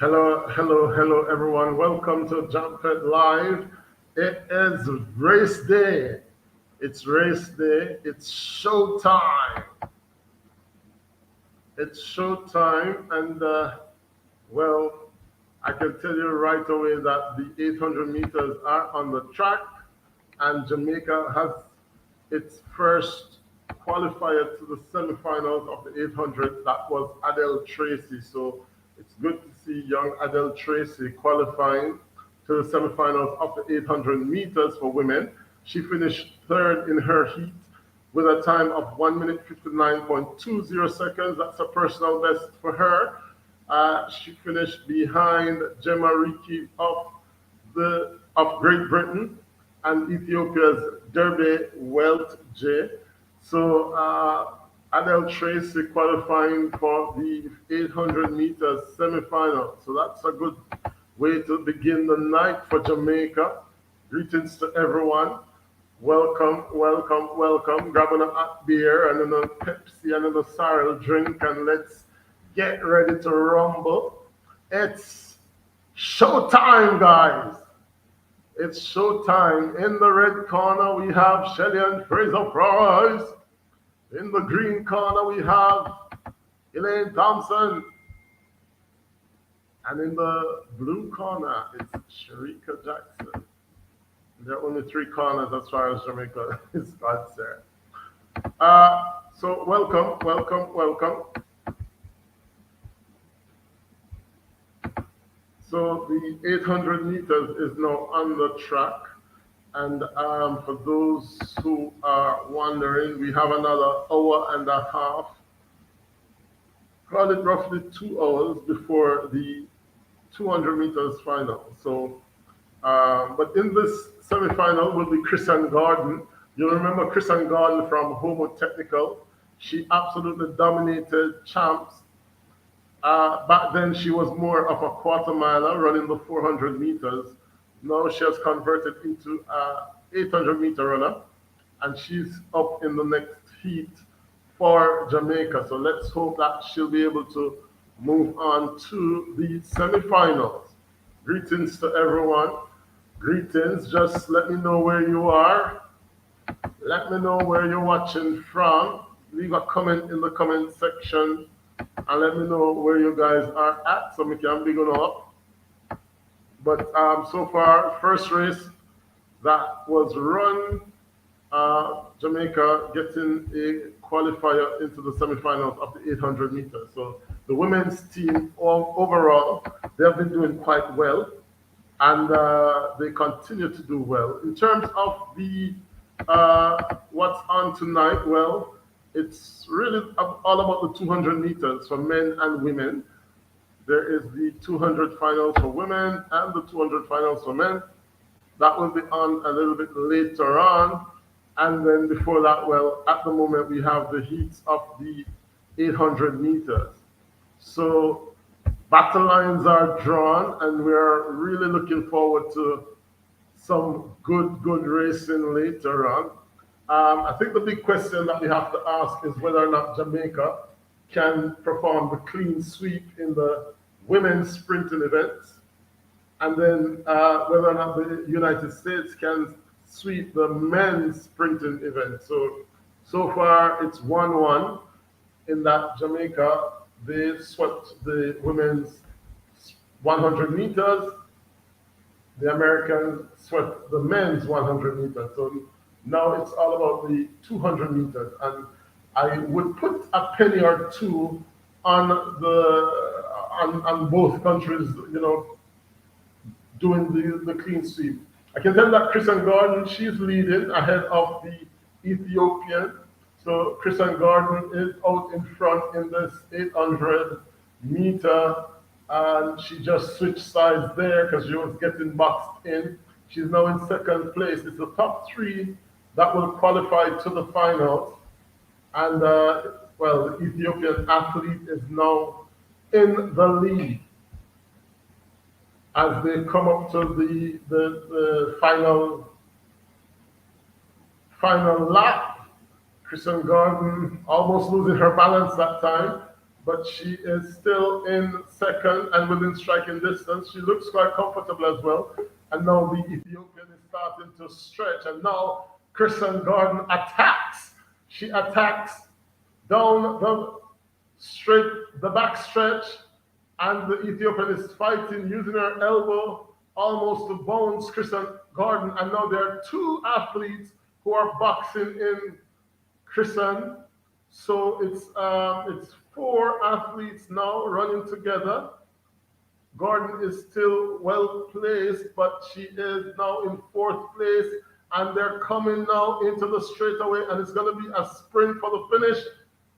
Hello, hello, hello, everyone. Welcome to Jump It Live. It is race day. It's race day. It's showtime. It's showtime. And, well, I can tell you right away that the 800 meters are on the track, and Jamaica has its first qualifier to the semifinals of the 800. That was Adele Tracy. So it's good to see young Adele Tracy qualifying to the semifinals of the 800 meters for women. She finished third in her heat with a time of 1 minute 59.20 seconds. That's a personal best for her. She finished behind Gemma Riki of Great Britain and Ethiopia's Derbe Welt J. So Adele Tracy qualifying for the 800 meters semifinal. So that's a good way to begin the night for Jamaica. Greetings to everyone. Welcome, welcome, welcome. Grab a hot beer and a Pepsi and a sorrel drink, and let's get ready to rumble. It's showtime, guys. It's showtime. In the red corner, we have Shelly and Fraser Price. In the green corner, we have Elaine Thompson. And in the blue corner, it's Sharika Jackson. There are only three corners as far as Jamaica is concerned. So welcome, welcome, welcome. So the 800 meters is now on the track. And for those who are wondering, we have another hour and a half, call it roughly 2 hours before the 200 meters final. So, but in this semifinal will be Christian Gordon. You remember Christian Gordon from Homo Technical. She absolutely dominated champs. Back then, she was more of a quarter miler running the 400 meters. Now she has converted into a 800-meter runner, and she's up in the next heat for Jamaica. So let's hope that she'll be able to move on to the semifinals. Greetings to everyone. Greetings. Just let me know where you are. Let me know where you're watching from. Leave a comment in the comment section and let me know where you guys are at so we can big on up. But so far, first race that was run, Jamaica getting a qualifier into the semifinals of the 800 meters. So the women's team overall, they have been doing quite well, and they continue to do well. In terms of the what's on tonight, well, it's really all about the 200 meters for men and women. There is the 200 finals for women and the 200 finals for men. That will be on a little bit later on. And then before that, well, at the moment, we have the heats of the 800 meters. So battle lines are drawn, and we're really looking forward to some good racing later on. I think the big question that we have to ask is whether or not Jamaica can perform the clean sweep in the women's sprinting events, and then whether or not the United States can sweep the men's sprinting event. So far it's 1-1 in that Jamaica, they swept the women's 100 meters, the Americans swept the men's 100 meters. So now it's all about the 200 meters, and I would put a penny or two on on both countries, doing the clean sweep. I can tell that Christian Gordon, she's leading ahead of the Ethiopian. So Christian Gordon is out in front in this 800-meter, and she just switched sides there because she was getting boxed in. She's now in second place. It's the top three that will qualify to the finals. And well, the Ethiopian athlete is now in the lead as they come up to the final lap. Christian Gordon almost losing her balance that time. but she is still in second and within striking distance. She looks quite comfortable as well. And now the Ethiopian is starting to stretch. And now Kristen Gordon attacks. She attacks down the straight, the back stretch, and the Ethiopian is fighting using her elbow almost to bounce Kristen Gordon. And now there are two athletes who are boxing in Kristen. So it's four athletes now running together. Gordon is still well placed, but she is now in fourth place, and they're coming now into the straightaway, and it's going to be a sprint for the finish.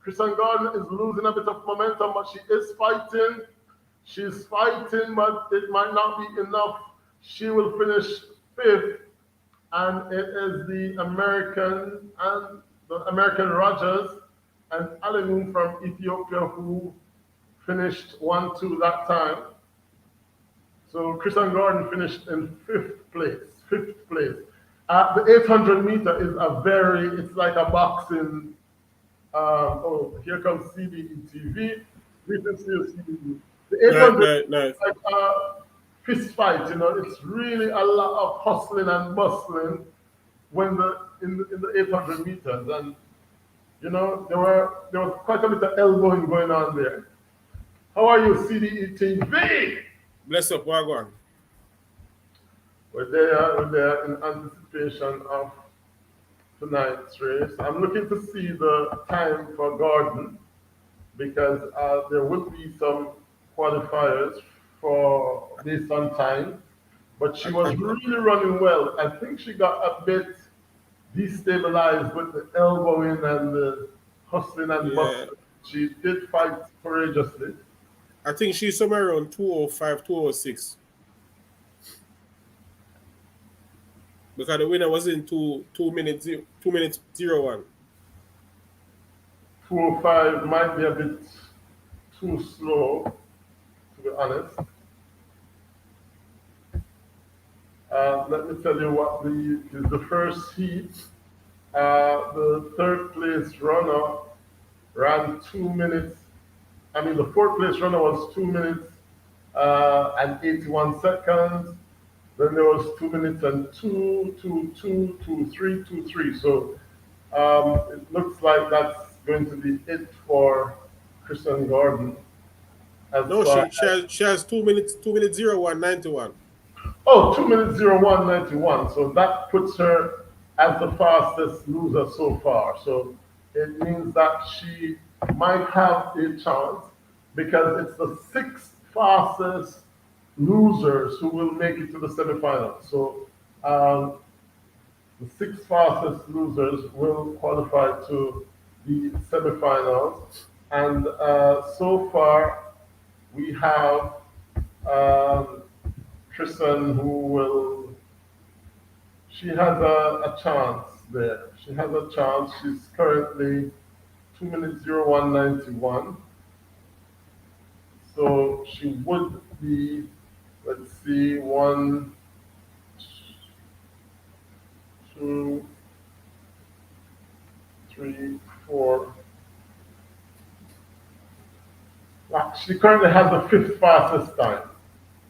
Kristen Gordon is losing a bit of momentum, but she is fighting. She's fighting, but it might not be enough. She will finish fifth, and it is the American Rogers and Alemu from Ethiopia who finished 1-2 that time. So Christian Gordon finished in fifth place. Fifth place. The 800 meter is it's like a boxing. Oh, here comes CBE TV. We can see CBE. The 800 is like a fist fight. It's really a lot of hustling and bustling when in the 800 meters, and there was quite a bit of elbowing going on there. How are you, CDE TV? Bless up, Wagwan. We're there in anticipation of tonight's race. I'm looking to see the time for Gordon because there will be some qualifiers for based on time, but she was really running well. I think she got a bit destabilized with the elbowing and the hustling and Yeah, bustling. She did fight courageously. I think she's somewhere around 205, 206. Because the winner was in 2 minutes 01. 205 might be a bit too slow, to be honest. Let me tell you what the first heat. The third place runner ran 2 minutes. I mean, the fourth place runner was 2 minutes and 81 seconds. Then there was 2 minutes and 2, 2, 2, 2, 3, 2, 3. So it looks like that's going to be it for Christian Gordon as No, far she has 2 minutes 0191. Oh, 2 minutes 0191. So that puts her as the fastest loser so far. So it means that she might have a chance because it's the six fastest losers who will make it to the semifinals. So the six fastest losers will qualify to the semifinals. And so far, we have um, Tristan who she has a chance there. She has a chance. She's currently 2 minutes 0191. So she would be, let's see, one, two, three, four. She currently has the fifth fastest time.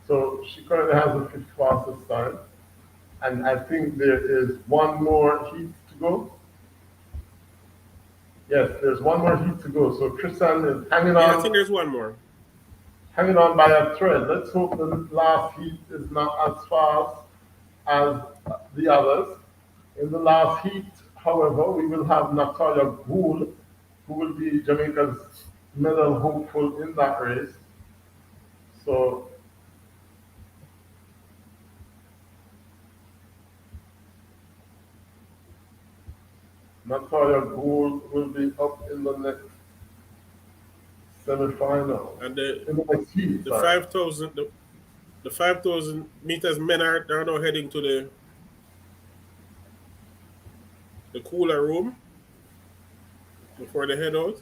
So she currently has the fifth fastest time. And I think there is one more heat to go. Yes, there's one more heat to go. So Tristan is Yeah, I think there's one more. hanging on by a thread. Let's hope the last heat is not as fast as the others. In the last heat, however, we will have Natalia Gould, who will be Jamaica's medal hopeful in that race. So Natalia Gould will be up in the next semi-final. And In the next heat, the sorry. 5,000 the 5,000 meters men are now heading to the cooler room before they head out.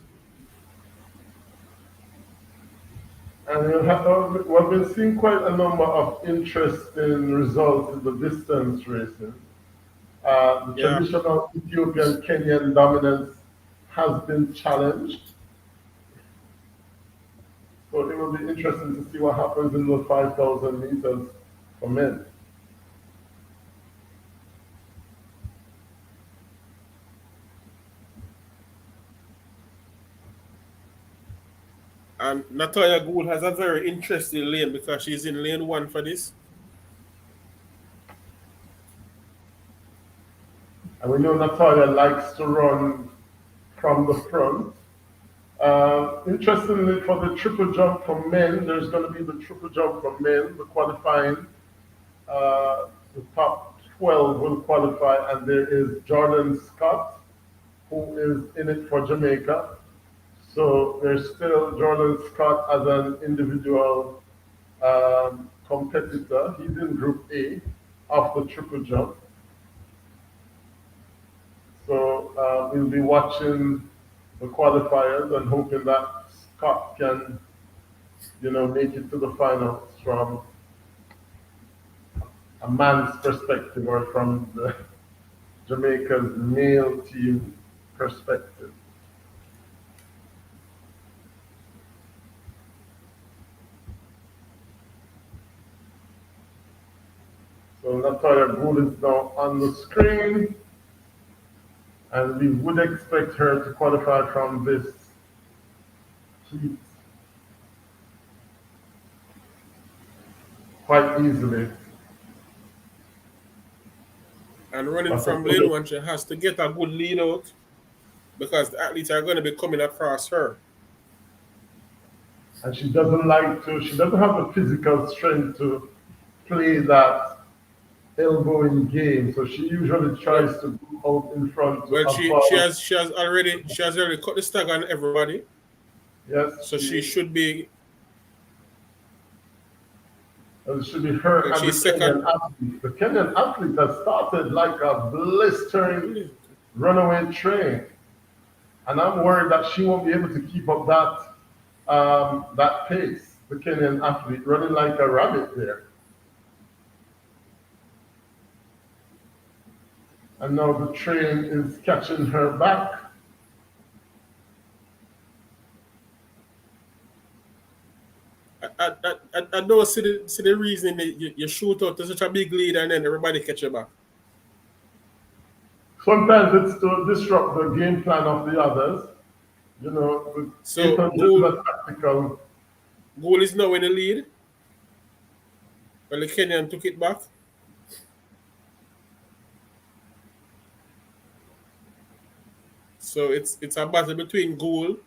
And we've been seeing quite a number of interesting results in the distance racing. The Yeah, traditional Ethiopian Kenyan dominance has been challenged. So it will be interesting to see what happens in those 5,000 meters for men. And Natalia Gould has a very interesting lane because she's in lane 1 for this. And we know Natalia likes to run from the front. Interestingly, for the triple jump for men, there's going to be the triple jump for men, the qualifying. The top 12 will qualify, and there is Jordan Scott, who is in it for Jamaica. So there's still Jordan Scott as an individual competitor. He's in Group A of the triple jump. So we'll be watching the qualifiers and hoping that Scott can, make it to the finals from a man's perspective or from the Jamaica's male team perspective. So Natalia Gould is now on the screen, and we would expect her to qualify from this heat quite easily. And running from lane 1, she has to get a good lead out because the athletes are going to be coming across her. And she doesn't have the physical strength to play that elbowing game. So she usually tries to go out in front. Well, she has already cut the stag on everybody. Yes. So she should be. It should be her and the second. Kenyan athlete. The Kenyan athlete has started like a blistering runaway train. And I'm worried that she won't be able to keep up that pace. The Kenyan athlete running like a rabbit there. And now the train is catching her back. I don't see the reason that you shoot out to such a big lead and then everybody catch you back. Sometimes it's to disrupt the game plan of the others. So Gould is now in the lead. Well, the Kenyan took it back. So it's a battle between Gould.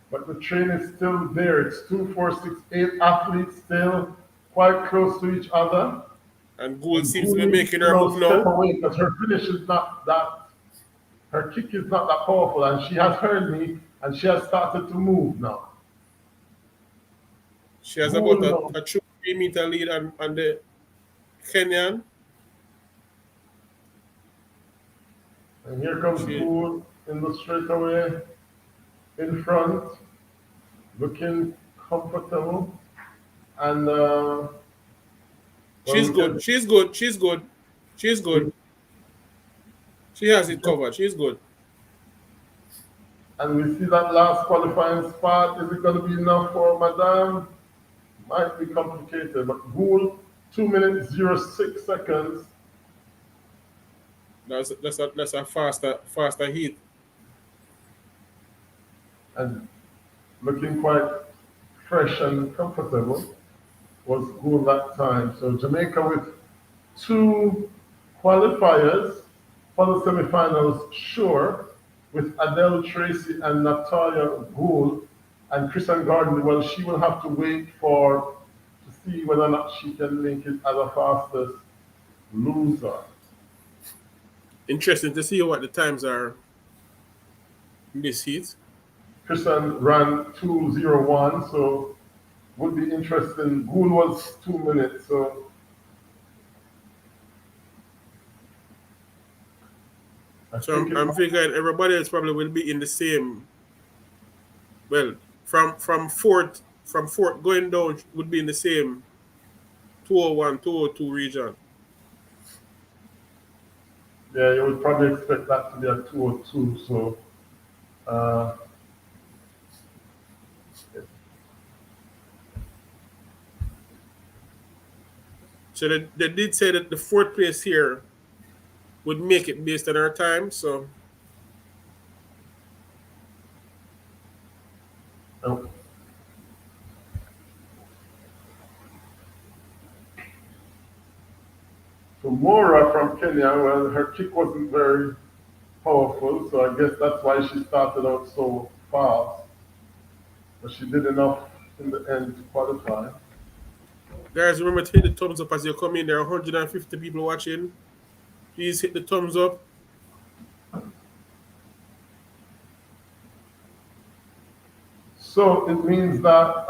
But the train is still there. It's 2, 4, 6, 8 athletes still quite close to each other. And Gould seems to be making her move now. Step away because her finish is not that, her kick is not that powerful, and she has heard me, and she has started to move now. She has about a 2-3 meter lead on the Kenyan. And here comes Gould in the straightaway in front, looking comfortable. And she's good. She's good. She's good. She's good. She has it covered. She's good. And we see that last qualifying spot. Is it going to be enough for Madame? Might be complicated. But Gould, 2 minutes 06 seconds. That's a faster heat. And looking quite fresh and comfortable was Gould that time. So Jamaica with 2 qualifiers for the semifinals, sure, with Adele Tracy and Natalia Gould, and Kristen Gordon. Well, she will have to wait to see whether or not she can make it as a fastest loser. Interesting to see what the times are in this heat. Kristen ran 2:01, so would be interesting. Gould was 2 minutes, so I'm figuring everybody else probably will be in the same. Well, from fourth going down would be in the same 201, 202 region. Yeah, you would probably expect that to be a 202. So So they did say that the fourth place here would make it based on our time. So Oh. So Mora from Kenya, well, her kick wasn't very powerful, so I guess that's why she started out so fast. But she did enough in the end to qualify. guys, remember to hit the thumbs up as you come in. There are 150 people watching. Please hit the thumbs up. So it means that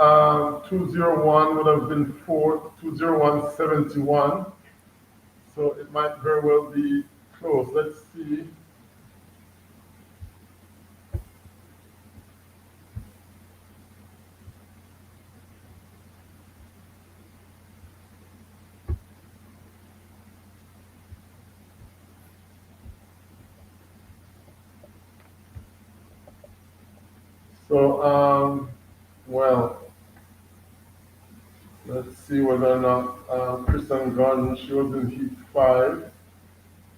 201 would have been fourth, 201.71. So it might very well be close. Let's see. So, well, let's see whether or not Kristen Gordon, she was in Heat 5.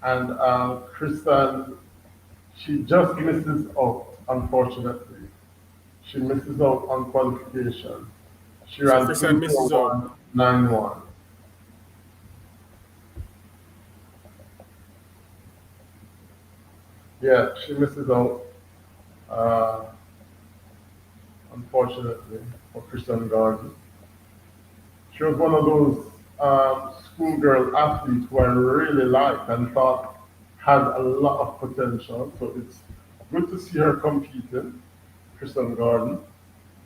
And Kristen, she just misses out, unfortunately. She misses out on qualification. She So ran Christian misses out. 2:01.91. Yeah, she misses out, uh, unfortunately, for Kristen Gordon. She was one of those schoolgirl athletes who I really liked and thought had a lot of potential. So it's good to see her competing. Kristen Gordon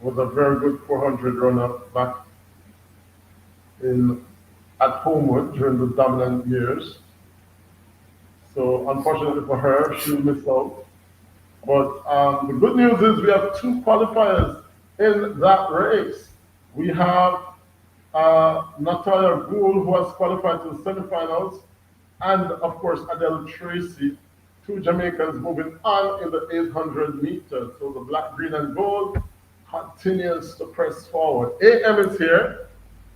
was a very good 400 runner back in at Homewood during the dominant years. So unfortunately for her, she'll miss out. But the good news is we have two qualifiers in that race. We have Natalia Gould, who has qualified to the semifinals, and of course Adele Tracy, two Jamaicans moving on in the 800 meters. So the black, green, and gold continues to press forward. AM is here.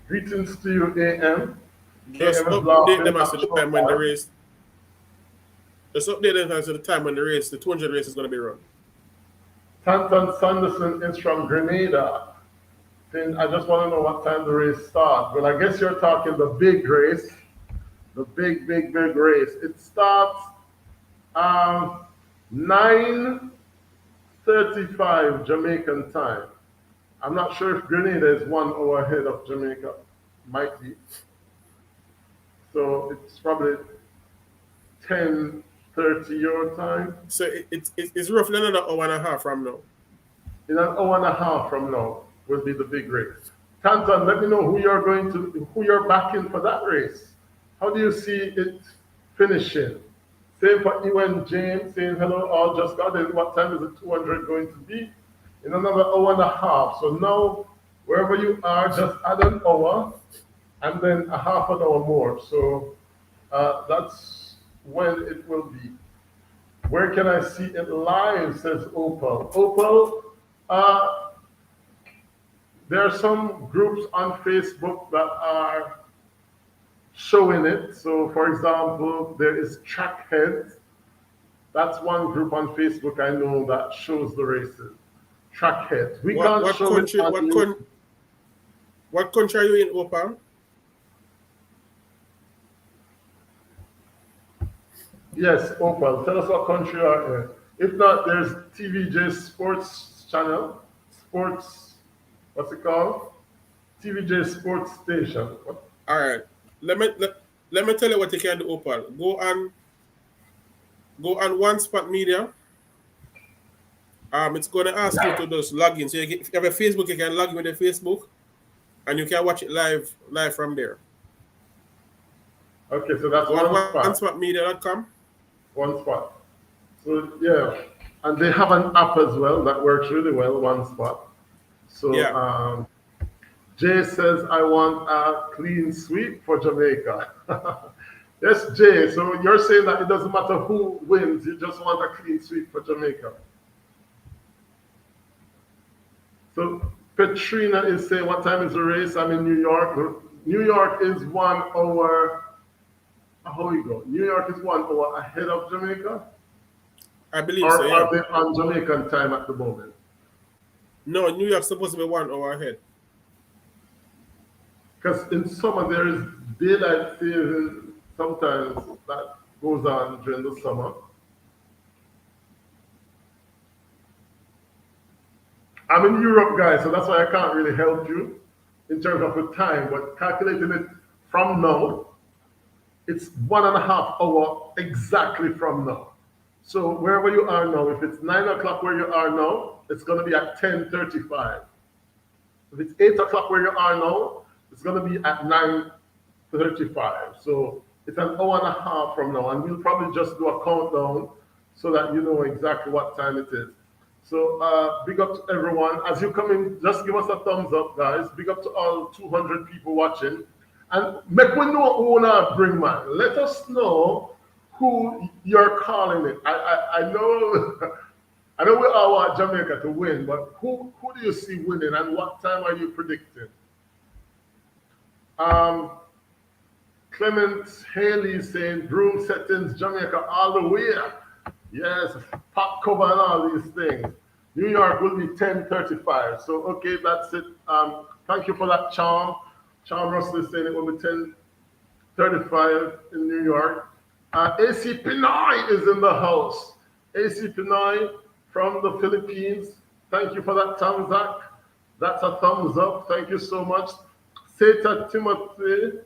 Greetings to you, AM. Just AM is update laughing them as at to the short time when the time. race. Just update them as to the time when the race, the 200 race is going to be run. Tantan Sanderson is from Grenada. Then I just want to know what time the race starts. But I guess you're talking the big race, the big, big, big race. It starts 9:35 Jamaican time. I'm not sure if Grenada is 1 hour ahead of Jamaica. Might be. So it's probably 10:30 your time. So it's roughly another hour and a half from now. In an hour and a half from now will be the big race. Tantan, let me know who you're backing for that race. How do you see it finishing? Same for Ewan James saying hello, all just got in. What time is the 200 going to be? In another hour and a half. So now, wherever you are, just add an hour and then a half an hour more. So that's when it will be. Where can I see it live? Says Opal. Opal, there are some groups on Facebook that are showing it. So, for example, there is Trackhead. That's one group on Facebook I know that shows the races. Trackhead. We What can't what show it country on YouTube. what country are you in, Opal? Yes, Opal. Tell us what country you are in. If not, there's TVJ Sports Channel. Sports, what's it called? TVJ Sports Station. What? All right. Let me tell you what you can do, Opal. Go on One Spot Media. It's going to ask you to just log in. So if you have a Facebook, you can log in with your Facebook, and you can watch it live from there. Okay, so that's Go on one spot. onespotmedia.com. One spot. So yeah, and they have an app as well that works really well. One spot. So Yeah. Jay says I want a clean sweep for Jamaica. Yes, Jay. So you're saying that it doesn't matter who wins, you just want a clean sweep for Jamaica. So Petrina is saying, what time is the race? I'm in New York. New York is 1 hour. How we go? New York is 1 hour ahead of Jamaica, I believe so, or yeah. are they on Jamaican time at the moment? No, New York's supposed to be 1 hour ahead. Because in summer there is daylight saving. Sometimes that goes on during the summer. I'm in Europe, guys, so that's why I can't really help you in terms of the time. But calculating it from now, it's 1.5 hour exactly from now. So wherever you are now, if it's 9 o'clock where you are now, it's going to be at 10:35. If it's 8 o'clock where you are now, it's going to be at 9:35. So it's an hour and a half from now, and we'll probably just do a countdown so that you know exactly what time it is. So big up to everyone. As you come in, just give us a thumbs up, guys. Big up to all 200 people watching. And make we know who wanna bring, man. Let us know who you're calling it. I know I know we all want Jamaica to win, but who do you see winning and what time are you predicting? Um, Clement Haley saying broom settings, Jamaica all the way. Yes, pop cover and all these things. New York will be 10:35. So okay, that's it. Thank you for that, Charm. Charm Russell is saying it will be 10:35 in New York. AC Pinoy is in the house. AC Pinoy from the Philippines. Thank you for that, Tom Zach. That's a thumbs up. Thank you so much. Seta Timothy,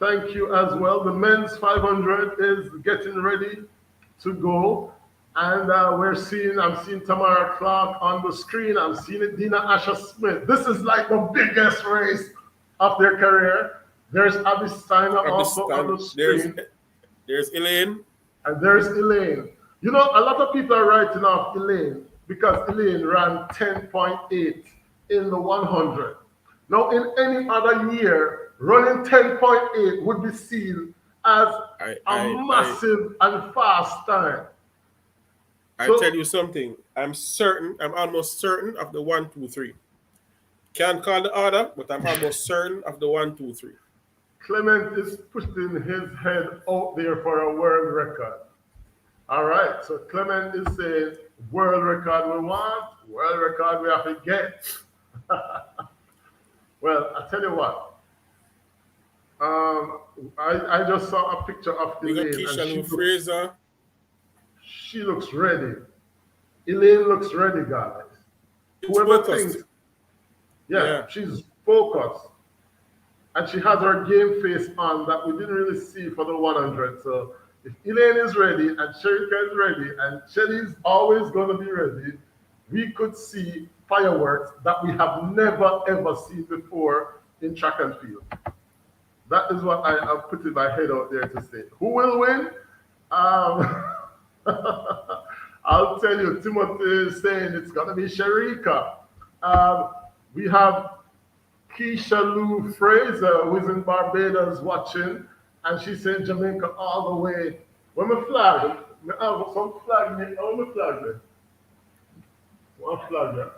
thank you as well. The men's 500 is getting ready to go. And I'm seeing Tamara Clark on the screen. I'm seeing Dina Asher Smith. This is like the biggest race of their career. There's Abby Steiner also on the screen. There's Elaine. And there's Elaine. You know, a lot of people are writing off Elaine because Elaine ran 10.8 in the 100. Now, in any other year, running 10.8 would be seen as a massive and fast time. I tell you something. I'm almost certain of the 1, 2, 3. Can't call the order, but I'm almost certain of the 1, 2, 3. Clement is putting his head out there for a world record. All right, so Clement is saying world record we want, world record we have to get. Well, I tell you what. I just saw a picture of Elaine, and she looks ready. Elaine looks ready, guys. Whoever thinks, yeah, she's focused. And she has her game face on that we didn't really see for the 100. So if Elaine is ready and Sherika is ready and Shelly's always going to be ready, we could see fireworks that we have never ever seen before in track and field. That is what I have put in my head out there to say. Who will win? I'll tell you, Timothy is saying it's going to be Sherika. We have Keisha Lou Fraser, who is in Barbados watching, and she said Jamaica all the way. When my flag, I have some flag, I want my flag there. One flag there.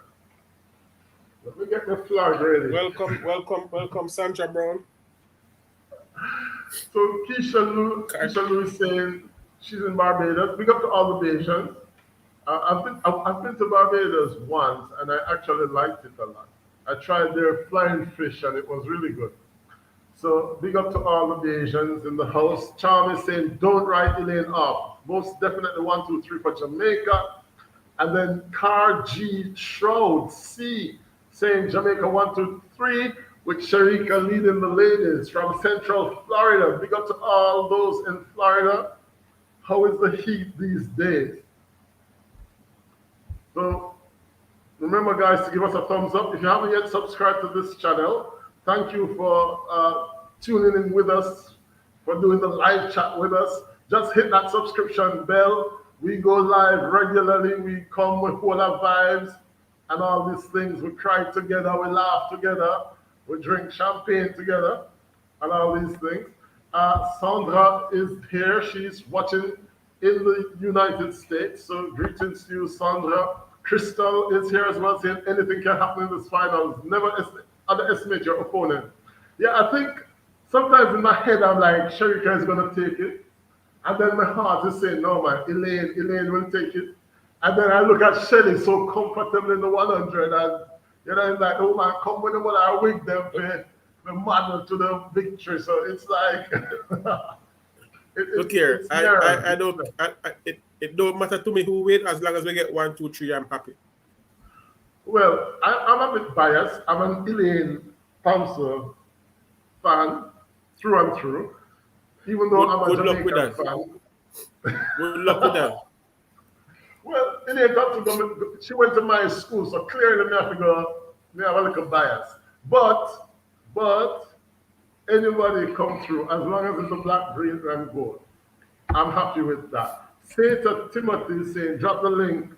Let me get my flag ready. Welcome, Sandra Brown. So Keisha Lou is saying she's in Barbados. Big up to all the Bajans. I've been to Barbados once, and I actually liked it a lot. I tried their flying fish, and it was really good. So big up to all the Asians in the house. Charm is saying, don't write Elaine off. Most definitely 1, 2, 3 for Jamaica. And then Car G Shroud C saying Jamaica 1, 2, 3 with Sharika leading the ladies from Central Florida. Big up to all those in Florida. How is the heat these days? So remember, guys, to give us a thumbs up. If you haven't yet subscribed to this channel, thank you for tuning in with us, for doing the live chat with us. Just hit that subscription bell. We go live regularly. We come with all our vibes and all these things. We cry together. We laugh together. We drink champagne together and all these things. Sandra is here. She's watching in the United States. So greetings to you, Sandra. Crystal is here as well, saying anything can happen in this finals. Never underestimate your opponent. Yeah, I think sometimes in my head I'm like, Sherika is gonna take it. And then my heart is saying, no man, Elaine will take it. And then I look at Shelly so comfortable in the 100 and it's like, oh man, come with them I wig them for the man to the victory. So it's like Look here, it's nerves. I don't, it don't matter to me who win as long as we get 1, 2, 3. I'm happy. Well, I'm a bit biased. I'm an Elaine Thompson fan through and through, even though I'm a Jamaican fan. Good luck with that. Well, Elaine Thompson, she went to my school, so clearly me have to go, me have a little bias. But anybody come through, as long as it's a black, green, and gold, I'm happy with that. Say to Timothy, saying, drop the link.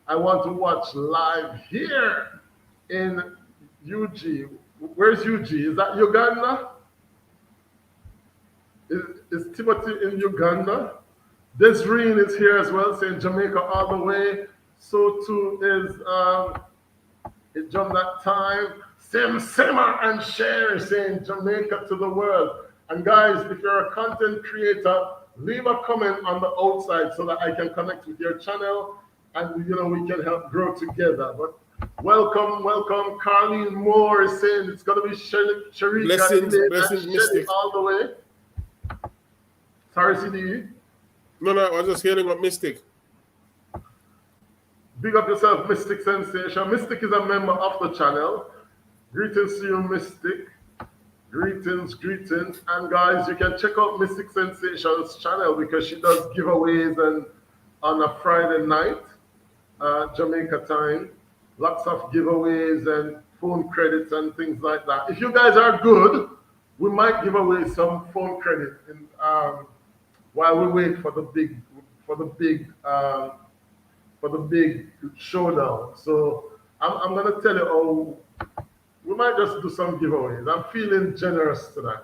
I want to watch live here in UG. Where's UG? Is that Uganda? Is Timothy in Uganda? Desreen is here as well, saying Jamaica all the way. So too is it jumped that time. Simmer and Sherry saying Jamaica to the world. And guys, if you're a content creator, leave a comment on the outside so that I can connect with your channel and we can help grow together. But welcome. Carlene Moore is saying it's gonna be Sharika blessings, Shelly all the way. Sorry, CDE. No, I was just hearing about Mystic. Big up yourself, Mystic Sensation. Mystic is a member of the channel. Greetings to you, Mystic. Greetings. And guys, you can check out Mystic Sensation's channel because she does giveaways and on a Friday night, Jamaica time. Lots of giveaways and phone credits and things like that. If you guys are good, we might give away some phone credit while we wait for the big showdown. So I'm gonna tell you we might just do some giveaways. I'm feeling generous tonight.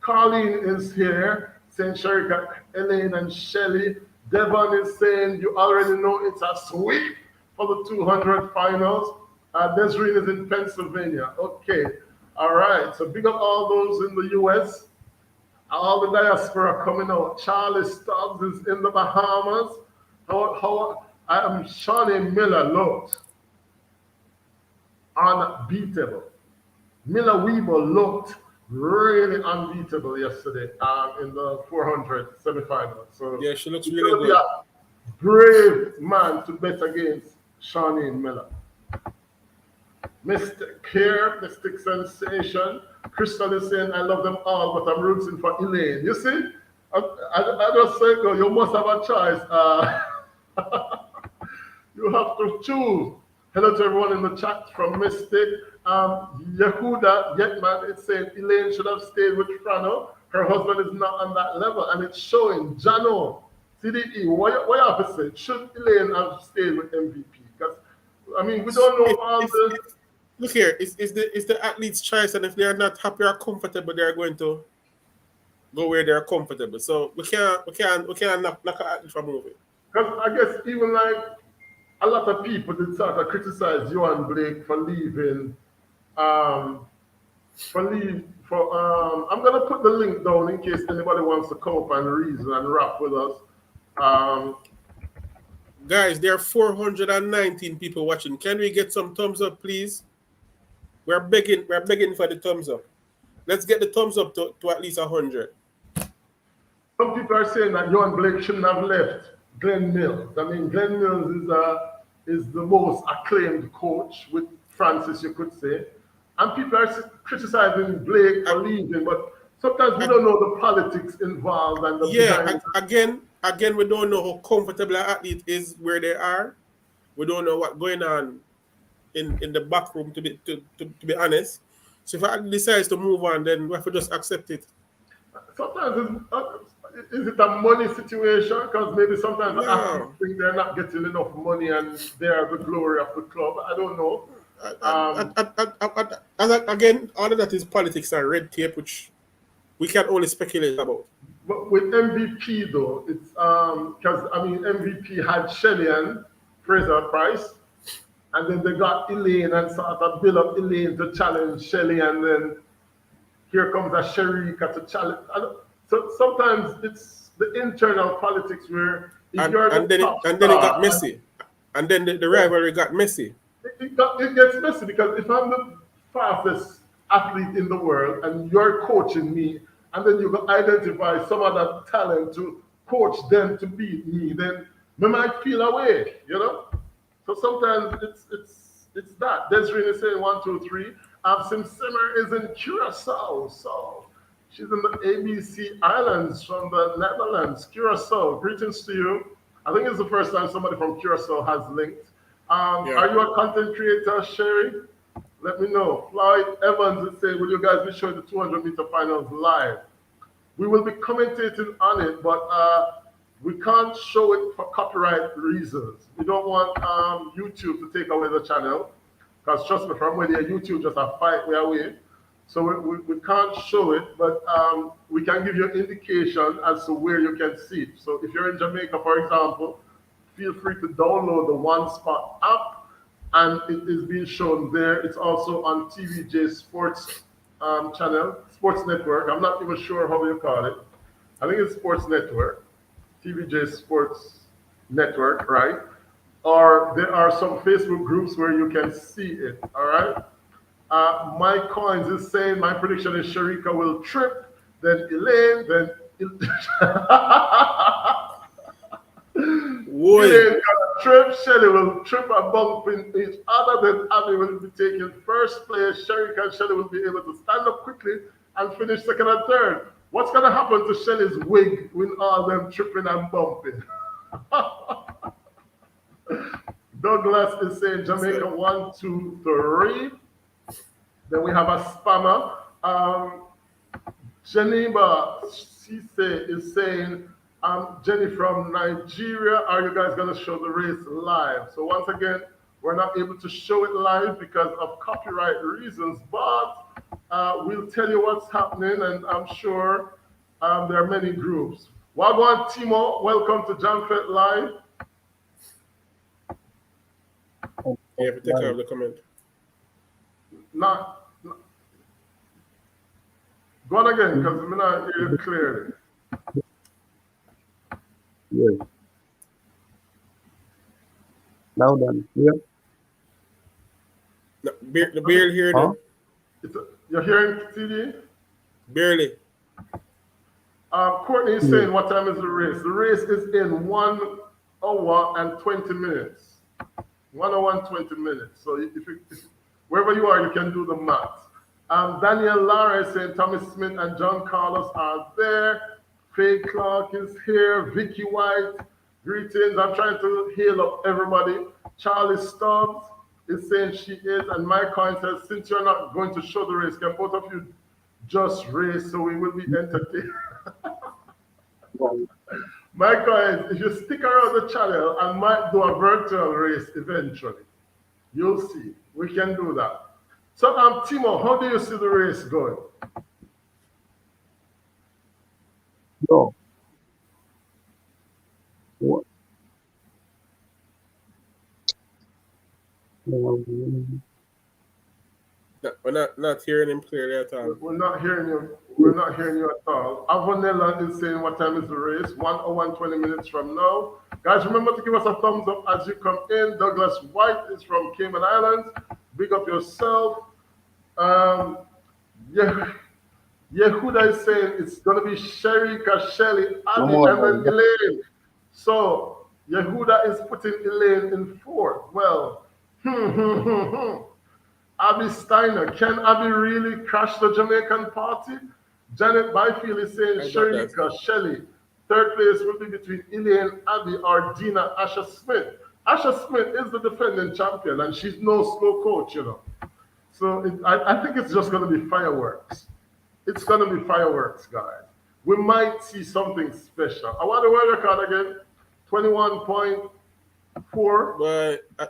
Carlene is here saying Sherika, Elaine, and Shelly. Devon is saying you already know it's a sweep for the 200 finals. Desiree is in Pennsylvania. Okay, all right. So big up all those in the U.S. All the diaspora coming out. Charlie Stubbs is in the Bahamas. How Shawnee Miller looked unbeatable. Miller Weaver looked really unbeatable yesterday in the 400 semifinals. So yeah, she looks really good. A brave man to bet against Shawnee Miller. Mystic here, Mystic Sensation. Crystal is saying, I love them all, but I'm rooting for Elaine. You see? I just say, you must have a choice. You have to choose. Hello to everyone in the chat from Mystic. Yehuda Yetman is saying Elaine should have stayed with Frano. Her husband is not on that level, and it's showing. Jano, CDE, what you have to say? Should Elaine have stayed with MVP? Because I mean, we don't know all the. Look here, it's the athlete's choice, and if they are not happy or comfortable, they are going to go where they are comfortable. So we can't knock an athlete from moving. Because I guess even like a lot of people did sort of criticize Johan Blake for leaving. I'm gonna put the link down in case anybody wants to come up and reason and rap with us. Guys, there are 419 people watching. Can we get some thumbs up, please? We're begging for the thumbs up. Let's get the thumbs up to at least 100. Some people are saying that Johan Blake shouldn't have left Glenn Mills. I mean, Glenn Mills is the most acclaimed coach with Francis, you could say. And people are criticizing Blake for leaving, but sometimes we don't know the politics involved and the again, we don't know how comfortable an athlete is where they are. We don't know what's going on in the back room, to be honest. So if an athlete decides to move on, then we have to just accept it. Sometimes is it a money situation? Because maybe sometimes the athletes think they're not getting enough money and they are the glory of the club. I don't know. Again, all of that is politics and red tape, which we can only speculate about. But with MVP though, it's because I mean MVP had Shelly and Fraser Price, and then they got Elaine and sort of build up Elaine to challenge Shelly, and then here comes a Sharika to challenge. So sometimes it's the internal politics where if and you're and the then it top and then it got star, messy, and then the yeah, rivalry got messy. it gets messy because if I'm the fastest athlete in the world and you're coaching me, and then you can identify some other talent to coach them to beat me, then we might feel away, you know? So sometimes it's that. Desiree is saying 1, 2, 3. Sim Simmer is in Curacao, so she's in the ABC Islands from the Netherlands. Curacao, greetings to you. I think it's the first time somebody from Curacao has linked. Yeah. Are you a content creator, Sherry? Let me know. Floyd Evans is saying, will you guys be showing the 200-meter finals live? We will be commentating on it, but we can't show it for copyright reasons. We don't want YouTube to take away the channel, because trust me, from where YouTube just a fight way away. So we can't show it, but we can give you an indication as to where you can see it. So if you're in Jamaica, for example, feel free to download the One Spot app, and it is being shown there. It's also on TVJ Sports channel, Sports Network. I'm not even sure how you call it. I think it's Sports Network, TVJ Sports Network, right? Or there are some Facebook groups where you can see it, all right? Mike Coins is saying my prediction is Sharika will trip, then Elaine, then Why? Elaine gonna trip, Shelly will trip and bump in each other, then Abby will be taking first place. Sharika and Shelly will be able to stand up quickly and finish second and third. What's gonna happen to Shelly's wig with all them tripping and bumping? Douglas is saying Jamaica 1, 2, 3. Then we have a spammer. Geneva Cisse is saying, Jenny from Nigeria, are you guys going to show the race live? So once again, we're not able to show it live because of copyright reasons, but we'll tell you what's happening, and I'm sure there are many groups. Wagwan Timo, welcome to JamFet Live. You have to take out the comment. Not, go on again, because I'm not hearing it clearly. Yes. Now then, yeah. No, barely hearing Huh? it. You're hearing TD? Barely. Courtney is saying, what time is the race? The race is in 1 hour and 20 minutes. 1 hour and 20 minutes. So if wherever you are, you can do the math. Daniel Lara is saying Tommy Smith and John Carlos are there. Faye Clark is here. Vicky White, greetings. I'm trying to hail up everybody. Charlie Stubbs is saying she is. And Mike Coin says, since you're not going to show the race, can both of you just race so we will be entertained? My guys, if you stick around the channel, I might do a virtual race eventually. You'll see. We can do that. So, Timo, how do you see the race going? No. What? No, we're not hearing him clearly at all. We're not hearing you. We're not hearing you at all. Avanella is saying what time is the race? 1 hour and 20 minutes from now. Guys, remember to give us a thumbs up as you come in. Douglas White is from Cayman Islands. Big up yourself. Yehuda is saying it's going to be Sharika, Shelly, Abby, and then Elaine. So Yehuda is putting Elaine in fourth. Well, Abby Steiner, can Abby really crash the Jamaican party? Janet Byfield is saying Sharika, Shelly. Third place will be between Elaine, Abby, or Dina Asher Smith. Asher Smith is the defending champion, and she's no slow coach, you know. So I think it's just going to be fireworks. It's going to be fireworks, guys. We might see something special. I want the world record again, 21.4. But I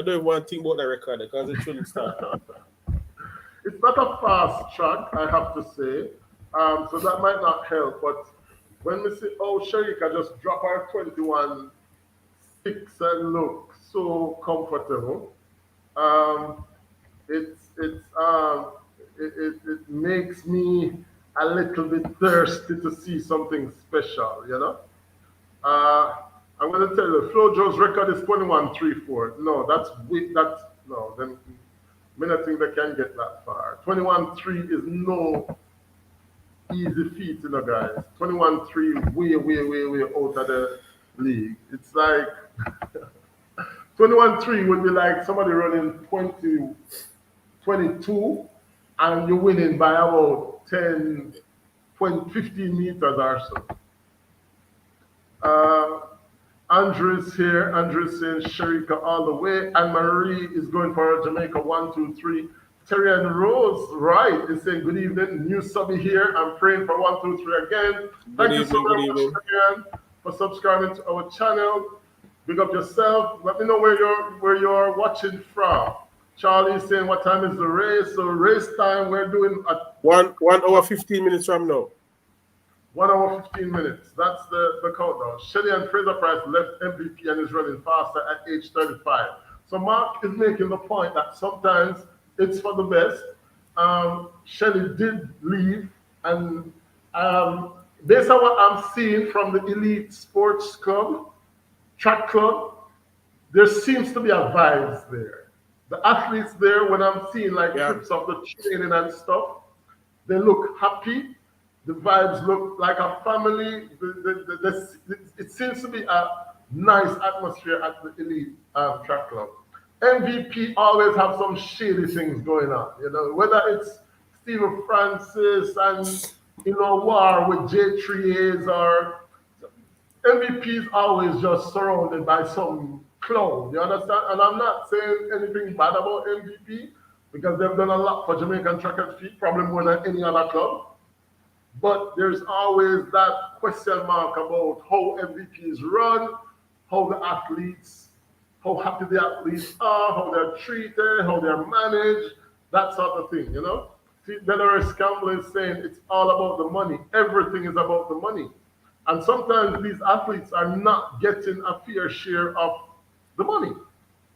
don't want to think about the record because it shouldn't start. It's not a fast track, I have to say. So that might not help. But when we say, oh, Sharika just drop our 21.6 and look so comfortable. it makes me a little bit thirsty to see something special, you know. Uh, I'm going to tell you, Flojo's record is 21-3-4. No, that's weak. That's no. Then I don't think they can get that far. 21-3 is no easy feat, you know, guys. 21-3, way out of the league. It's like 21-3 would be like somebody running 22, and you're winning by about 10, 20, 15 meters or so. Andrew's here. Andrew's saying Sharika all the way. And Marie is going for Jamaica 1-2-3. Terry and Rose, right, is saying good evening. New subby here. I'm praying for 1-2-3 again. Thank you so very much again for subscribing to our channel. Big up yourself. Let me know where you're watching from. Charlie is saying what time is the race? So race time we're doing at 1 hour 15 minutes from now. 1 hour 15 minutes. That's the countdown. Shelly and Fraser Price left MVP and is running faster at age 35. So Mark is making the point that sometimes it's for the best. Shelly did leave, and based on what I'm seeing from the Elite Sports Club, track club, there seems to be a vibes there. The athletes there, when I'm seeing like clips of the training and stuff, they look happy. The vibes look like a family. It seems to be a nice atmosphere at the Elite Track Club. MVP always have some shady things going on, you know, whether it's Stephen Francis and war with J3As, or MVP is always just surrounded by some clown, you understand? And I'm not saying anything bad about MVP because they've done a lot for Jamaican track and field, probably more than any other club. But there's always that question mark about how MVPs run, how the athletes, how happy the athletes are, how they're treated, how they're managed, that sort of thing, you know? See, Delores Campbell is saying it's all about the money. Everything is about the money. And sometimes these athletes are not getting a fair share of the money,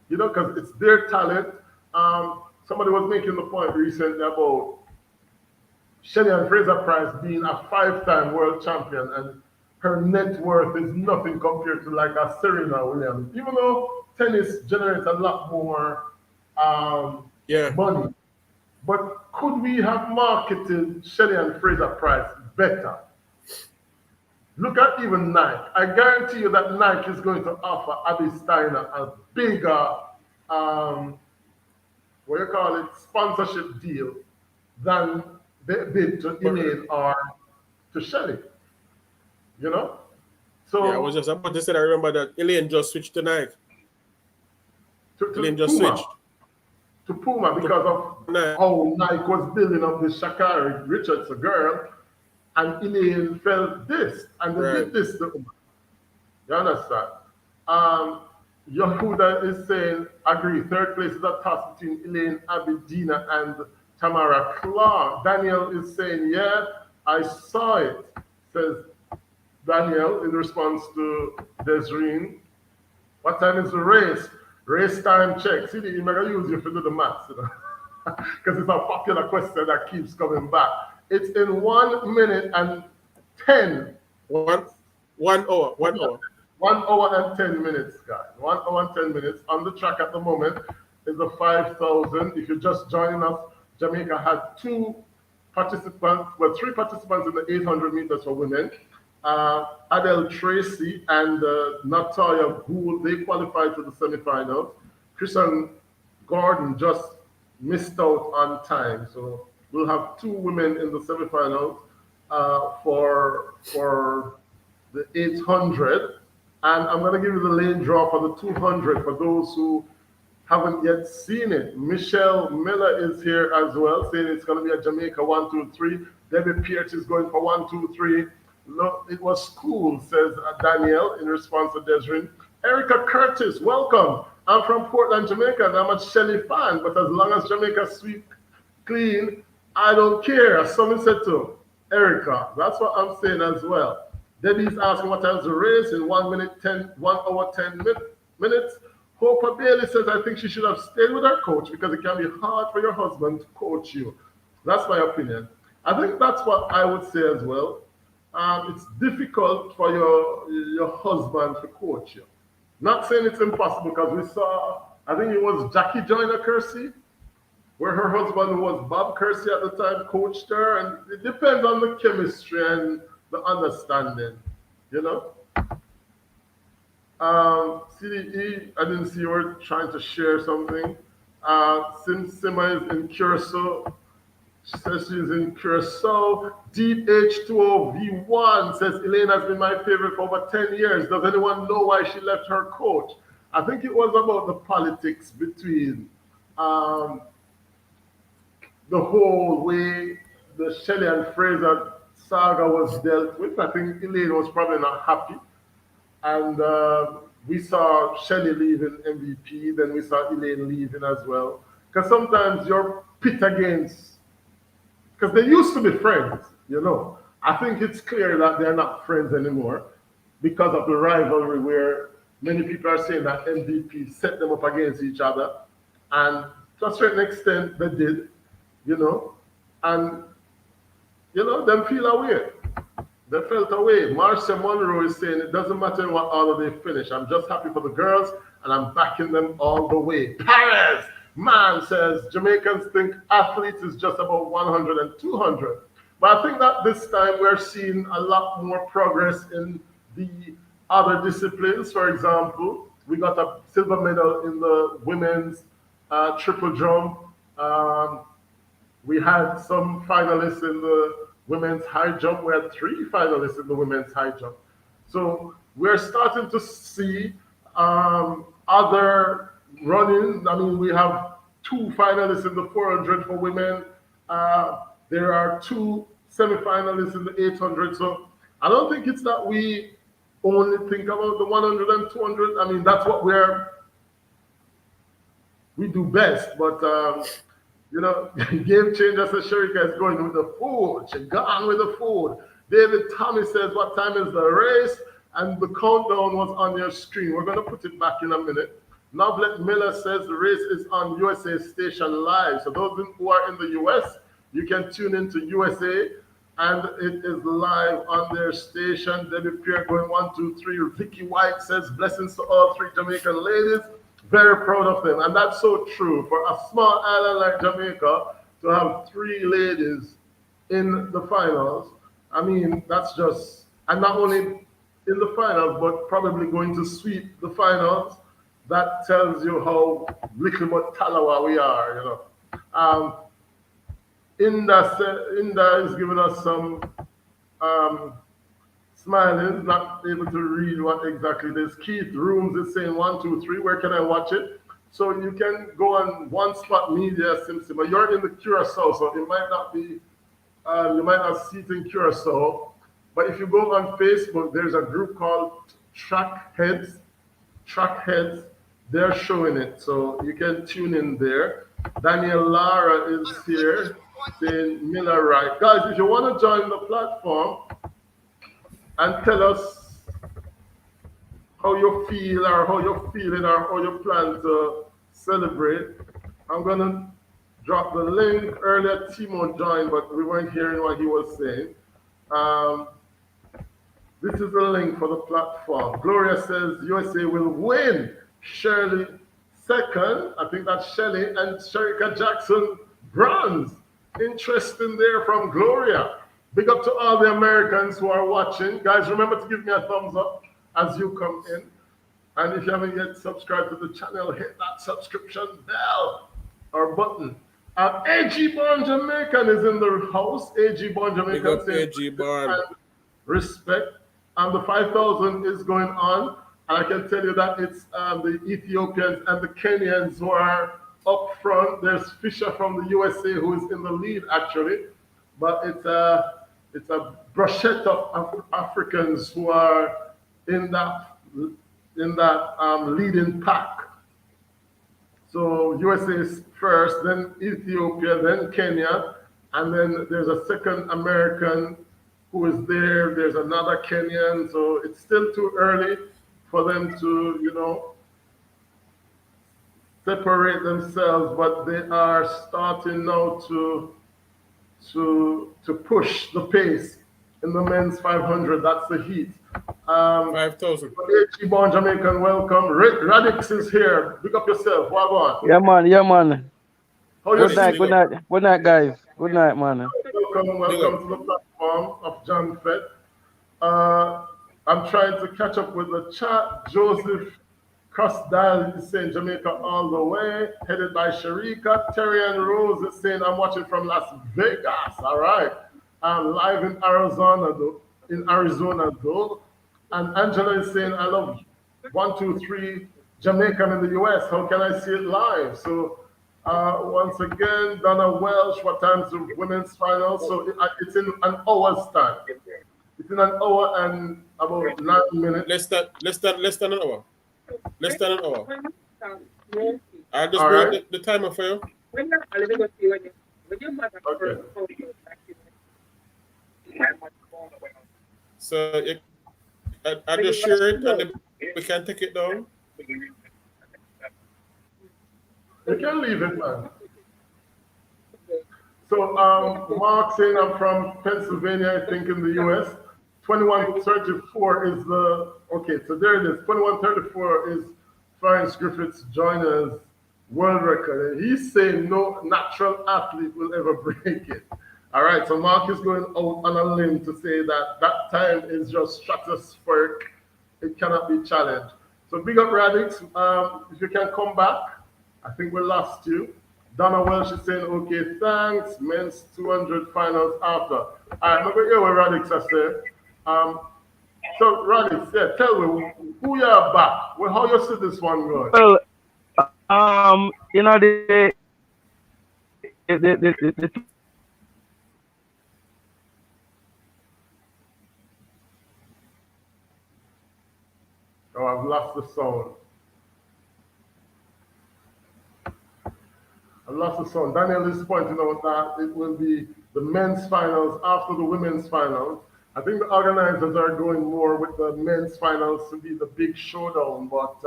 you know, because it's their talent. Somebody was making the point recently about Shelly and Fraser Price being a 5-time world champion, and her net worth is nothing compared to like a Serena Williams, even though tennis generates a lot more money. But could we have marketed Shelly and Fraser Price better? Look at even Nike. I guarantee you that Nike is going to offer Abby Steiner a bigger, sponsorship deal than they did to Elaine or to Shelly. You know? So I was just about to say, I remember that Elaine just switched to Nike. Elaine just switched to Puma because of how Nike was building up this Sha'Carri Richards, a girl, and Elaine felt this, and they did this to Uma. You understand? Yehuda is saying, agree, third place is a toss between Elaine, Abby, Dina, and Tamara Clark. Daniel is saying, yeah, I saw it, says Daniel in response to Desreen. What time is the race? Race time check. See, you're going to use you to do the maths, you know, because it's a popular question that keeps coming back. It's in 1 minute and 10. 1 hour. 1 hour and 10 minutes, guys. 1 hour and 10 minutes. On the track at the moment is the 5,000. If you're just joining us, Jamaica had three participants in the 800 meters for women. Adele Tracy and Natalia Gould, they qualified to the semifinals. Christian Gordon just missed out on time. So we'll have 2 women in the semifinals for the 800. And I'm going to give you the lane draw for the 200 for those who haven't yet seen it. Michelle Miller is here as well, saying it's going to be a Jamaica 1, 2, 3. Debbie Pierce is going for 1, 2, 3. Look, it was cool, says Danielle in response to Desrin. Erica Curtis, welcome. I'm from Portland, Jamaica, and I'm a Shelly fan, but as long as Jamaica sweep clean, I don't care. As someone said to Erica, that's what I'm saying as well. Debbie's asking what time's the race in 1 hour 10 minutes. Hope Bailey says, I think she should have stayed with her coach because it can be hard for your husband to coach you. That's my opinion. I think that's what I would say as well. It's difficult for your husband to coach you. Not saying it's impossible because we saw, I think it was Jackie Joyner Kersey, where her husband, who was Bob Kersey at the time, coached her, and it depends on the chemistry and the understanding, you know. CDE, I didn't see you were trying to share something. Sim Sima is in Curacao. She says she's in Curacao. Deep H2OV1 says Elaine has been my favorite for over 10 years. Does anyone know why she left her coach? I think it was about the politics between um, the whole way the Shelley and Fraser saga was dealt with. I think Elaine was probably not happy. And we saw Shelley leaving MVP, then we saw Elaine leaving as well. Because sometimes you're pit against, because they used to be friends, you know. I think it's clear that they're not friends anymore because of the rivalry where many people are saying that MVP set them up against each other. And to a certain extent, they did, you know. And, you know, them feel away. They felt away. Marcia Monroe is saying it doesn't matter in what order they finish. I'm just happy for the girls and I'm backing them all the way. Paris, man, says Jamaicans think athletes is just about 100 and 200. But I think that this time we're seeing a lot more progress in the other disciplines. For example, we got a silver medal in the women's triple jump. We had some finalists in the women's high jump. We had three finalists in the women's high jump. So we're starting to see other running. I mean, we have two finalists in the 400 for women. There are two semifinalists in the 800. So I don't think it's that we only think about the 100 and 200. I mean, that's what we do best. But you know, game changer says Sherika is going with the food. She gone with the food. David Tommy says, what time is the race? And the countdown was on your screen. We're going to put it back in a minute. Novlet Miller says the race is on USA Station Live. So those who are in the US, you can tune into USA and it is live on their station. Debbie Pierre going 1, 2, 3. Vicky White says, blessings to all three Jamaican ladies. Very proud of them. And that's so true. For a small island like Jamaica to have three ladies in the finals, I mean, that's just, and not only in the finals, but probably going to sweep the finals. That tells you how little but Talawa we are, you know. Inda is giving us some smiling, not able to read what exactly it is. Keith Rooms is saying 1, 2, 3. Where can I watch it? So you can go on One Spot Media, Simpson, but you're in the Curacao, so it might not be, you might not see it in Curacao. But if you go on Facebook, there's a group called Track Heads. They're showing it, so you can tune in there. Daniel Lara is here saying Miller right. Guys, if you want to join the platform, and tell us how you feel or how you're feeling or how you plan to celebrate. I'm going to drop the link. Earlier, Timo joined, but we weren't hearing what he was saying. This is the link for the platform. Gloria says USA will win. Shirley second. I think that's Shelley. And Sherika Jackson bronze. Interesting there from Gloria. Big up to all the Americans who are watching. Guys, remember to give me a thumbs up as you come in. And if you haven't yet subscribed to the channel, hit that subscription bell or button. AG Born Jamaican is in the house. AG Born Jamaican says respect. And the 5,000 is going on. And I can tell you that it's the Ethiopians and the Kenyans who are up front. There's Fisher from the USA who is in the lead actually. But it's a brushette of Africans who are in that leading pack. So USA is first, then Ethiopia, then Kenya, and then there's a second American who is there. There's another Kenyan. So it's still too early for them to, you know, separate themselves, but they are starting now to to push the pace in the men's 500. That's the heat. 5,000. HE Born Jamaican, welcome. Radix is here. Pick up yourself. What on? Yeah, man. Yeah, man. How you Good night. see? Good night. Good night, guys. Good night, man. Welcome, Big up. welcome to the platform of John Fett. I'm trying to catch up with the chat. Joseph Crossdale is saying Jamaica all the way, headed by Sharika. Terry and Rose is saying I'm watching from Las Vegas. All right. I'm live in Arizona though. In Arizona though. And Angela is saying I love 123 Jamaican in the US. How can I see it live? So once again, Donna Welsh, what time's the women's final? So it's in an hour's time. It's in an hour and about 9 minutes. Less than an hour. Less than an hour. I'll just All bring right. the timer for you. Okay. So I just share it and then we can take it down. You can leave it, man. So Mark saying I'm from Pennsylvania, I think in the US. 2134 is the okay, so there it is. 2134 is Florence Griffiths Joyner's world record. And he's saying no natural athlete will ever break it. All right, so Mark is going out on a limb to say that that time is just stratospheric. It cannot be challenged. So big up Radix. If you can come back, I think we lost you. Donna Welsh is saying, okay, thanks. Men's 200 finals after. All right, I'm going to hear what Radix has said. So Radix, yeah, tell me, who you are back? Well, how you see this one going? Well, you know the Oh, I've lost the sound. I've lost the sound. Daniel is pointing out that it will be the men's finals after the women's finals. I think the organizers are going more with the men's finals to be the big showdown, but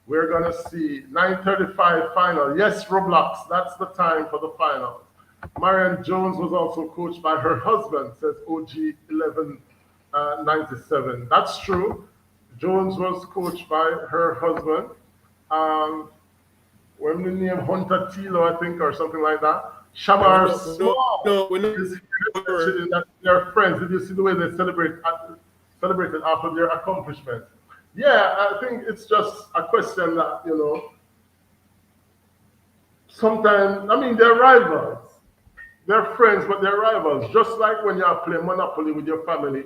we're going to see 9:35 final. Yes, Roblox, that's the time for the finals. Marian Jones was also coached by her husband, says OG 1197. That's true. Jones was coached by her husband. When the name Hunter Tilo, I think, or something like that. Shamar Small is mentioning that they're friends. Did you see the way they celebrated after their accomplishment? Yeah, I think it's just a question that, sometimes, I mean, they're rivals. They're friends, but they're rivals. Just like when you are playing Monopoly with your family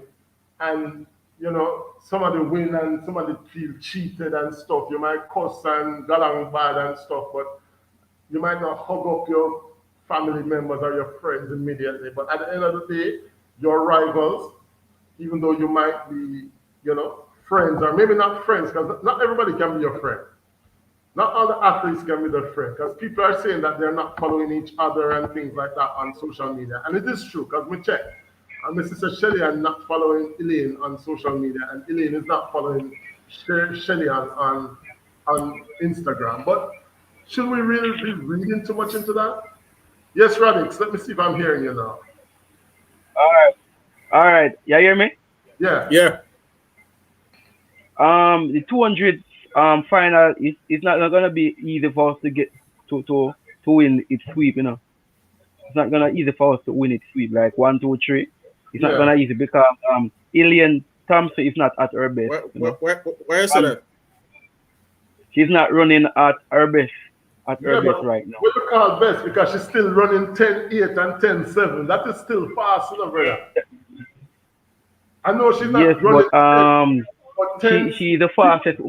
and somebody win and somebody feel cheated and stuff. You might cuss and go along bad and stuff, but you might not hug up your family members or your friends immediately. But at the end of the day, your rivals, even though you might be, friends, or maybe not friends, because not everybody can be your friend. Not all the athletes can be their friend, because people are saying that they're not following each other and things like that on social media. And it is true, because we check. And my sister Shelly are not following Elaine on social media, and Elaine is not following Shelly on Instagram. But should we really be reading too much into that? Yes, Radix, let me see if I'm hearing you now. all right. You hear me? Yeah. Yeah. The 200 final is not gonna be easy for us to get to win its sweep. It's not gonna easy for us to win its sweep like 1, 2, 3. It's not gonna easy because Ilian Thompson is not at her best. Why you say that? She's not running at her best But right now. what you call best, because she's still running 10-8 and 10-7. That is still fast, brother. I know she's not Yes, running but 10. she's the fastest.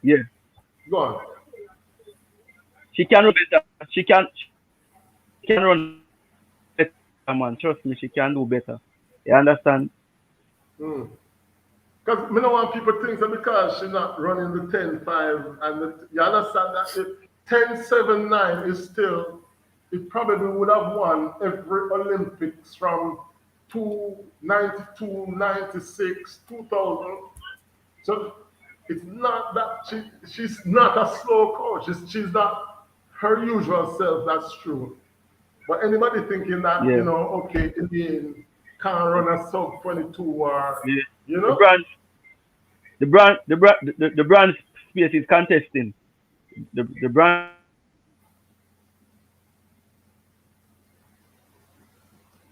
Yeah, Go on. she can run better. She can run better, man. Trust me, she can do better. You understand? Because I don't want people to think that because she's not running the 10-5 and you understand that if 10-7-9 is still, it probably would have won every Olympics from 292, 96, 2000. So it's not that she's not a slow coach. She's not her usual self. That's true. But anybody thinking that, Yeah. okay, Indian can't run a sub 22 or, Yeah. you The know? brand, the brand space is contesting. The brand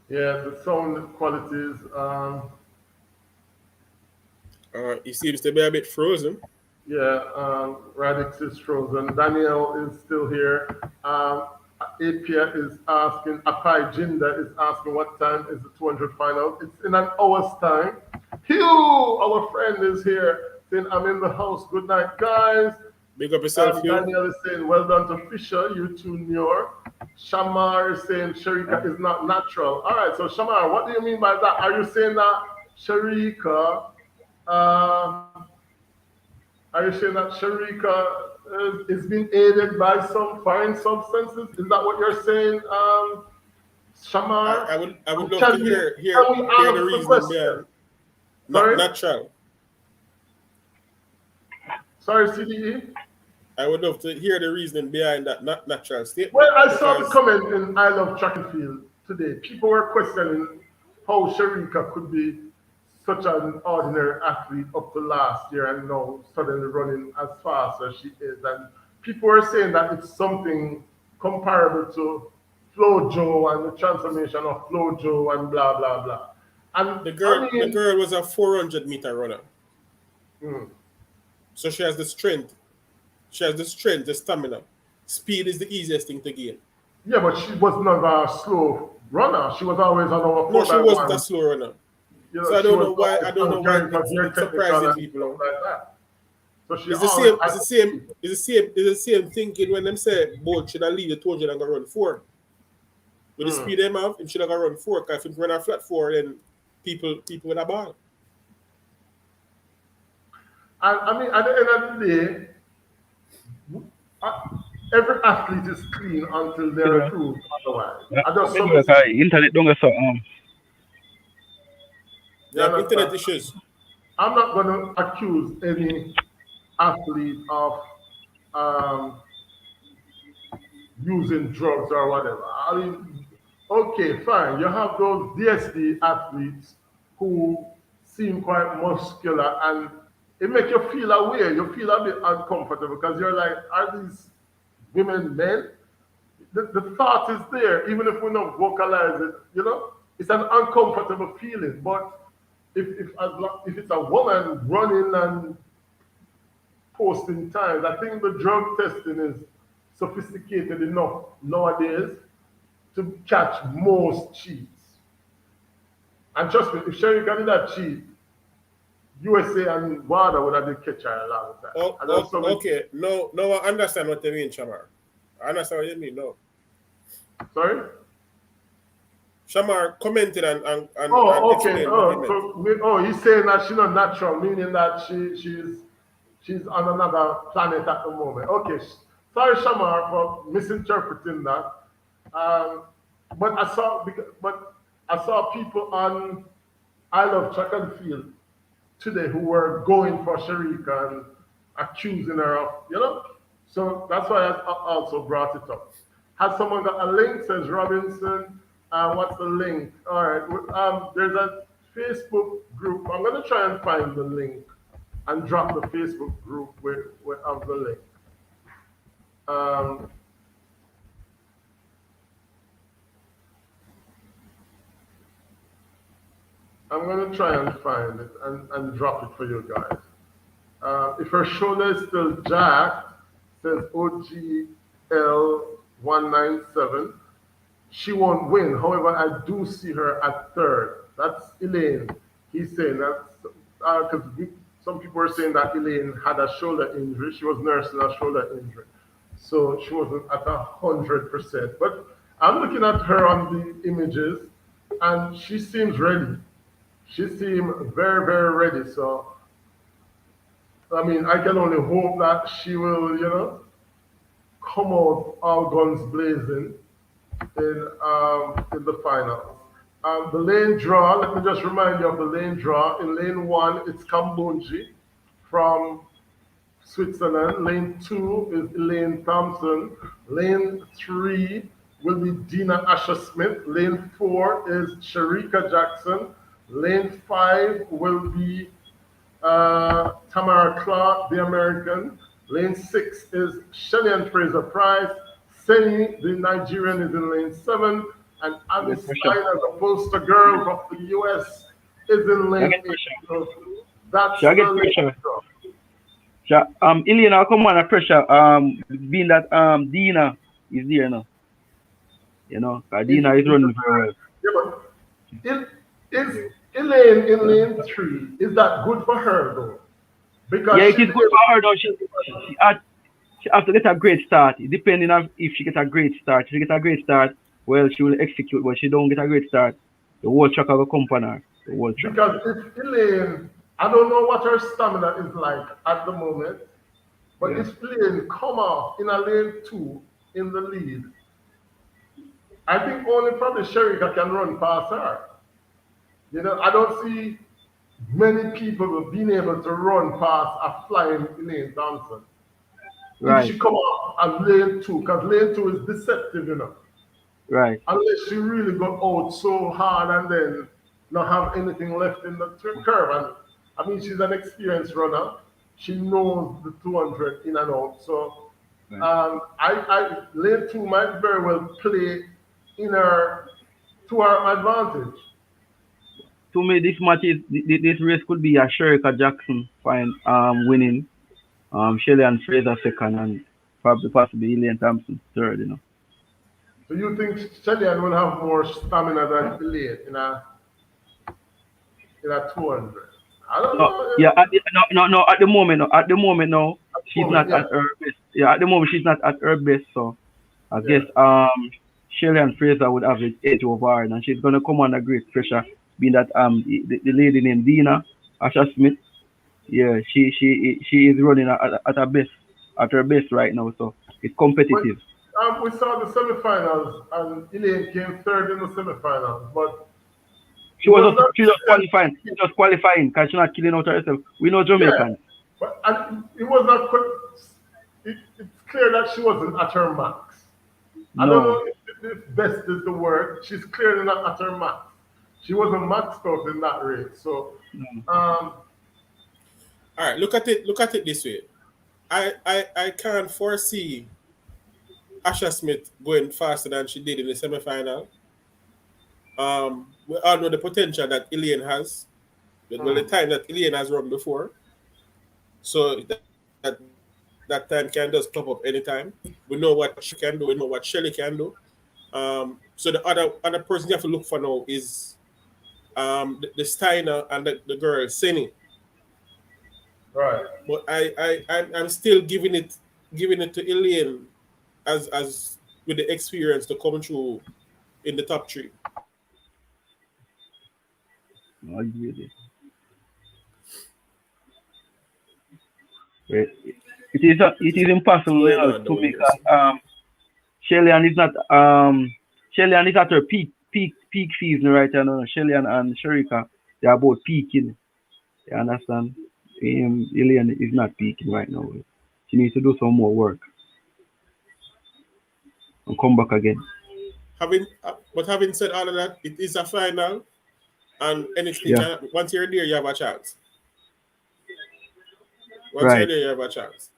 Yeah, the sound qualities. He seems to be a bit frozen. Yeah, Radix is frozen. Daniel is still here. Apia is asking, Apai Jinda is asking what time is the 200 final. It's in an hour's time. Hugh, our friend, is here saying, I'm in the house. Good night, guys. Big up yourself, you. Daniel is saying, well done to Fisher, you too, New York. Shamar is saying, Sharika is not natural. All right, so Shamar, what do you mean by that? Are you saying that Sharika, uh, are you saying that Sharika is being aided by some foreign substances? Is that what you're saying, Shamar? I would love to Can we, can we hear the ask the reasoning question? behind not Sorry? natural. Sorry, CDE? I would love to hear the reasoning behind that not natural Well, statement I saw the because comment in I Love Track and Field today. People were questioning how Sharika could be such an ordinary athlete up to last year and now suddenly running as fast as she is. And people were saying that it's something comparable to Flo Joe and the transformation of Flo Joe and blah, blah, blah. And I the mean, girl was a 400-meter runner, mm, so she has the strength. She has the strength, the stamina. Speed is the easiest thing to gain. yeah, but she was not a slow runner. She was always on our No, 4 she by wasn't a one. slow runner. So She was I always don't know why carrying for very it's technical surprising and people stuff now. like that. So she It's the always same. It's the same. It's the same thinking when them say both should have lead the 200 and go run 4. With the speed them have, him should have run 4. Because if he run a flat 4, then people with a ball. And I mean, at the end of the day, uh, every athlete is clean until they're proved otherwise. I just some internet don't go so you They have internet understand? issues. I'm not going to accuse any athlete of um, using drugs or whatever. I mean, okay, fine. You have those DSD athletes who seem quite muscular and it makes you feel aware. You feel a bit uncomfortable because you're like, are these women men? The thought is there, even if we don't vocalize it. It's an uncomfortable feeling. But if it's a woman running and posting times. I think the drug testing is sophisticated enough nowadays to catch most cheats. And trust me, if Sherry got that cheat, USA and WADA would have been catch her a long time. And that's Okay. No, I understand what you mean, Shamar. I understand what you mean. No, sorry? Shamar commented and Oh, okay. explained what he meant. He's saying that she's not natural, meaning that she's on another planet at the moment. Okay. Sorry, Shamar, for misinterpreting that. Um, but I saw people on I Love Track and Field today who were going for Sharika and accusing her of. So that's why I also brought it up. Has someone got a link? Says Robinson. What's the link? All right. There's a Facebook group. I'm going to try and find the link and drop the Facebook group of the link. Um, I'm going to try and find it and drop it for you guys. If her shoulder is still jacked, says OGL197, she won't win. However, I do see her at third. That's Elaine. He's saying that because some people were saying that Elaine had a shoulder injury. She was nursing a shoulder injury. So she wasn't at 100%. But I'm looking at her on the images and she seems ready. She seemed very, very ready. So, I mean, I can only hope that she will, come out all guns blazing in the finals. The lane draw, let me just remind you of the lane draw. In lane 1, it's Kambunji from Switzerland. Lane 2 is Elaine Thompson. Lane 3 will be Dina Asher Smith. Lane 4 is Sharika Jackson. Lane 5 will be Tamara Clark, the American. Lane 6 is Shelley Fraser Price. Seni, the Nigerian, is in lane 7. And Annie Steiner, the poster girl from the US, is in lane 8. So that's Shall I get the pressure? Ilian, I'll come on a pressure. Being that Dina is there now. You know, Dina is running very well. Yeah, but is Elaine in lane 3, is that good for her though? Because Yeah, it is good for her though. She has to get a great start. Depending on if she gets a great start. If she gets a great start, well, she will execute. But she don't get a great start, the whole track will come on her. The whole track. because if Elaine, I don't know what her stamina is like at the moment, but Yeah. if Elaine come off in a lane 2 in the lead, I think only probably Sherika can run past her. You know, I don't see many people being able to run past a flying Elaine Thompson. If Right, she come off at lane 2, because lane 2 is deceptive, you know. right. Unless she really got out so hard and then not have anything left in the curve. And I mean, she's an experienced runner. She knows the 200 in and out. So Right. lane 2 might very well play in her to her advantage. To me, this match is this race could be a Sherika Jackson winning, Shelley and Fraser second, and probably possibly Elaine Thompson third. You know. So you think Shellyan will have more stamina than Elaine in a 200? I don't No, know. yeah, no. At the moment, no. At the moment, no. She's Moment, not yeah, at her best. Yeah, at the moment, she's not at her best. So I yeah. guess Shelley and Fraser would have the edge over her, and she's gonna come under great pressure. Being that the lady named Dina Asha Smith, yeah, she is running at her best right now. So it's But competitive. we saw the semifinals, and Elaine came third in the semifinals, but it was not. She was qualifying. She was qualifying because she's not killing out herself. We know Yeah, Jamaicans. but and it was not. It's clear that she wasn't at her max. I don't No. know if best is the word. She's clearly not at her max. She wasn't maxed out in that race. So, No. All right, look at it. Look at it this way. I can't foresee Asha Smith going faster than she did in the semifinal. We all know the potential that Elaine has. Well, the time that Elaine has run before. So that time can just pop up anytime. We know what she can do. We know what Shelley can do. So the other person you have to look for now is the Steiner and the girl Seni. right. But I'm still giving it to Elaine as with the experience to come through in the top 3. No, I agree with you. Right. It is What's impossible, you going know, on to down make here? So, Shellyan is not Shellyan is at her peak season right now. Shellyan and Sherika, they are both peaking. You understand? Ilian is not peaking right now. She needs to do some more work and come back again. having said all of that, it is a final, and anything Yeah, can. Once you're there, you have a chance. Once you're right. there, you have a chance.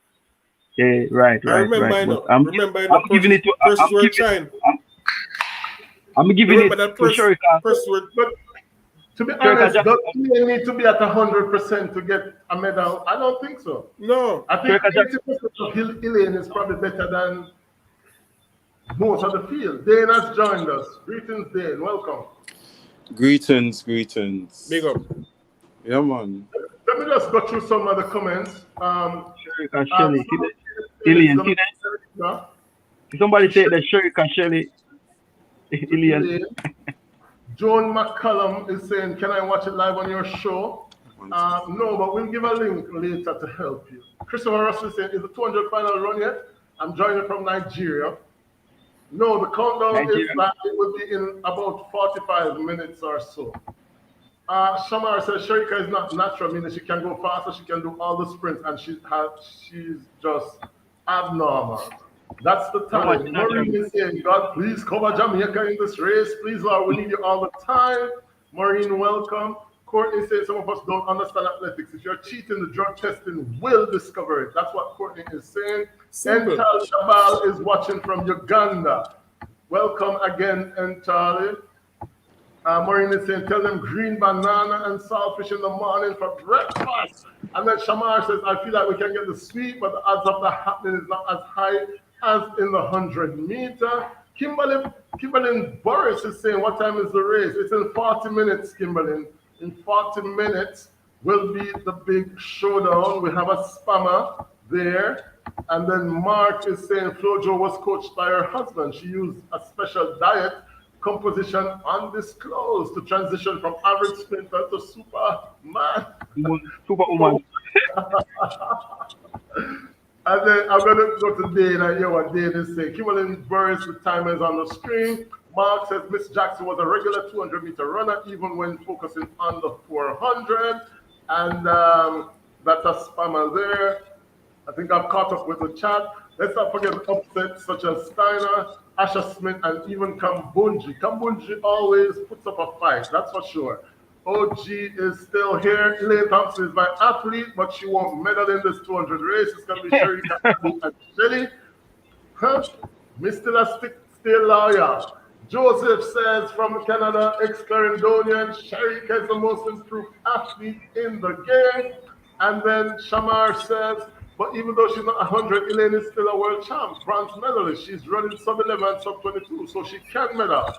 Yeah, I remember, right. I But know. Remember, I know. I'm giving it to Persons were trying. I'm giving it Remember that to Sherika. persons were. But to be Sherika honest, Jackson. does Elaine need to be at 100% to get a medal? I don't think so. No. I think Sherika Jackson. 80% of Elaine is probably better than most of the field. Dane has joined us. Greetings, Dane. Welcome. Greetings, Big greetings. up. Yeah, man. Let me just go through some of the comments. Sherika Shelley. See Someone the is Ilian. going to Somebody said that Sherika Shelley. to Ilian. Elaine. Joan McCallum is saying, "Can I watch it live on your show?" No, but we'll give a link later to help you. Christopher Russell is saying, "Is the 200 final run yet? I'm joining from Nigeria." No, the countdown is Nigeria. that it will be in about 45 minutes or so. Shamar says Sherika is not natural, meaning she can go faster, she can do all the sprints, and she's just abnormal. That's the How much time. Maureen is saying, God, please cover Jamaica in this race. Please, Lord, we need you all the time. Maureen, welcome. Courtney says some of us don't understand athletics. If you're cheating, the drug testing will discover it. That's what Courtney is saying. Simple. Ental Shabal is watching from Uganda. Welcome again, Entali. Maureen is saying, tell them green banana and saltfish in the morning for breakfast. And then Shamar says, I feel like we can get the sweep, but the odds of that happening is not as high as in the 100-meter. Kimberlyn Boris is saying, what time is the race? It's in 40 minutes, Kimberlyn. In 40 minutes will be the big showdown. We have a spammer there. And then Mark is saying Flojo was coached by her husband. She used a special diet composition undisclosed to transition from average sprinter to Superman. Superwoman. And then I'm going to go to Dane and hear what Dane is saying. Kimberly Burris, the timer is on the screen. Mark says Miss Jackson was a regular 200-meter runner, even when focusing on the 400. And that's a spammer there. I think I've caught up with the chat. Let's not forget upsets such as Steiner, Asher Smith, and even Kambunji. Kambunji always puts up a fight, that's for sure. OG is still here. Elaine Thompson is my athlete, but she won't medal in this 200 race. It's going to be Sherry and Shelly. Huh? Mr. Still loyal. Joseph says from Canada, ex-Clarendonian, Sherika is the most improved athlete in the game. And then Shamar says, but even though she's not 100, Elaine is still a world champ, bronze medalist. She's running sub-11 and sub-22, so she can medal.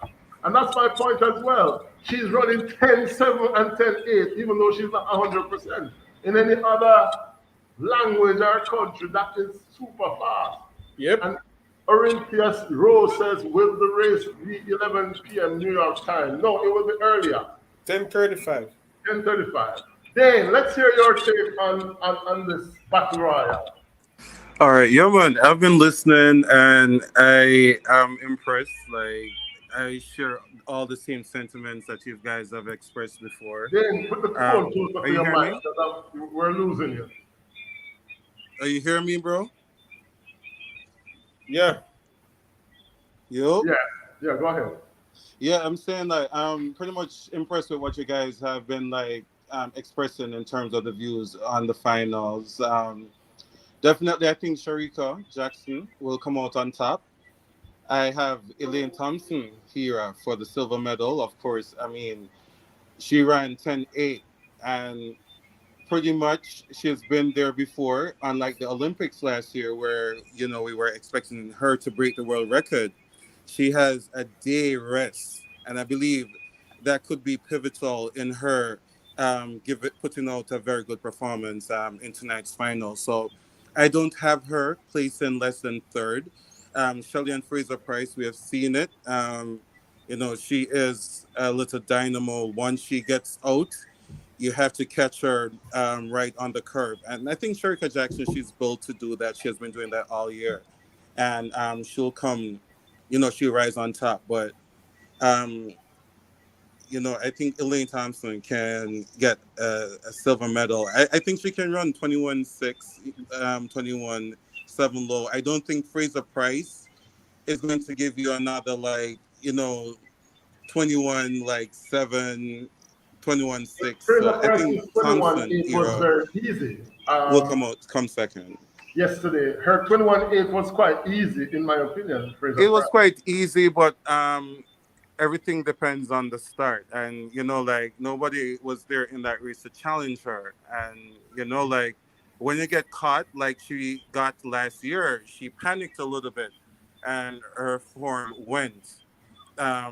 And that's my point as well. She's running 10-7 and 10-8, even though she's not 100%. In any other language or country, that is super fast. Yep. And Orintius Rose says, will the race be 11 p.m. New York time? No, it will be earlier. 10:35. 10:35. Dane, let's hear your take on this battle royal. All right, yeah, man. I've been listening and I am impressed. Like, I share all the same sentiments that you guys have expressed before. Dane, put the phone closer to your mic because we're losing you. Are you hearing me, bro? Yeah. Yo? Yeah, go ahead. Yeah, I'm saying like I'm pretty much impressed with what you guys have been like expressing in terms of the views on the finals. Definitely, I think Sherika Jackson will come out on top. I have Elaine Thompson here for the silver medal. Of course, I mean, she ran 10:8 and pretty much she's been there before, unlike the Olympics last year where, you know, we were expecting her to break the world record. She has a day rest, and I believe that could be pivotal in her putting out a very good performance in tonight's final. So I don't have her placing less than third. Shelly and Fraser Price, we have seen it. You know, she is a little dynamo. Once she gets out, you have to catch her right on the curve. And I think Sherika Jackson, she's built to do that. She has been doing that all year. And she'll come, you know, she'll rise on top. But, you know, I think Elaine Thompson can get a silver medal. I think she can run 21.6, 21.7 low. I don't think Fraser Price is going to give you another, like, you know, 21, like 7, 21.6. So I think Thompson was very easy. will come second. Yesterday, her 21.8 was quite easy, in my opinion. It was quite easy, but everything depends on the start. And, you know, like, nobody was there in that race to challenge her. And, you know, like, when you get caught, like she got last year, she panicked a little bit and her form went.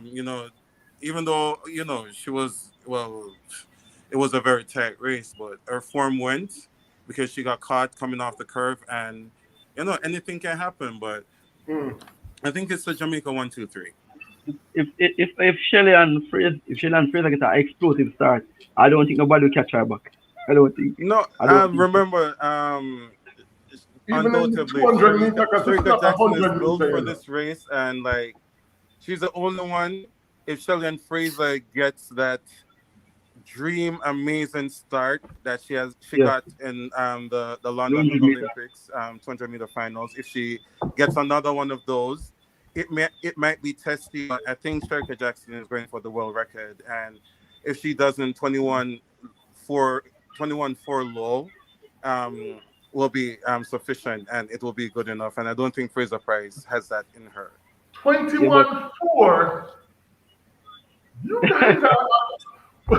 You know, even though, you know, she was, well, it was a very tight race, but her form went because she got caught coming off the curve. And, you know, anything can happen. But I think it's the Jamaica 1, 2, 3. If Shelly and Fraser get an explosive start, I don't think nobody will catch her back. I don't think. No, remember, even undoubtedly, Sherika Jackson is built for this race, and like she's the only one. If Shelly and Fraser gets that dream amazing start that she Yeah. got in the London 200 meter. Olympics 200-meter finals. If she gets another one of those, it might be testy. But I think Sherika Jackson is going for the world record, and if she doesn't 21-4 low, will be sufficient, and it will be good enough. And I don't think Fraser Price has that in her. 21-4. You guys are. I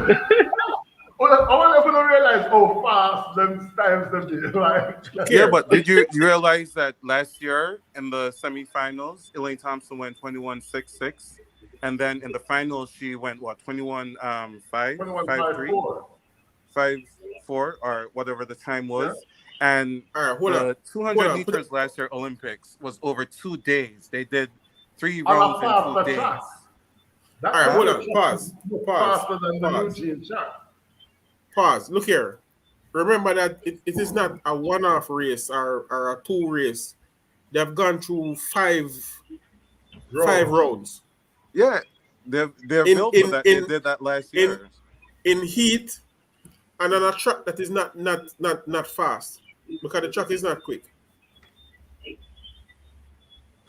want to realize how fast them times them be. Like, Yeah, but did you realize that last year in the semifinals, Elaine Thompson went 21-6-6, and then in the finals she went what 21-5, 5-3, 5-4, or whatever the time was. Yeah. And the 200 meters last year Olympics was over 2 days. They did 3 rounds in 2 days. All right, hold on. Pause. Faster than the Eugene shot. Pause. Look here. Remember that it is not a one-off race or a 2 race. They have gone through 5 rounds. Yeah, they're built for that. They did that last year. In heat and on a track that is not fast because the track is not quick.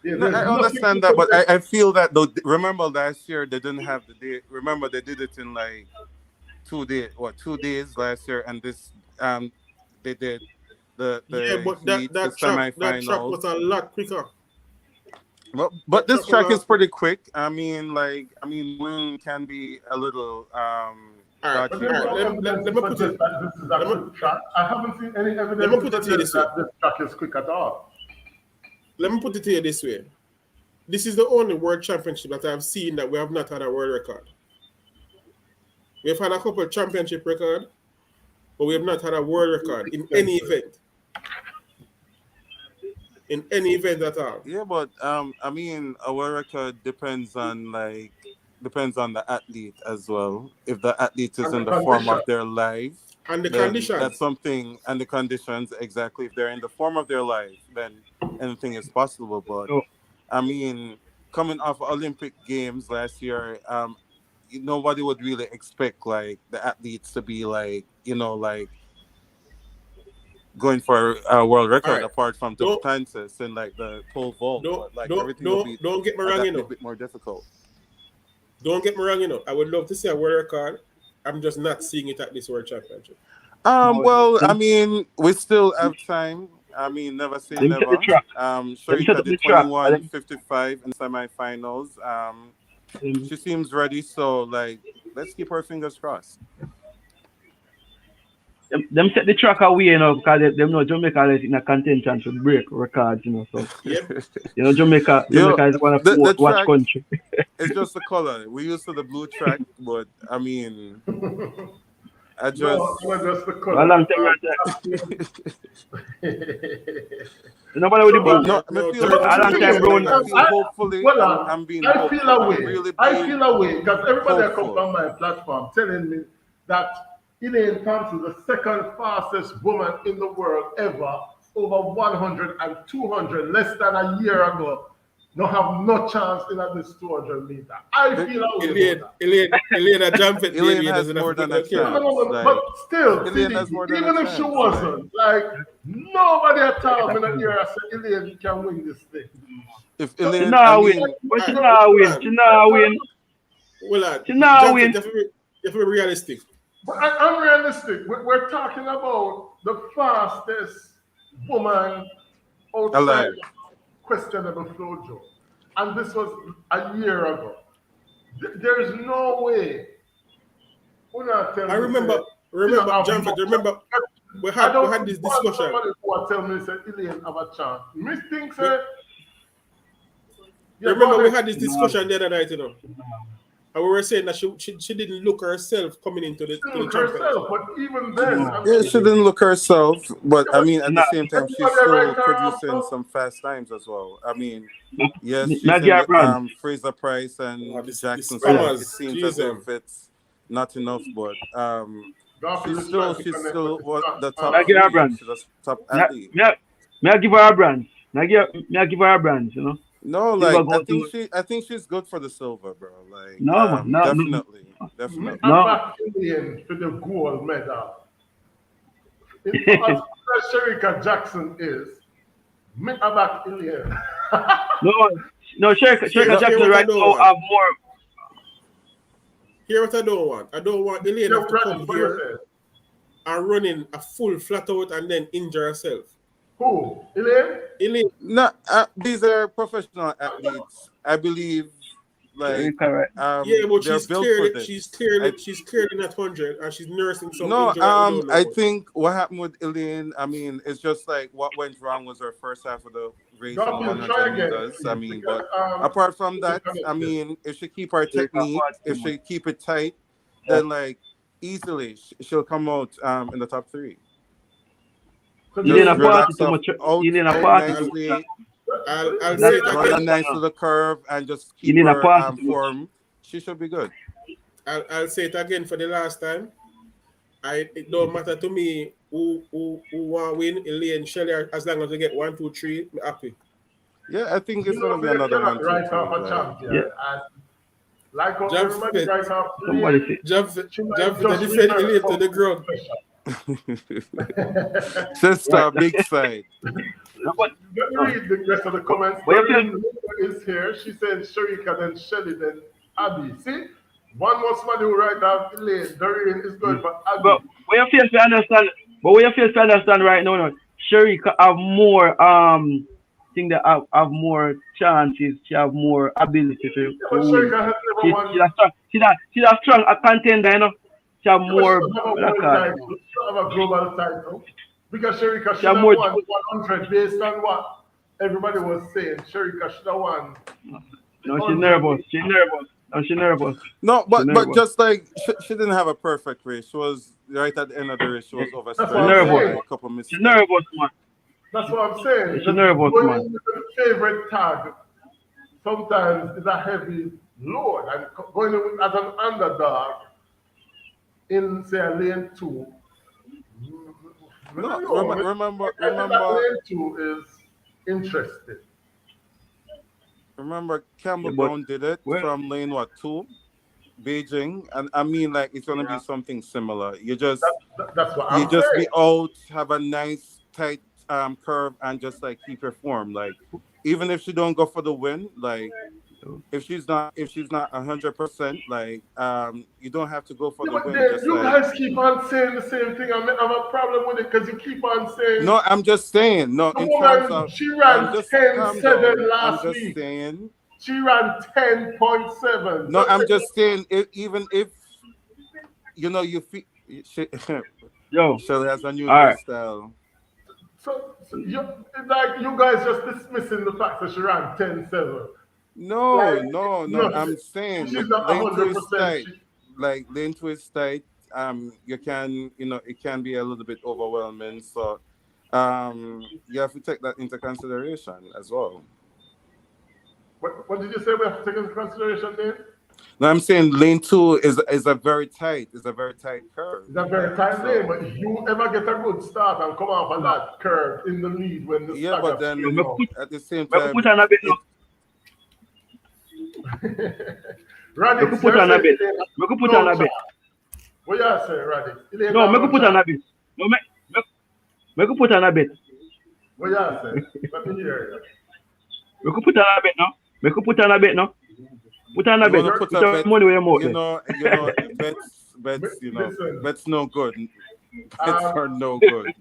Yeah, no, I understand that, but I feel that though. Remember last year they didn't have the day. Remember they did it in like 2 days last year, and this they did the but heat, that track was a lot quicker. But this track is pretty quick. I mean, wind can be a little Let me put it. This is a quick track. I haven't seen any evidence that this track is quick at all. Let me put it here this way. This is the only world championship that I've seen that we have not had a world record. We've had a couple of championship records, but we have not had a world record in any event. In any event at all. Yeah, but I mean, a world record depends on the athlete as well. If the athlete is in the form of their life. And the conditions. That's something, and the conditions, exactly. If they're in the form of their life, then anything is possible. But, I mean, coming off Olympic Games last year, nobody would really expect, like, the athletes to be, like, going for a world record apart from Duplantis and, like, the pole vault. Everything will be a bit more difficult. Don't get me wrong, I would love to see a world record. I'm just not seeing it at this World Championship. Well, I mean, we still have time. I mean, never say never. Sherika did 21:55 in semifinals. She seems ready, so let's keep our fingers crossed. Them set the track away, because them know Jamaica is in a contention to break records, so. Yep. Jamaica is one of the watch country. It's just the color. We used to the blue track, but I mean, just the color. A long time right there. Nobody with the blue. Hopefully, I'm being. I feel away because everybody that comes on my platform telling me that Elaine Thompson, the second fastest woman in the world ever, over 100 and 200, less than a year ago, don't have no chance in this 200 meter. I feel away. Elaine jump it. Elaine has more than a chance. But still, even if she wasn't, nobody at all in the era said Elaine can win this thing. If Elaine, she not win. Well, she not win. You have to be realistic. But I'm realistic. We're talking about the fastest woman outside questionable flojo. And this was a year ago. There is no way. I remember, John, we had this discussion. Somebody who tell me, say, Elaine have a chance. Me think, say, remember we had this discussion the other night, And we were saying that she didn't look herself coming into the herself, but even then, she didn't look herself. But I mean, at the same time, she's still producing some fast times as well. I mean, yes, she's in Fraser Price and Jackson. So it seems as if it's not enough, but she's still the top. She's the top athlete. May I give her a brand? May I give her a brand? No, I think she's good for the silver, bro. No, definitely. Definitely. No. Back Ilian for the gold medal. As good as Sherika Jackson is, me back Ilian. No, Sherika Hear Jackson what I right don't now want. have more. Hear what I don't want. I don't want Elaine have to Radis, come what you here say? and running a full flat out and then injure herself. Who? Ilian? Elaine, No, these are professional athletes. I believe, like, Sherika, right? yeah, but they're built for this. she's I, clearly not 100 and she's nursing some no, injury that we don't know I about. think what happened with Elaine, I mean, it's just like what went wrong was her first half of the race in Dolphin, try 100 again, meters. I please. mean, Because, but apart from it's that, I connected. mean, if she keep her Sherika technique, part if too she much. keep it tight, Yeah. then like easily she'll come out in the top 3. So Elaine Just a party relax too off much. out Elaine a out party too much. nicely, I'll That's say it the run a again. nice question. little curve, and just keep Elaine a her party too much. form. She should be good. I'll say it again for the last time. It don't matter to me who want win, Elaine, Shelley, as long as we get 1, 2, 3, I'm happy. Yeah, I think it's you gonna know, be you another cannot 1, 2, write 3. off a Like, champion. Yeah. And like how Jav everybody Fit, write off Somebody Ilian, say. she might Jav just defend read her Elaine to the something ground. special. sister, Right. big side. No, but, Let me no. read the rest of the comments. But you Doreen feel, is here. She said Sharika, then Shelly, then Abby. See? One more somebody who write down Elaine. Doreen is good, but Abby. but when you feel to understand, but when you feel to understand right now, no, Sherika have more thing that have more chances. She have more ability to Yeah, but win. Sharika has never She won. she a strong. She's a strong a contender, you know. She have Yeah, but she more. don't have a What I world call it? title. She don't have a global title. Because Sharika She should have have more. won 100 based on what everybody was saying. Sharika should have won the No, she's 100. nervous. She's nervous. No, she's nervous. No, She's but nervous. just like she didn't have a perfect race. She was right at the end of the race. She was That's She's what overstretched, I'm nervous. saying. like a couple She's missteps. nervous, man. That's what I'm saying. She's The nervous, going man. into the favorite tag sometimes is a heavy load. And going in as an underdog in, say, a lane 2, I No, don't know. I think that lane 2 is interesting. remember, Campbell Yeah, but Brown did it well, from lane 2, Beijing, and I mean, like it's gonna be yeah. something similar. That's what You I'm just be saying. out, have a nice tight curve, and just like keep your form. Like even if she don't go for the win, like if she's not 100%, like you don't have to go for Yeah, the but win. then Just you like guys keep on saying the same thing. I have a problem with it because you keep on saying no, I'm just saying no the in terms woman, of she ran just calm 10.7 down. I'm last just week. saying She ran 10.7. no. I'm just saying even if you feel she, Yo, Shelly has a new all right. hairstyle. it's like you guys just dismissing the fact that she ran 10.7. Like, No. no, I'm saying she's not lane two is 100%. tight. Like lane two is tight. You can, it can be a little bit overwhelming. So, you have to take that into consideration as well. What did you say we have to take into consideration then? No, I'm saying lane two is a very tight, curve. It's a very Like, tight lane, so, but you ever get a good start and come off of that curve in the lead when the yeah, but stagger then Yo, spin out. at the same me put time, on a bit now. it Me Radix, put you're on a saying bit. Elaine Me put on no a bit. chance. What you say, Radix? Elaine No, got me no put on chance. a bit. No, me put on a bit. What you say? Let me hear Me put on a bit now. Me put on a bit now. Put on a you bit. want to you. put Put a your bet, money where your mouth is. bets, Listen, bets no good. Bets um, are no good.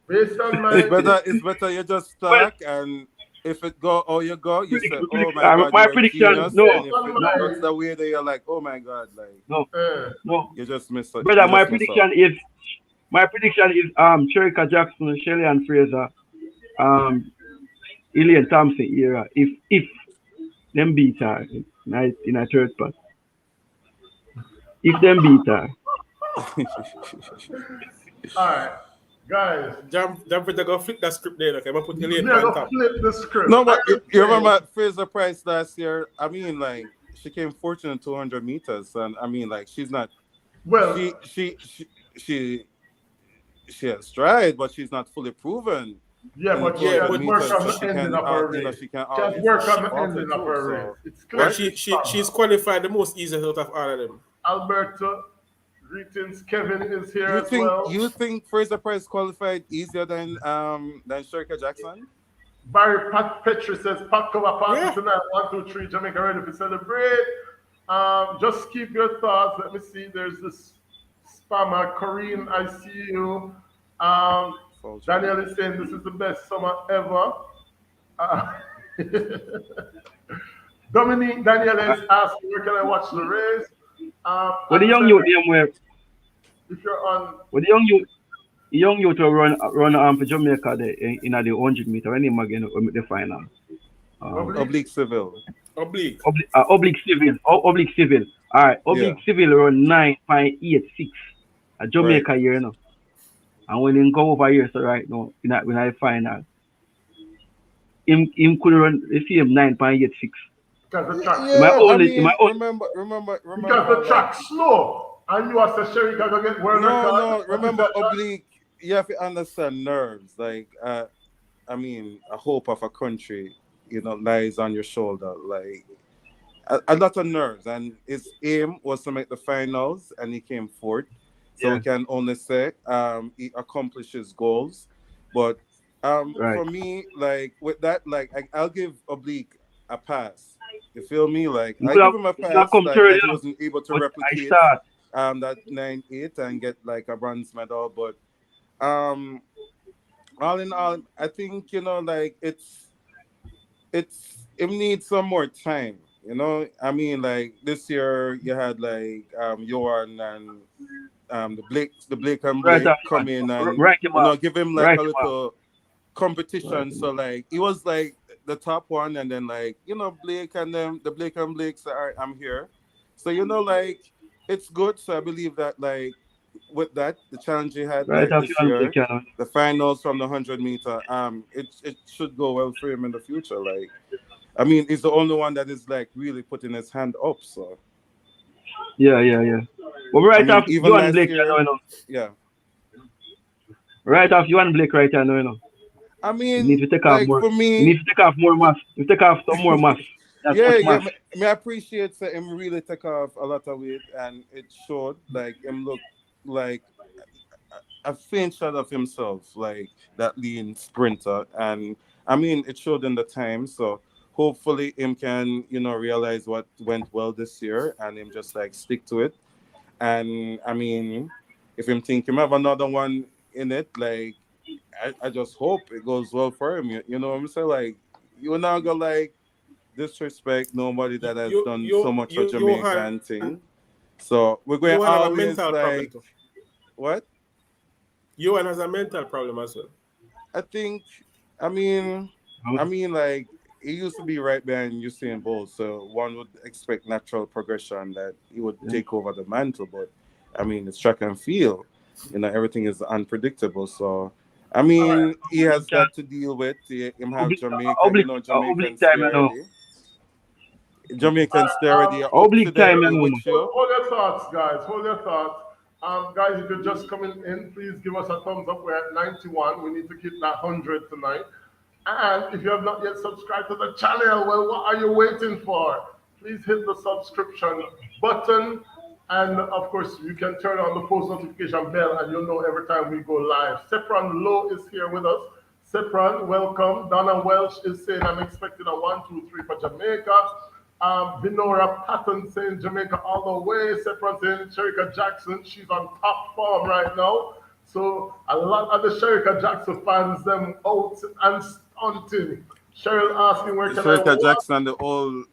based on It's my better. It's better you just Well, start, and if it go, oh, you go, you say, oh my my God, you're a prediction, genius, no, and based if on it no, not my the way that you're like, oh my God, like no, uh, no. you just miss it. Brother, You just miss out. my prediction is Cherika Jackson, Shelley and Fraser, um Elaine Thompson era. If them beat her in a third spot. If them beat her. all right, guys. Jump with the go flip that script there, okay? I'm gonna put Elaine Me I on go top. flip the script. No, I but am you saying, remember Fraser Price last year? I mean, like she came 14 in 200 meters, and I mean, like she's not. well, She she she she has tried, but she's not fully proven. Yeah, in the but she Yeah, has 200 but worked meters, on so the she ending can, of her you know, race. she can She has always worked on the also ending of too. her race. So It's but clear she's she's strong. qualified the most easiest out of all of them. Alberta, greetings. Kevin is here as well. you think Fraser Price qualified easier than Sherika Jackson? Barry Petrie says, Pat cover party Yeah. tonight. 1, 2, 3, Jamaica ready to celebrate. Just keep your thoughts. Let me see. There's this spammer. Corrine, I see you. Fulton. Daniel is saying this is the best summer ever. Uh, Dominique Daniel is asking, where can I watch the race? What the As I young said, youth them where if you're on, what the young youth will run for Jamaica there in the 100 meter when him again will make the final. oblique, Oblique Civil. Oblique. Oblique civil. Alright, Yeah, oblique civil run 9.86 at right. Jamaica here, you know. And when him go over here, so right now, in the final, him could run the same 9.86. because the track He might Yeah, I only, he mean, might only, because remember, the like, track's slow. And you are Sherry gonna get world record. no, And this remember is that. Oblique, you have to understand nerves. Like, I mean, a hope of a country, you know, lies on your shoulder. Like, a lot of nerves. And his aim was to make the finals, and he came fourth. So yeah, we can only say he accomplished his goals. But right. for me, like, with that, like, I'll give Oblique a pass. You feel me? Like, He I could give have, him a he could have pass, come like, third, that you he know. wasn't able to But I replicate start. that 9-8 and get like a bronze medal. But um all in all, I think, you know, like, it needs some more time. You know, I mean, like, this year you had like Johan and the Blake and Right Blake off, come man. in and, Right him you off. know, give him like Right a him off. little Right competition. him So off. like he was like the top one, and then, like, you know, Blake and them, the Blake and Blake say, all right, I'm here. So, you know, like, it's good. So I believe that, like, with that, the challenge he had Right like off, you this and Blake, year, you know. the finals from the 100 meter, it should go well for him in the future. Like, I mean, he's the only one that is like really putting his hand up. So Yeah. But I right mean, off, even you and last Blake, year, you know. yeah. Right off, you and Blake right now, you know. I You need mean, to take off like, more. for You me, need to take off more mass. You take off some more mass. That's yeah, much yeah. mass. I appreciate that him really take off a lot of weight, and it showed. Like, him look like a faint shot of himself, like that lean sprinter. And I mean, it showed in the time. So hopefully him can, you know, realize what went well this year, and him just like stick to it. And I mean, if him think him have another one in it, like, I just hope it goes well for him. You know what I'm saying? Like, you're not gonna like disrespect nobody that has done so much for Jamaica and thing. So we're going to Johan have a always mental problem like, too. what? Johan has a mental problem as well. I think, I mean, like, he used to be right behind Usain Bolt, so one would expect natural progression that he would Yeah. take over the mantle. But I mean, it's track and field, you know, everything is unpredictable. So I All right. mean, he You has can that to deal with. Him have Jamaica, you oblique, know, oblique Jamaicans time, stay you know. ready. Jamaicans stay ready, are up to Oblique the time, you hill know, man. with you. Hold your thoughts, guys. Hold your thoughts. Guys, if you're just coming in, please give us a thumbs up. We're at 91. We need to keep that 100 tonight. And if you have not yet subscribed to the channel, well, what are you waiting for? Please hit the subscription button. And of course, you can turn on the post notification bell and you'll know every time we go live. Sepran Lowe is here with us. Sepran, welcome. Donna Welsh is saying, I'm expecting a 1, 2, 3 for Jamaica. Vinora Patton saying Jamaica all the way. Sepran saying Sherika Jackson, she's on top form right now. So a lot of the Sherika Jackson fans, them out and stunting. Cheryl asking where can I Sherika watch? Jackson, the old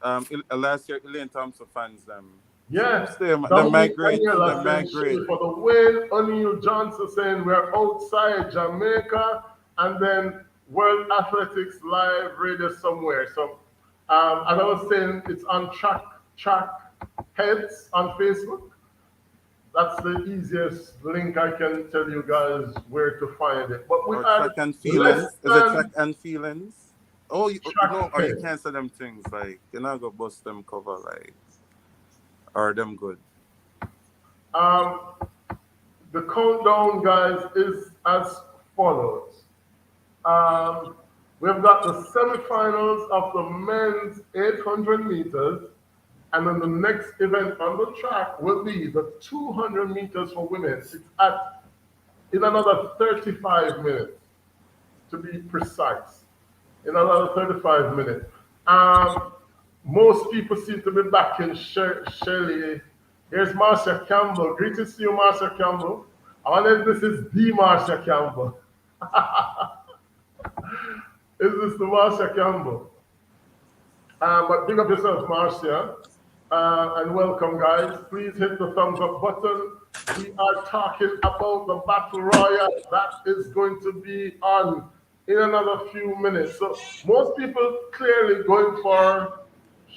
last year Elaine Thompson fans them. Yeah. Stay, they Dominic migrate, they Daniela saying migrate. Sherry for the win. O'Neill Johnson saying we're outside Jamaica. And then World Athletics Live Radio somewhere. So as I was saying, it's on track heads on Facebook. That's the easiest link I can tell you guys where to find it. But we Or had track and less feelings. Is it track than and feelings? Oh, no, track or you head. can't say them things like you're not gonna bust them cover like, are them good? Um, the countdown, guys, is as follows. We've got the semifinals of the men's 800 meters, and then the next event on the track will be the 200 meters for women. It's at in another 35 minutes, to be precise. In another 35 minutes. Most people seem to be back in Shelley. Here's Marcia Campbell. Greetings to you, Marcia Campbell. I wonder if this is the Marcia Campbell. Is this the Marcia Campbell? But big up yourself, Marcia. And welcome, guys. Please hit the thumbs up button. We are talking about the Battle Royale that is going to be on in another few minutes. So most people clearly going for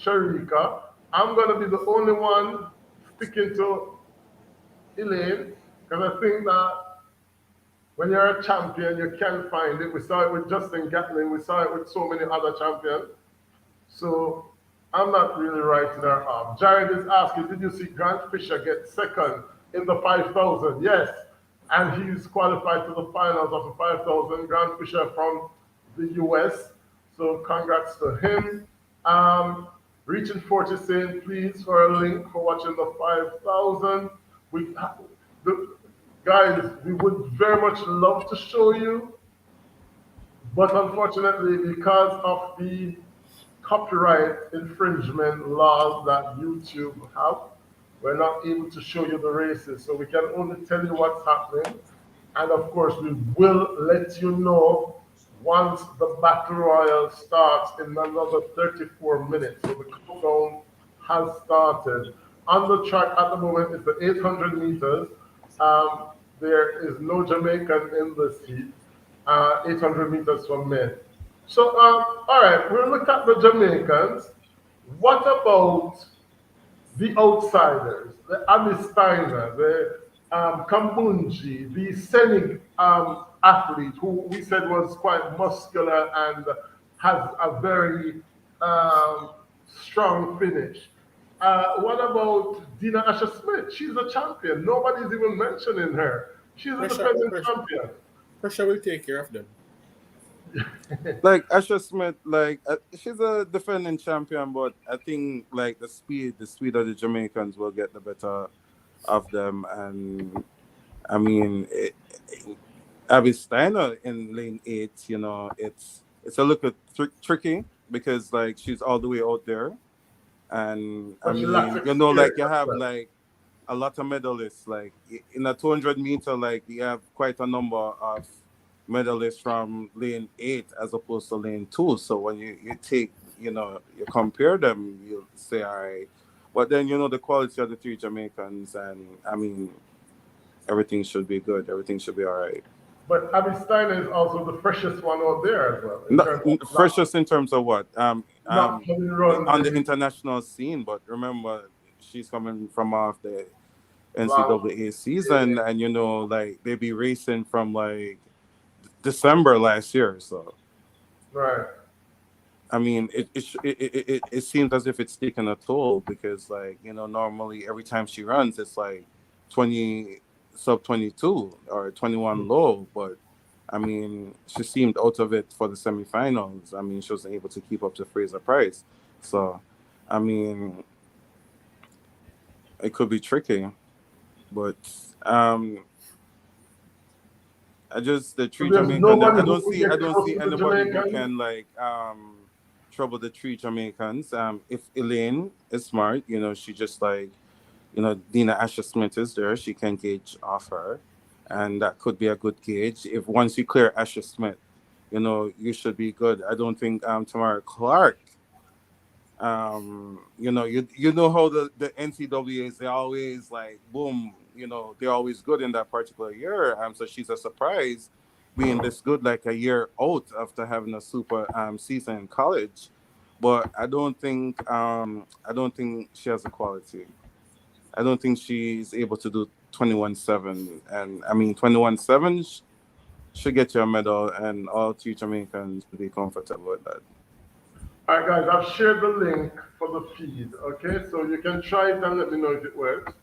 Sharika. I'm going to be the only one sticking to Elaine because I think that when you're a champion, you can find it. We saw it with Justin Gatlin. We saw it with so many other champions. So I'm not really writing her off. Jared is asking, did you see Grant Fisher get second in the 5,000? Yes. And he's qualified to the finals of the 5,000. Grant Fisher from the US. So congrats to him. Reaching 40 saying, please, for a link for watching the 5,000. Guys, we would very much love to show you, but unfortunately, because of the copyright infringement laws that YouTube have, we're not able to show you the races. So we can only tell you what's happening. And of course, we will let you know once the Battle Royale starts in another 34 minutes. So the countdown has started. On the track at the moment is the 800 meters. There is no Jamaican in the heat. 800 meters for men. So, all right, we'll look at the Jamaicans. What about the outsiders, the Amistiner, the Kambunji, the Senig athlete who we said was quite muscular and has a very strong finish? What about Dina Asher Smith? She's a champion. Nobody's even mentioning her. She's a defending champion. Pressure will take care of them. Like Asher Smith, like she's a defending champion, but I think like the speed of the Jamaicans will get the better of them. And I mean, Abby Steiner in lane 8, you know, it's a little tricky because like she's all the way out there, and I But she mean, lacks you know, like you experience, have well. like a lot of medalists. Like in a 200 meter, like you have quite a number of medalists from lane 8 as opposed to lane 2. So when you take, you know, you compare them, you say, all right. But then, you know, the quality of the 3 Jamaicans, and I mean, everything should be good. Everything should be all right. But Abby Steiner is also the freshest one out there as well. Freshest in terms of what? Not having run On the maybe international scene, but remember, she's coming from off the long. NCAA season, and you know, like they be racing from like December last year. So, Right. I mean, it seems as if it's taking a toll because, like, you know, normally every time she runs, it's like 20 sub 22 or 21 low, but I mean, she seemed out of it for the semifinals. I mean, she wasn't able to keep up to Fraser Price. So, I mean, it could be tricky, but I just the 3 there's Jamaican. nobody I who don't will see get close to the anybody who Jamaicans. can like trouble the 3 Jamaicans. If Elaine is smart, you know, she just like, you know, Dina Asher Smith is there, she can gauge off her, and that could be a good gauge. If once you clear Asher Smith, you know, you should be good. I don't think Tamara Clark. You know, you know how the NCAAs, they always like boom, you know, they're always good in that particular year. So she's a surprise being this good like a year out after having a super season in college. But I don't think she has the quality. I don't think she's able to do 21-7, and I mean 21-7 should get you a medal, and all 3 Jamaicans should be comfortable with that. All right, guys, I've shared the link for the feed. Okay, so you can try it and let me know if it works.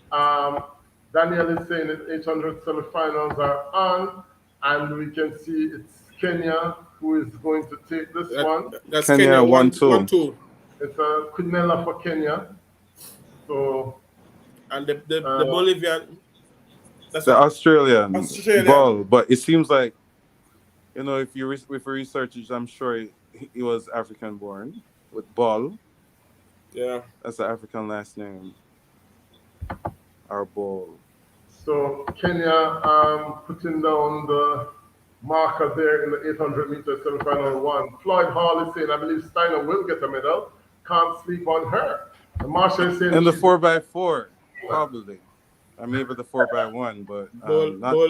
Daniel is saying that 800 semifinals are on, and we can see it's Kenya, who is going to take this one. That's Kenya, 1-2. 1-2. It's a Quinella for Kenya. So, And the Bolivian, that's the Australian Australian. ball, but it seems like, you know, if you with researchers, I'm sure he was African born with Ball. Yeah, That's the African last name. Our Ball. So Kenya putting down the marker there in the 800 meter semifinal one. Floyd Hall is saying, I believe Steiner will get a medal. Can't sleep on her. And Marsha is saying, And the 4x4, probably. I mean, even the 4x1, but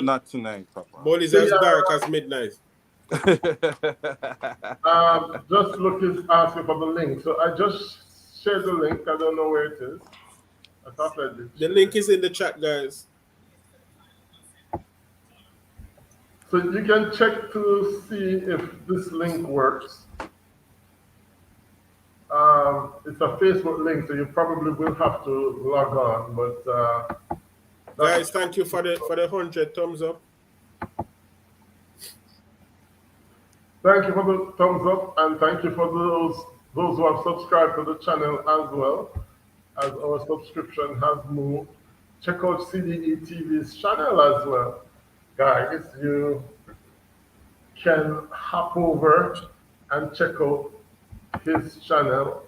not tonight, Papa. Ball is as dark as midnight. Just look is asking for the link. So I just shared the link. I don't know where it is. I thought I did. The link is in the chat, guys. So you can check to see if this link works. It's a Facebook link, so you probably will have to log on. But guys, thank you for the 100 thumbs up. Thank you for the thumbs up, and thank you for those who have subscribed to the channel as well, as our subscription has moved. Check out CDE TV's channel as well. Guys, you can hop over and check out his channel.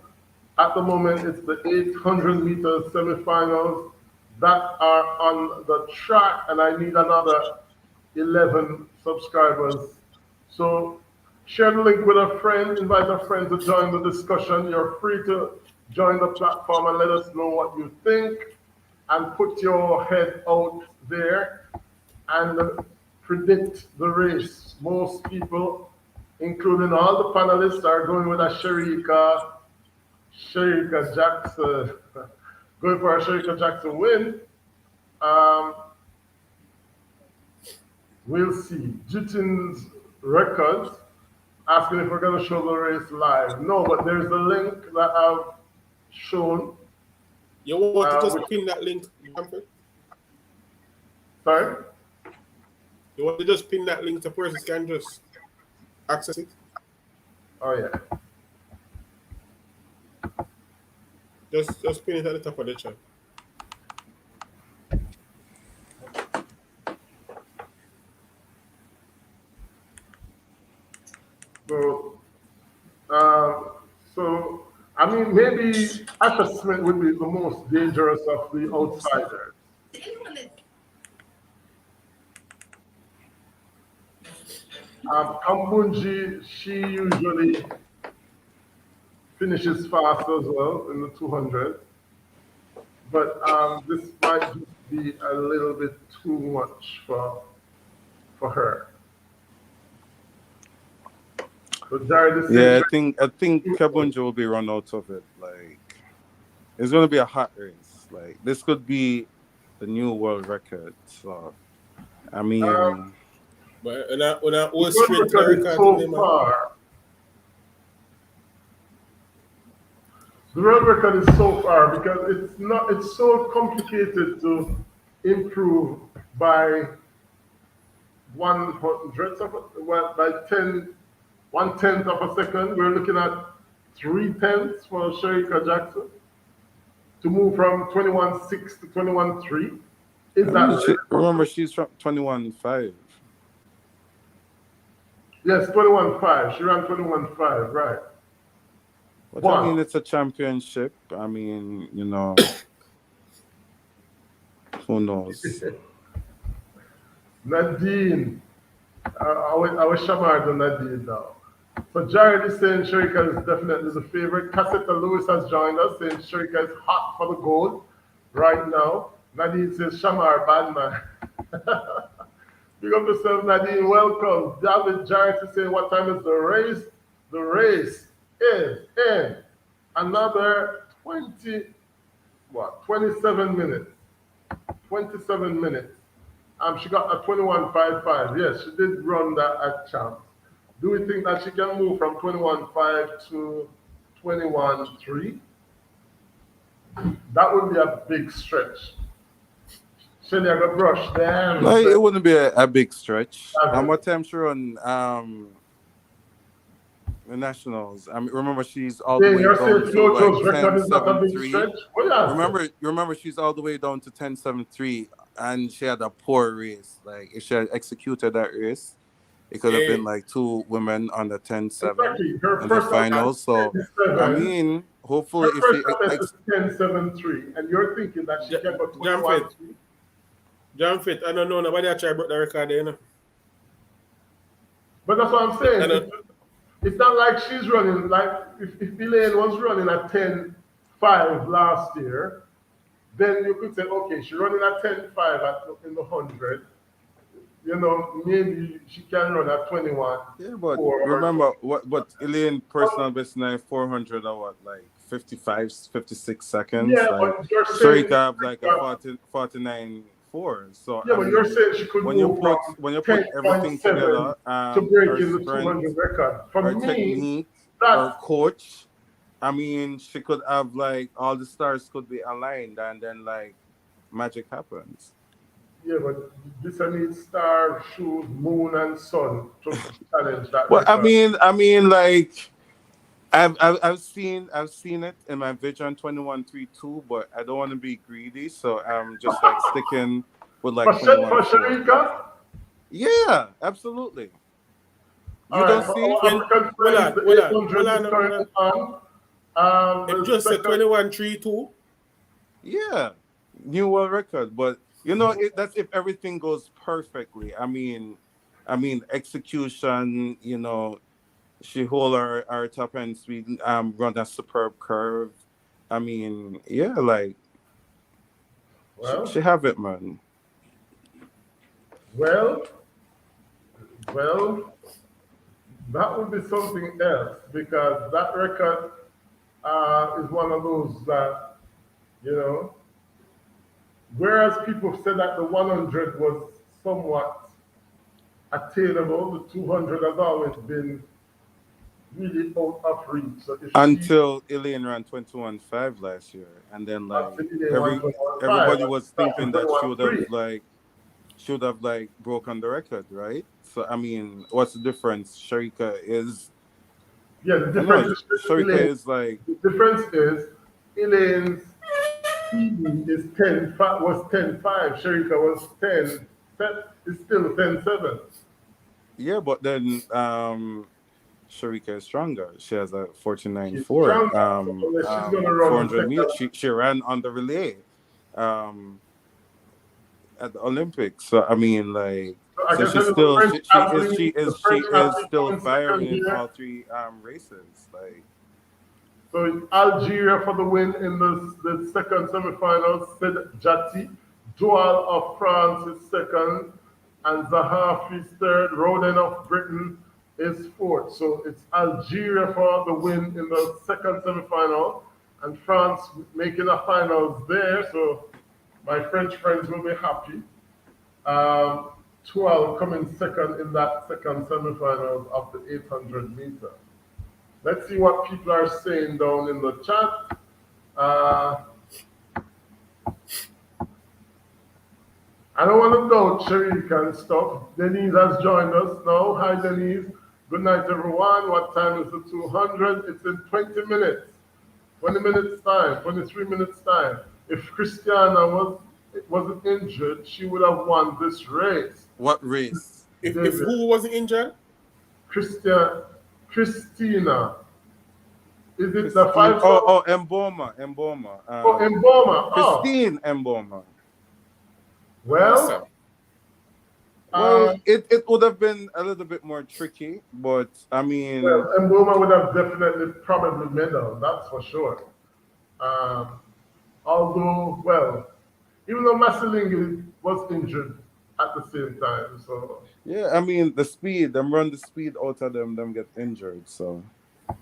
At the moment, it's the 800 meter semifinals that are on the track, and I need another 11 subscribers. So share the link with a friend, invite a friend to join the discussion. You're free to join the platform and let us know what you think, and put your head out there and predict the race. Most people, including all the panelists, are going with a Shericka Jackson, going for a Shericka Jackson win. We'll see. Jitin's Records asking if we're going to show the race live. No, but there's a link that I've shown. You want to just pin that link, Humphrey? Sorry? You want to just pin that link so persons can just access it? Oh, yeah. Just pin it at the top of the chat. So, I mean, maybe Asher Smith would be the most dangerous of the outsiders. Kambunji, she usually finishes fast as well in the 200. But this might just be a little bit too much for her. So yeah, I think Kabunja will be run out of it. Like, it's going to be a hot race. Like, this could be the new world record. So, I mean, but when I was so far, the world record is so far because it's so complicated to improve by 1/100th of 1/10 of a second. We're looking at 3/10 for Shericka Jackson to move from 21.6 to 21.3. Remember, she's from 21.5. Yes, 21.5. She ran 21.5, right? But I mean, it's a championship. I mean, you know, who knows? Nadine. I was Shamar to Nadine now. So Jared is saying Shericka is definitely the favorite. Cassetta Lewis has joined us, saying Shericka is hot for the gold right now. Nadine says Shamar, bad man. Big up yourself, Nadine. Welcome. David Jarrett is saying, what time is the race? The race is in another 27 minutes. 27 minutes. She got a 21.55. Yes, she did run that at champs. Do we think that she can move from 21.5 to 21.3? That would be a big stretch. Shelly, I got brush. Damn. No, it wouldn't be a big stretch. Okay. And what time she run the nationals? I mean, remember she's all the Then way you're down saying to like Flocho's record is not a big 10.73. stretch? What you say? Remember she's all the way down to 10.73, and she had a poor race. Like if she had executed that race, it could have been like two women on the 10.7 Exactly. Her in the first finals. So I 10.7. mean, hopefully Her if first she attempt is 10.73, and you're thinking that she can go 21. John Fit, I don't know nobody actually broke the record there, you know. But that's what I'm saying. It's not like she's running like if Elaine was running at 10.5 last year, then you could say, okay, she's running at 10.5 in the 100. You know, maybe she can run at 21. Yeah, but remember what Elaine personal best now 400 or what, like 55, 56 seconds. Yeah, like but you're saying Sharika have like a 49.4. So yeah, I but mean, you're saying she could when you move put everything 10.7 together, to break her in the sprint, 200 record. For her me, technique, her coach, I mean, she could have like all the stars could be aligned, and then like magic happens. yeah, but this needs star, shoes, moon, and sun to challenge that Well, record. I mean, like I've seen it in my vision 21.32, but I don't want to be greedy, so I'm just like sticking with like For 21.4. Sharika, Yeah, absolutely. You all don't right, for see? our African friends, the 800 is currently on. It The just said second, 21.32. Yeah, new world record. But you know, that's if everything goes perfectly. I mean execution. You know, she hold her top end speed, run a superb curve. I mean, yeah, like she well, have it, man. well, well, that would be something else because that record is one of those that, you know, whereas people said that the 100 was somewhat attainable, the 200 has always been really out of reach. So if she Until Elaine ran 21.5 last year, and then like absolutely they want 21.5, everybody was that's thinking that she would have 21.3. broken the record, right? So I mean, what's the difference? Sharika is Yeah, the I know difference is Sharika Elaine. is like The difference is Elaine's PD is 10.5 was 10.5. Sharika was 10. It's still 10.7. yeah, but then Sharika is stronger. She has a She's 49.4 stronger. So unless she's gonna run the 400 second. meters. She ran on the relay um at the Olympics. So I mean like So I so can tell she's you the still French athlete, the she French is athlete still coming firing second in here. all three races. Like So it's Algeria for the win in the second semifinals. Said Jati. Joal of France is second. And Zahafi is third. Roden of Britain is fourth. So it's Algeria for the win in the second semifinal. And France making a finals there. So my French friends will be happy. 12 coming second in that second semifinals of the 800 meter. Let's see what people are saying down in the chat. I don't want to doubt Sharika and stuff. Denise has joined us now. Hi, Denise. Good night, everyone. What time is the 200? It's in 20 minutes. 20 minutes time, 23 minutes time. If Christiana wasn't injured, she would have won this race. what race? If who wasn't injured? Christina. Is it the Christine. 5,000? Mboma. Oh, Mboma. Oh, Christine Mboma. well, Well, it would have been a little bit more tricky, but I mean, Mboma would have definitely probably medal, that's for sure. Um, although, well, even though Masalingi was injured at the same time, so yeah, I mean the speed, them run the speed out of them get injured, so yeah,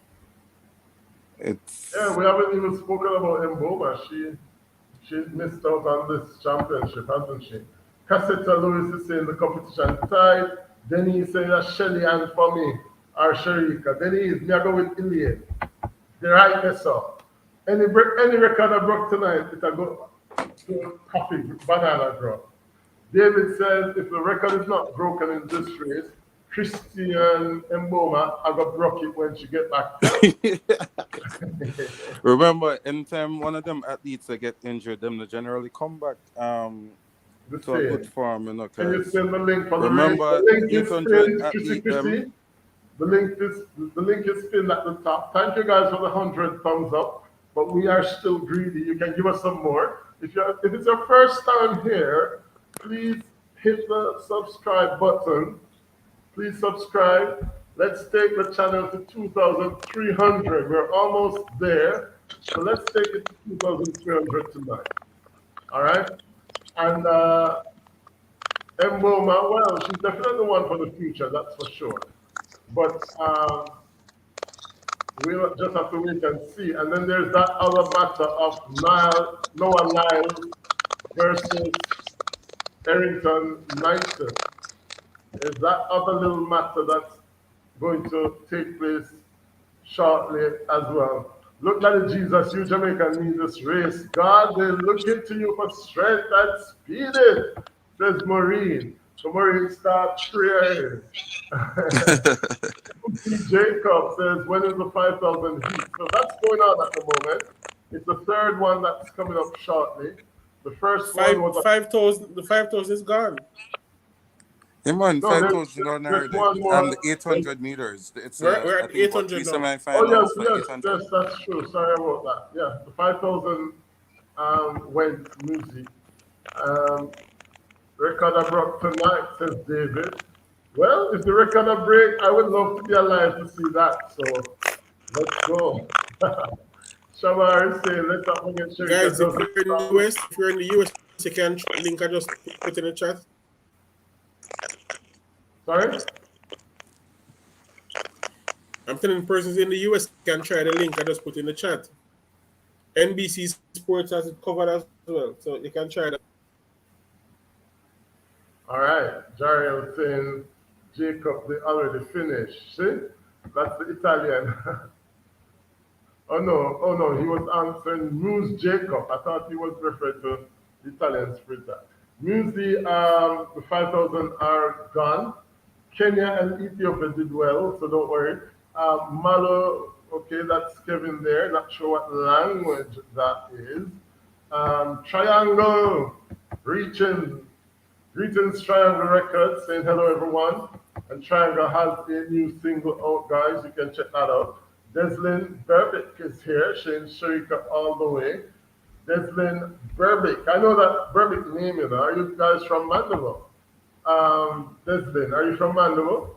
it's we haven't even spoken about Mboma. She missed out on this championship, hasn't she? Cassetta Lewis is saying the competition tight. Denise saying that Shelly and for me or Sharika. Denise, me I go with Iliad. The rightness up. Any record I broke tonight, it I go to coffee, banana drop. David says, if the record is not broken in this race, Christian Mboma, I got broke it when she get back. Remember, anytime one of them athletes that get injured, them they generally come back to a good form, you know. Can you send the link for remember, the link? The link is 800 pinned, athlete Chrissy. The link is pinned at the top. Thank you guys for the 100 thumbs up, but we are still greedy. You can give us some more. If it's your first time here, please hit the subscribe button. Please subscribe. Let's take the channel to 2,300. We're almost there. So let's take it to 2,300 tonight. All right? And Mboma, well, she's definitely the one for the future, that's for sure. But we'll just have to wait and see. And then there's that other matter of Noah Lyles versus Errington Knighton. There's that other little matter that's going to take place shortly as well. Look, Daddy Jesus, you Jamaican need this race. God, they look into you for strength and speed, says Maureen. So Maureen starts praying. Jacob says, when is the 5,000 heat? So that's going on at the moment. It's the third one that's coming up shortly. The first one was 5,000. The 5,000 is gone. Yeah, man, No, 5,000 on there's one more. and the 800 meters. It's we're at 800 now. Oh, yes, that's true. Sorry about that. Yeah, the 5,000 went Muzi. Record I broke tonight, says David. Well, if the record I break, I would love to be alive to see that. So let's go. Shamar is saying, let's not forget Sherry. Guys, if you're in the US, you can link I just put in the chat. Sorry? I'm telling persons in the US can try the link I just put in the chat. NBC Sports has it covered as well, so you can try that. All right. Jariel saying, Jacob, they already finished. See? That's the Italian. Oh no, he was answering Muse Jacob. I thought he was referring to the Italian sprinter. Muse, the 5,000 are gone. Kenya and Ethiopia did well, so don't worry. Malo, okay, that's Kevin there. Not sure what language that is. Triangle, reaching. Greetings, Triangle Records, saying hello, everyone. And Triangle has a new single out, guys. You can check that out. Deslin Berbick is here, saying Sharika all the way. Deslin Berbick. I know that Berbick name, you know. Are you guys from Mandeville? Deslin, are you from Mandeville?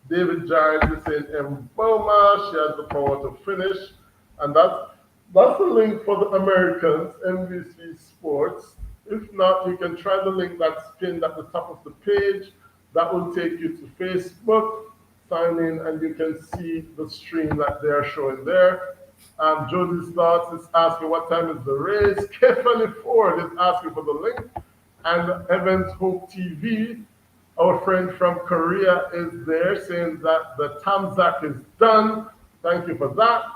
David Giles is saying Mboma, she has the power to finish. And that's the link for the Americans, NBC Sports. If not, you can try the link that's pinned at the top of the page. That will take you to Facebook. Sign in and you can see the stream that they are showing there. Josie's Thoughts is asking what time is the race. Kefani Ford is asking for the link. And Evans Hope TV, our friend from Korea, is there saying that the Tamzak is done. Thank you for that.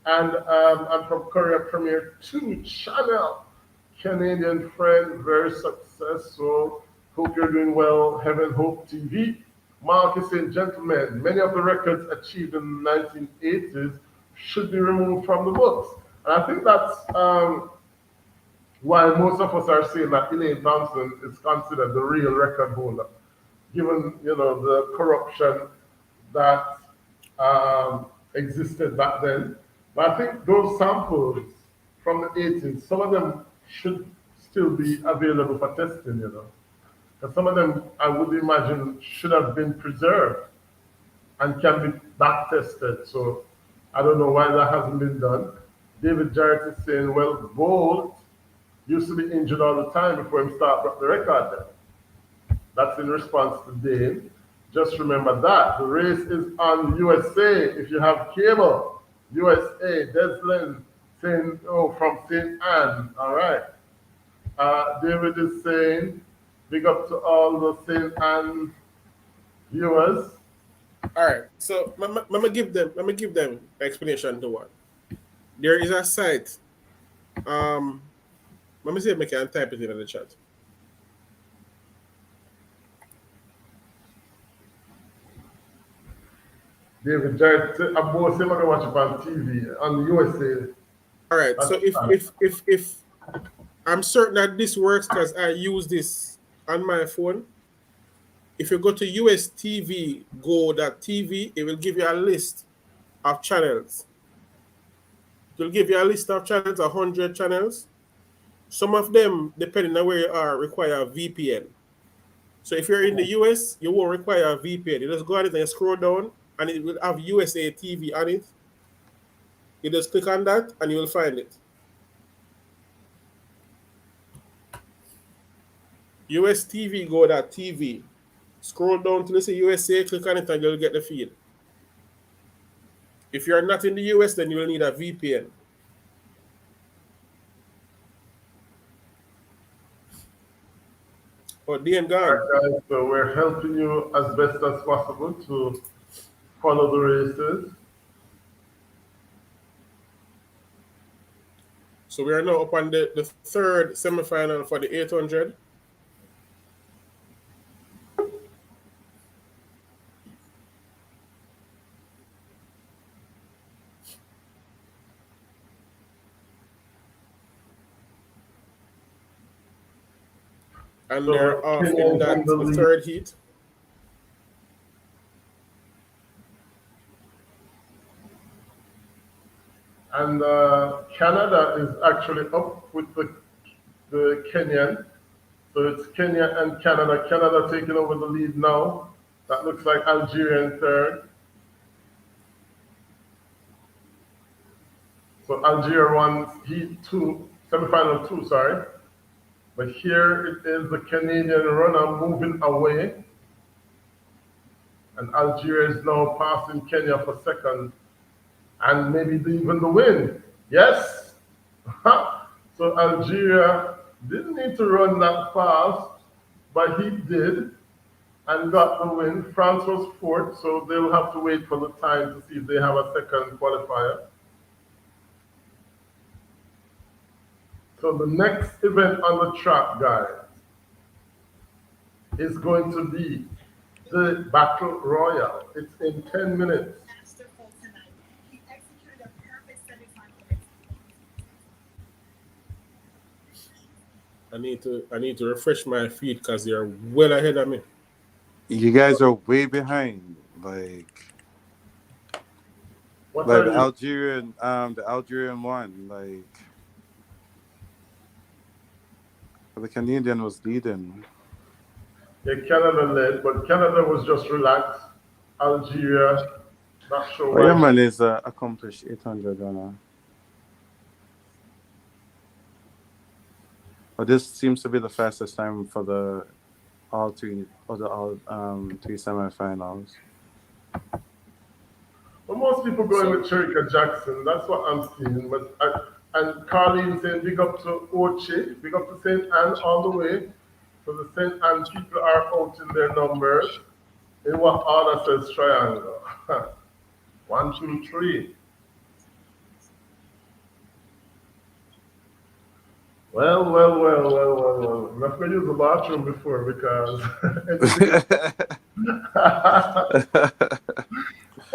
And I'm from Korea Premier 2 channel. Canadian friend, very successful. Hope you're doing well. Heaven Hope TV. Mark is saying, gentlemen, many of the records achieved in the 1980s should be removed from the books. And I think that's why most of us are saying that Elaine Thompson is considered the real record holder, given the corruption that existed back then. But I think those samples from the 80s, some of them should still be available for testing, Because some of them, I would imagine, should have been preserved and can be back tested. So I don't know why that hasn't been done. David Jarrett is saying, well, Bolt used to be injured all the time before him broke the record then. That's in response to Dave. Just remember that. The race is on USA. If you have cable, USA, Deslin saying, from St. Anne. All right. David is saying, big up to all the St. Anne viewers. All right. So let me give them explanation to one. There is a site. Let me see if I can type it in the chat. David Giant, I'm more going to watch it on TV, on the USA. All right. So if I'm certain that this works because I use this on my phone. If you go to ustvgo.tv, it will give you a list of channels. It will give you a list of channels, 100 channels. Some of them, depending on where you are, require a VPN. So if you're in the US, you won't require a VPN. You just go on it and you scroll down, and it will have USA TV on it. You just click on that, and you will find it. ustvgo.tv. Scroll down to the USA, click on it, and you'll get the feed. If you're not in the US, then you will need a VPN. Oh, Dean All gone. right, guys, so we're helping you as best as possible to follow the races. So we are now up on the third semifinal for the 800. And So they're off in Kenyans that in the the lead. third heat. And Canada is actually up with the Kenyan. So it's Kenya and Canada. Canada taking over the lead now. That looks like Algeria in third. So Algeria won heat two, semifinal two, sorry. But here it is the Canadian runner moving away. And Algeria is now passing Kenya for second. And maybe even the win. Yes? So Algeria didn't need to run that fast, but he did and got the win. France was fourth, so they'll have to wait for the time to see if they have a second qualifier. So the next event on the track, guys, is going to be the Battle Royal. It's in 10 minutes. I need to refresh my feed because they're well ahead of me. You guys are way behind. What Like are the you? Algerian one, the Canadian was leading. Yeah, Canada led, but Canada was just relaxed. Algeria, not sure Oh, yeah, why. man is accomplished 800 runner. But this seems to be the fastest time for the three semifinals. Well, most people going with Sherika Jackson. That's what I'm seeing. And Carlene saying big up to Ochi, big up to St. Anne all the way. So the St. Anne people are out in their numbers. In what order says triangle? 1, 2, 3. Well. I'm not going to use the bathroom before because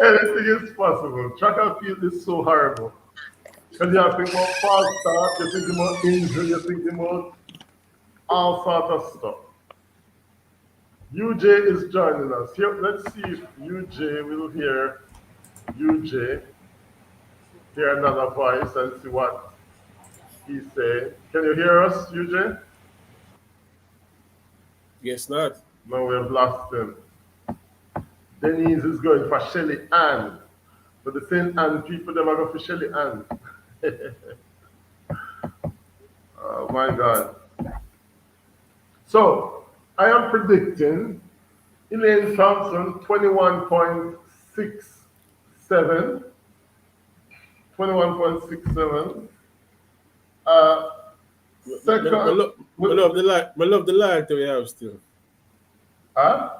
anything is possible. Track and field is so horrible. Because you have to think about false start, you think about injury, you think about all sorts of stuff. UJ is joining us. Here, let's see if UJ will hear another voice and see what he's saying. Can you hear us, UJ? Guess not. No, we have lost him. Denise is going for Shelly Ann. But the St. Anne people, them are going for Shelly Ann. Oh my God. So, I am predicting Elaine Thompson 21.67. 21.67. Second. I love the loyalty we have still. Huh?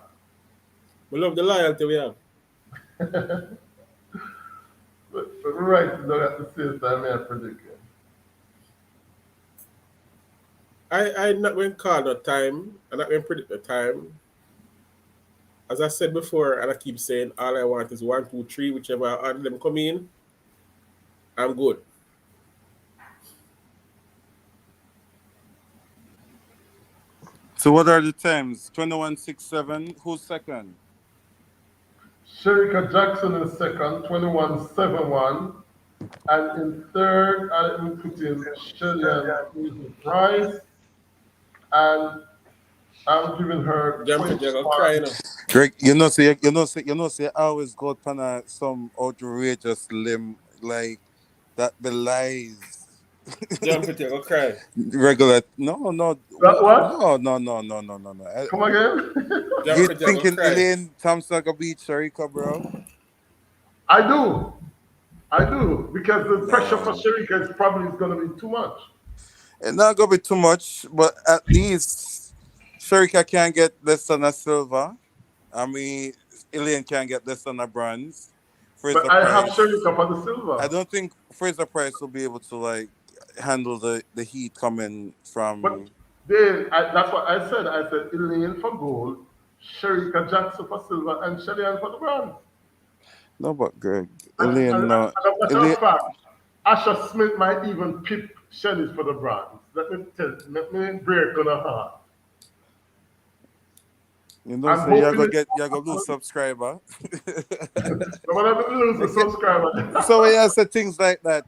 I love the loyalty we have. But right, though, at the same time, I predict it. I not when call the time, and not when predict the time. as I said before, and I keep saying, all I want is 1, 2, 3, whichever order them come in, I'm good. So what are the times? 21.67. Who's second? Sherika Jackson in second, 21.71. And in third, I will put in Shellyan Price. And I'm giving her Jump it, you're gonna cry, 21. you know. Greg, I always go on some outrageous limb like that belies Jump it, you're gonna cry. regular. No, no, That what? no. Come again? You Jump it, you're gonna thinking cry. Elaine Thompson gonna beat Sharika, bro? I do. I do. Because the pressure for No, Sherika is probably going to be too much. it's not gonna be too much, but at least Sharika can get less than a silver. I mean, Elaine can get less than a bronze. But Fraser I have Price. Sherika for the I silver. don't think Fraser Price will be able to like handle the heat coming But from. then that's what I said. I said Elaine for gold, Sherika Jackson for silver, and Shellyan for the bronze. No, but Greg, And Elaine, no, as a matter Elaine. of fact, Asha Smith might even pick Shelley for the bronze. Let me break on her heart. You know, I'm so you're hoping gonna it get you're gonna lose subscriber. but when I lose a subscriber. So when you say things like that,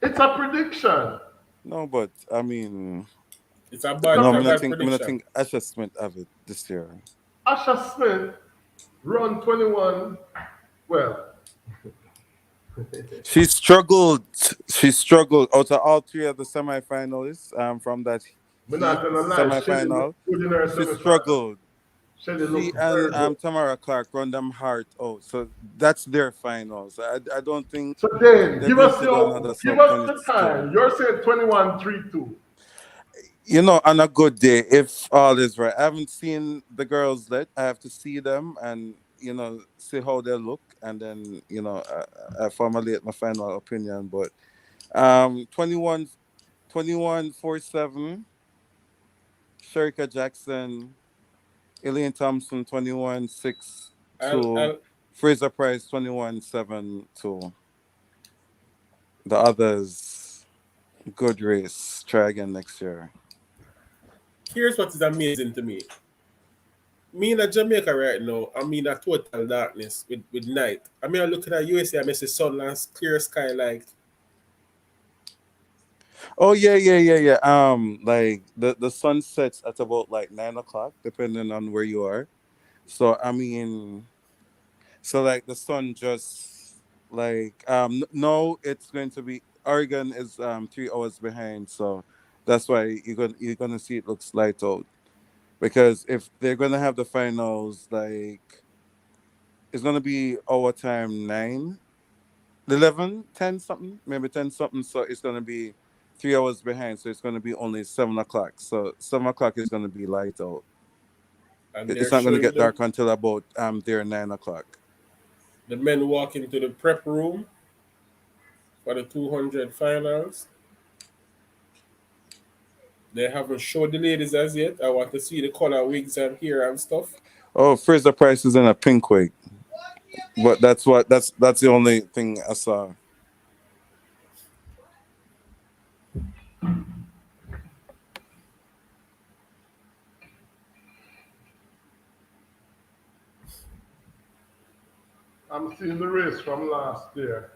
It's a prediction. no, but I mean, It's a It's bad, a no, it's a I'm not bad prediction. think I'm not prediction. think Asha Smith have it this year. Asha Smith run 21. Well, She struggled. She struggled out of all three of the semifinalists. From that we're heat not gonna lie, Shelley semifinal, looked good in her she semifinal. struggled. Shelley She looked and very good. Tamara Clark run them hard out. So that's their finals. I don't think So then, they need to do another give sub us the 22. time. You're saying 21-3-2. You know, on a good day, if all is right. I haven't seen the girls yet. I have to see them and see how they look, and then I formulate my final opinion. But 21, 21-47, Sherika Jackson, Elaine Thompson 21-6 I'll, to I'll, Fraser Price 21-7 to the others. Good race. Try again next year. here's what is amazing to me. Me in Jamaica right now, I'm in a total darkness with night. I mean, I look at the USA, I see sunland, clear sky, like, Oh yeah. Like the sun sets at about like 9 o'clock, depending on where you are. So I mean, so like the sun just like no, it's going to be Oregon is 3 hours behind, so that's why you're gonna see it looks light out. Because if they're gonna have the finals, like it's gonna be our time 11, 10 something, maybe 10 something. So it's going to be 3 hours behind. So it's going to be only 7 o'clock. So 7 o'clock is going to be light out. and they're It's not going to showing get dark until about there 9 o'clock. the men walk into the prep room for the 200 finals. They haven't showed the ladies as yet. I want to see the color wigs and hair and stuff. Oh, Fraser Price is in a pink wig, but that's the only thing I saw. I'm seeing the race from last year.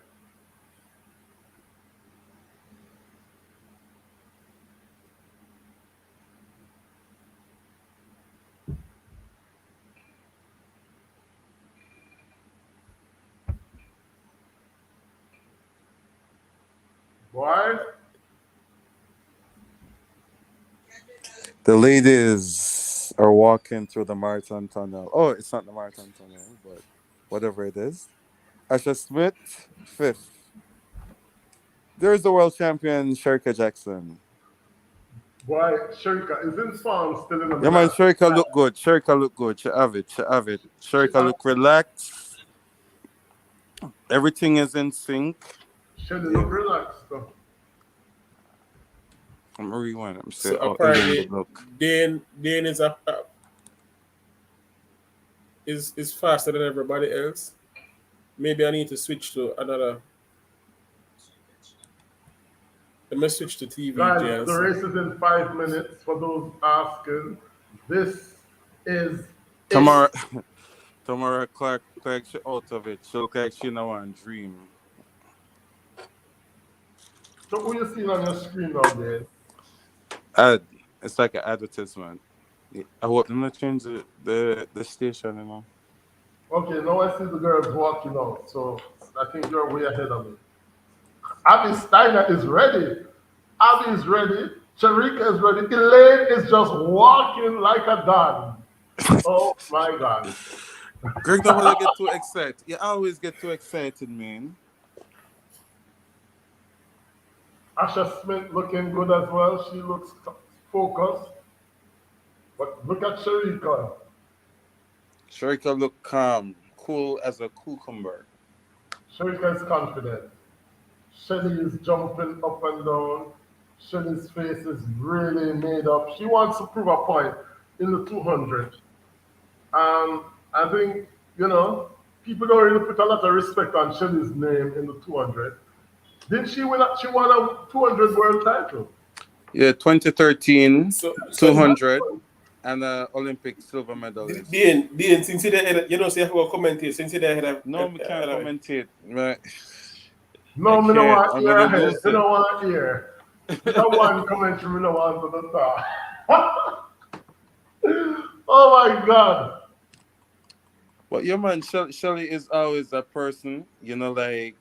Why? The ladies are walking through the marathon tunnel. Oh, it's not the marathon tunnel, but whatever it is. Asha Smith, fifth. There's the world champion, Sherika Jackson. Why? Sherika is in form still in the Yeah, man, last. Sherika look good. Sherika look good. She have it. She have it. She, Sherika look relaxed. Everything is in sync. Shelly Yeah. look relaxed though. I'm rewind. I'm So say, oh, Elaine apparently, good look. Dane is a is faster than everybody else. Maybe I need to switch to another. Let me switch to TVJ Guys, and the see. race is in 5 minutes for those asking. This is it. Tamara, Tamara Clark, she out of it. She look like she now one dream. So who you seeing on your screen now, there? Ad. It's like an advertisement. I hope them not change the station, you know. Okay, now I see the girls walking out, so I think you're way ahead of me. Abby Steiner is ready. Abby is ready. Sharika is ready. Elaine is just walking like a dog. Oh my God. Greg, don't want to get too excited. You always get too excited, man. Asha Smith looking good as well. She looks focused. But look at Sharika. Sharika look calm, cool as a cucumber. Sharika is confident. Shelly is jumping up and down. Shelly's face is really made up. She wants to prove a point in the 200. I think, people don't really put a lot of respect on Shelly's name in the 200. Didn't she win? She won a 200 world title. Yeah, 2013, So 200, and Olympic silver medalist. Dean, since you had, say you have a comment here, since you had No, we can't commentate. Right. No, I me no can't. want I'm hear gonna ahead. lose Me it. no want hear. No one commentary, me no want to the top. Oh my God. But yeah, man, Shelly is always a person, like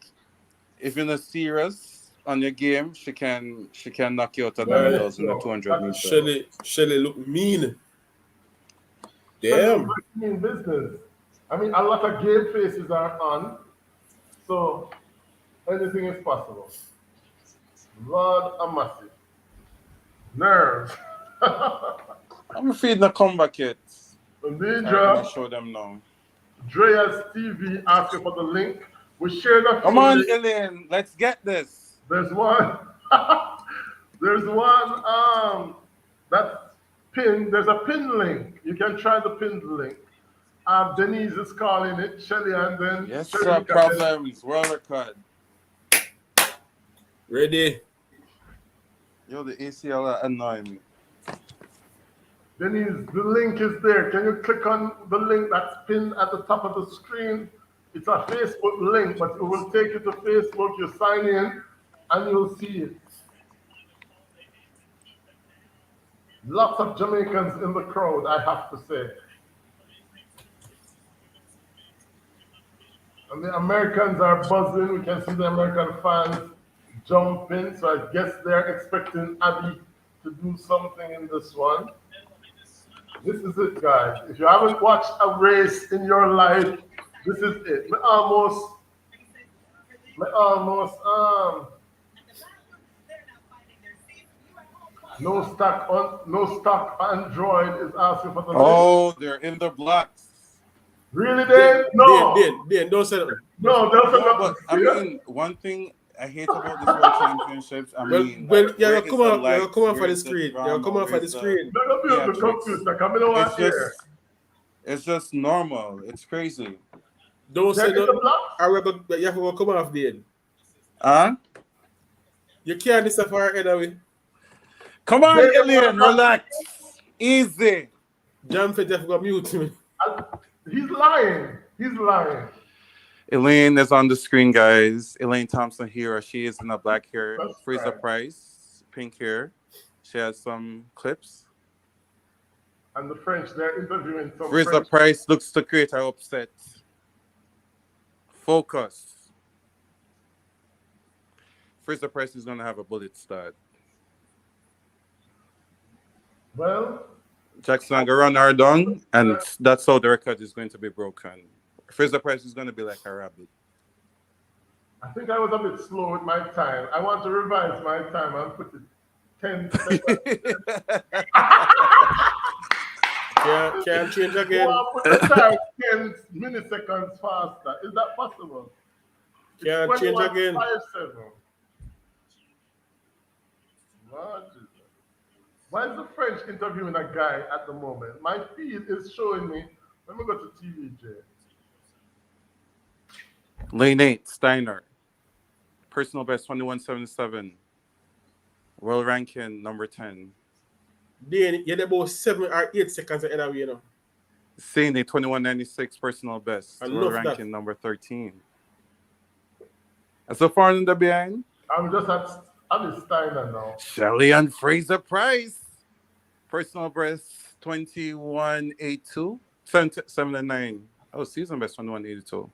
if you're not serious on your game, she can knock you out of the Let me let medals in you the know. 200 meter. Shelly look mean. Shelly Damn. is in business. I mean, a lot of game faces are on, so anything is possible. Lord a massive. Nerves. I'm afraid not come back yet. I'm gonna Nidra, show them now. Drea's TV asking for the link. We shared a Come few on, links. Elaine, let's get this. There's one. There's one that's pinned. There's a pin link. You can try the pinned link. Denise is calling it. Shelly and then Yes, sir. Sharika. Problems. World record. Ready? Yo, the ACL are annoying me. Denise, the link is there. Can you click on the link that's pinned at the top of the screen? It's a Facebook link, but it will take you to Facebook. You sign in and you'll see it. Lots of Jamaicans in the crowd, I have to say. And the Americans are buzzing. We can see the American fans jumping. So I guess they're expecting Abby to do something in this one. This is it, guys. If you haven't watched a race in your life, this is it. No stock Android is asking for the link. Oh, they're in the blocks. Really, Dave? No. Dave, don't say that. No, don't say No, that. but I mean, one thing I hate about this World Championships, I mean, Well, where you're is come the on, lights? you're come on for Where the is the screen. drama? You're come on for Where's the screen. No, don't be on the theatrics? computer. Come in over here. It's just normal. It's crazy. Don't say They're in the no. block? You have to come off, Dave. Huh? You can't this far anyway. Come on, They- Alien, relax. Easy. Jam fit have to mute me. He's lying. He's lying. Elaine is on the screen, guys. Elaine Thompson here. She is in a black hair. That's Fraser right. Price, pink hair. She has some clips. And the French, they're interviewing some Fraser French. Price looks to create her upset. Focus. Fraser Price is going to have a bullet start. Well, Jackson going to run her down, and that's how the record is going to be broken. Fraser Price is going to be like a rabbit. I think I was a bit slow with my time. I want to revise my time and put it 10 seconds. Can't change I again. want to put the time 10 milliseconds faster. Is that possible? Can't It's change again. 21:57. Lord Jesus. Why is the French interviewing a guy at the moment? My feed is showing me Let me go to TVJ. Lane 8, Steiner. Personal best 21.77. World ranking number 10. Then you're about 7 or 8 seconds ahead of you know. Sane 21.96 personal best. I World love ranking that. number 13. And so far in the behind, I'm Steiner now. Shelley and Fraser Price. Personal best 21.82. 7.9. Oh, season best 21.82.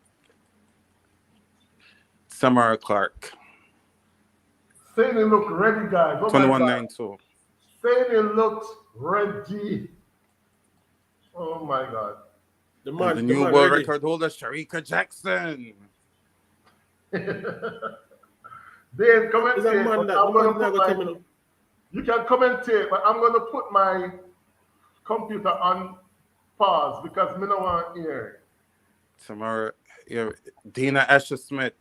Samara Clark. Sane looked ready, guys. Oh my God. 21.92. Sane looked ready. Oh my God. The And man, the the new man world ready. record holder, Sharika Jackson. Then commentate. Is a man But that I'm the gonna man not put gonna my, tell me no. you can commentate, but I'm gonna put my computer on pause because me no want to hear. Tomorrow, yeah, Dina Asher Smith.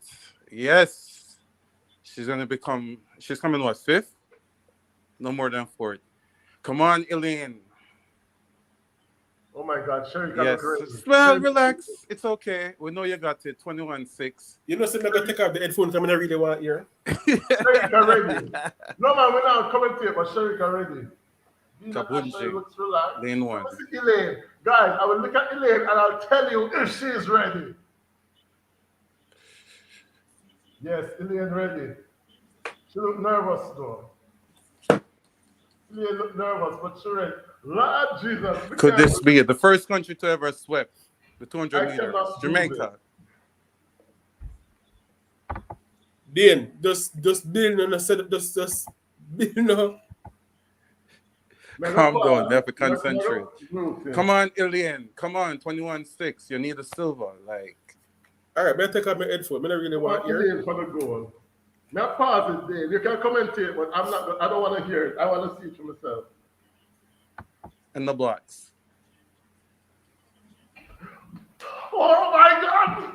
Yes. She's coming what, 5th? No more than 4th. Come on, Elaine. Oh my God, Sherry Yes. look ready. Well, relax. It's okay. We know you got it. 21.6. You know, I'm gonna take off the headphones because I don't really want to hear. Sherry ready. No man, we now commentate, but Sherry ready. Dina Kabunji. Asher looks relaxed. Lane 1. Let me see Elaine. Guys, I will look at Elaine and I'll tell you if she is ready. Yes, Elaine ready. She look nervous though. Elaine look nervous, but she ready. Lord Jesus. Could this be the first country to ever sweep the 200 I meters? cannot prove Jamaica. Then just build on the setup, just build on. Calm down. They have to concentrate. Come on, Ilian. Come on, 21.6. You need a silver. Like. All right, better take out my headphone. I don't really want to hear. Ilian for the goal. Now pause it, Dave. You can commentate, but I don't want to hear it. I want to see it for myself. And the blocks. Oh my God!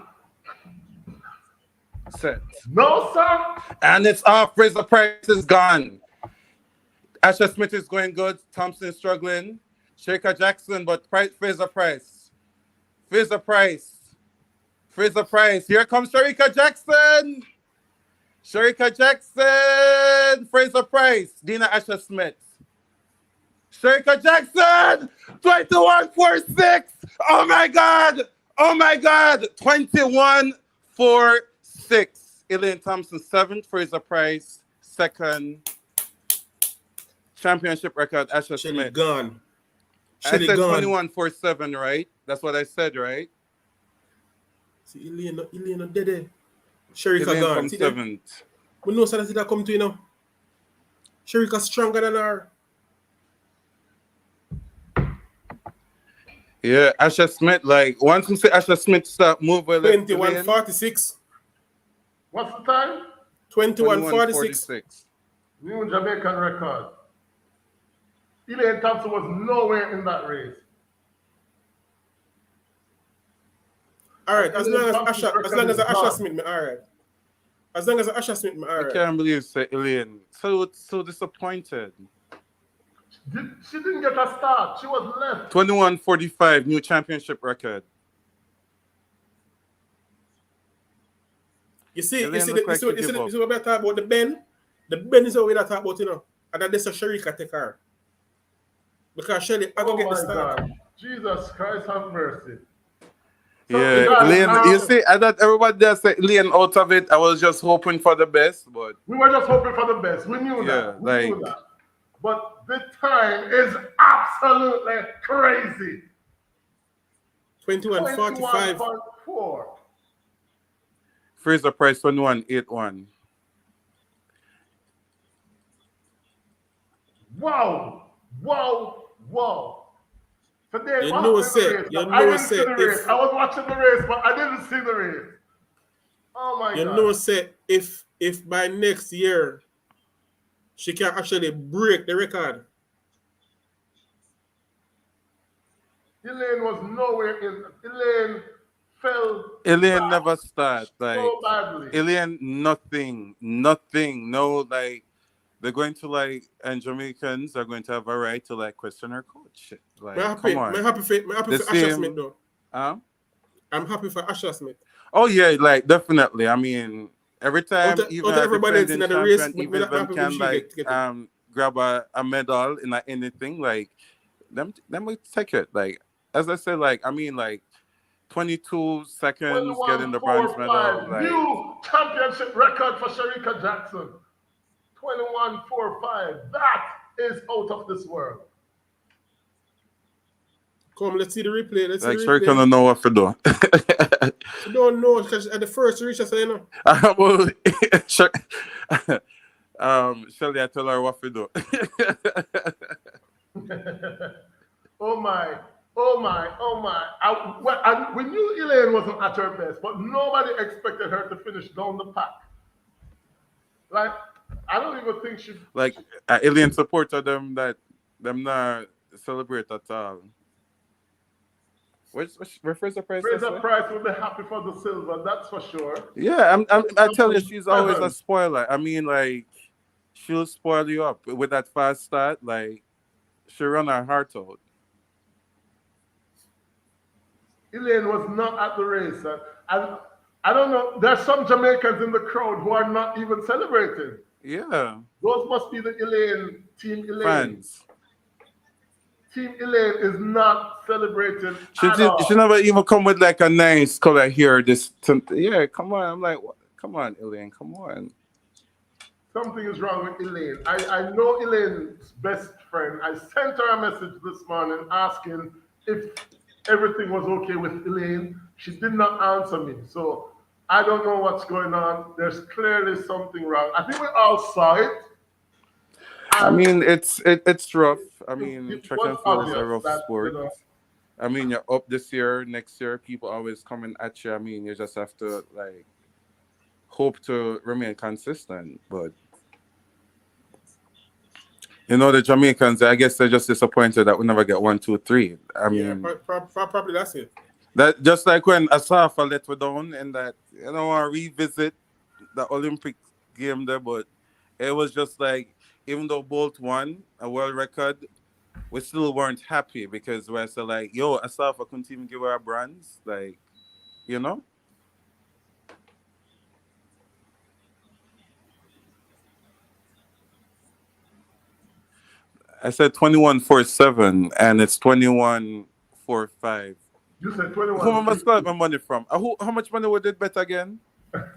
Set. No, sir. And it's off. Fraser Price is gone. Asher Smith is going good. Thompson is struggling. Shaker Jackson, but Fraser Price. Fraser Price. Fraser Price. Here comes Sharika Jackson. Sharika Jackson. Fraser Price. Dina Asher Smith. Sharika Jackson. 21.46. Oh my God. Oh my God. 21.46. Elaine Thompson, 7th. Fraser Price, 2nd. Championship record, Asher Smith. Gone. I said 21.47, right? That's what I said, right? See, Elaine dead. Sharika gone. From 7th. We know that come to you now. Sharika stronger than her. Yeah, Asher Smith, like, once you say Asher Smith start moving, 21.46. What's the time? 21.46. New Jamaican record. Elaine Thompson was nowhere in that race. All right, as long as Asher Smith, me all right. As long as Asher Smith, me all right. I can't believe say Elaine. So disappointed. She didn't get a start. She was left. 21.45, new championship record. You see what we're talking about, the Ben? The Ben is what we're talking about, you know. And that's a Sharika take her. Because Shelly, I go get the start. God. Jesus Christ have mercy. So yeah, Elaine, you see, I thought everybody there said Elaine out of it. I was just hoping for the best, but we were just hoping for the best. We knew that. We knew that. But the time is absolutely crazy. 21.45. Fraser Price 21.81. Wow. Today, you know I didn't see the race. I was watching the race, but I didn't see the race. Oh my God. You know, if by next year she can actually break the record. Elaine was nowhere in. Elaine fell. Elaine never started. Like, so badly. Elaine, nothing. No, like, they're going to, like, and Jamaicans are going to have a right to, like, question her coach. Like, come on. I'm happy for Asher Smith, though. I'm happy for Asha Smith. Oh yeah, like definitely. I mean, every time Out even of a everybody else in defending the race, champion, me even if not them happy when can she like get it. grab a medal in anything, like them will take it. Like as I said, like I mean like 22 seconds getting the bronze medal, 21.45. like New championship record for Sharika Jackson. 21.45. That is out of this world. Come, let's see the replay. Let's see like the Sharika replay. don't know what to do. She don't know because at the first reach, I say no. Well, Shelly, I tell her what to do. Oh my, oh my, oh my. We knew Elaine wasn't at her best, but nobody expected her to finish down the pack. Like, I don't even think she. Like alien supporter them that them not celebrate at all. Where's Fraser Price? Fraser Price will be happy for the silver, that's for sure. Yeah, I tell you, she's always a 7. spoiler. I mean, like she'll spoil you up with that fast start. Like she run her heart out. Elaine was not at the race. And I don't know, there's some Jamaicans in the crowd who are not even celebrating. Yeah, Those must be the Elaine, Team Elaine. fans. Team Elaine is not celebrating She at all. she never even come with like a nice color here. Yeah, come on. I'm like, what? Come on, Elaine, come on. Something is wrong with Elaine. I know Elaine's best friend. I sent her a message this morning asking if everything was okay with Elaine. She did not answer me. So I don't know what's going on. There's clearly something wrong. I think we all saw it. I mean, it's rough. I mean, It track was and field is a obvious rough that, sport. I mean, you're up this year, next year, people always coming at you. I mean, you just have to like hope to remain consistent. But you know, the Jamaicans, I guess they're just disappointed that we never get 1, 2, 3. I mean, probably that's it. that just like when Asafa let we down and that you don't want to revisit the Olympic game there, but it was just like even though Bolt won a world record, we still weren't happy because we're still like, yo, Asafa couldn't even give her a bronze, like, you know. I said 21.47 and it's 21.45. You said Who 21. am I spend my money from? How much money we did bet again? But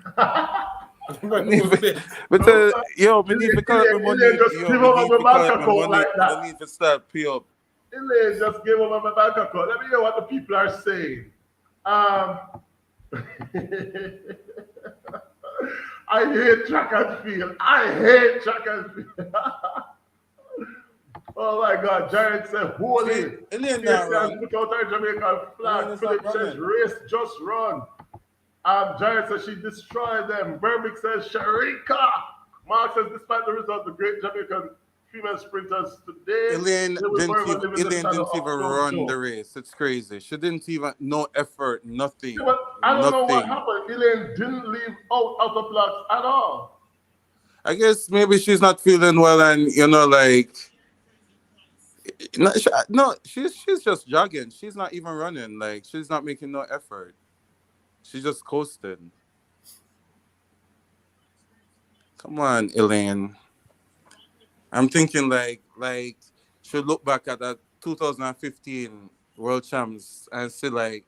yo, me need to collect my money. Yo, me need to collect my money. I need to start pay up. Elaine just gave over my bank account. Let me hear what the people are saying. I hate track and field. I hate track and field. Oh my God, Jared said, holy. Elaine not run. Put out her Jamaican flag. Philip says, race just run. Jared says she destroyed them. Berbick says, Sharika. Mark says, despite the result, the great Jamaican female sprinters today. Elaine didn't even run the race. It's crazy. She didn't even, no effort, nothing. Yeah, but I don't know what happened. Elaine didn't leave out of the blocks at all. I guess maybe she's not feeling well and, you know, like, no, she's just jogging. She's not even running. Like, she's not making no effort. She's just coasting. Come on, Elaine. I'm thinking like should look back at that 2015 World Champs and see like,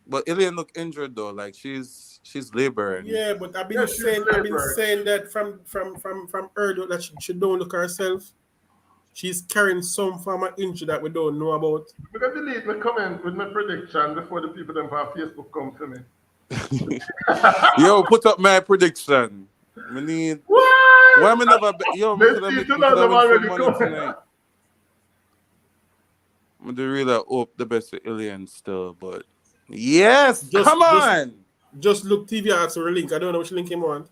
but Elaine look injured though. Like she's laboring. Yeah, but I've been saying that from her that she don't look herself. She's carrying some form of injury that we don't know about. We can delete my comment with my prediction before the people them on Facebook come to me. Yo, put up my prediction. We need. What? Why me never? Yo, we could have made some money tonight. I do really hope the best for Ilian still, but yes, come on. Just look TV asked for a link. I don't know which link you want.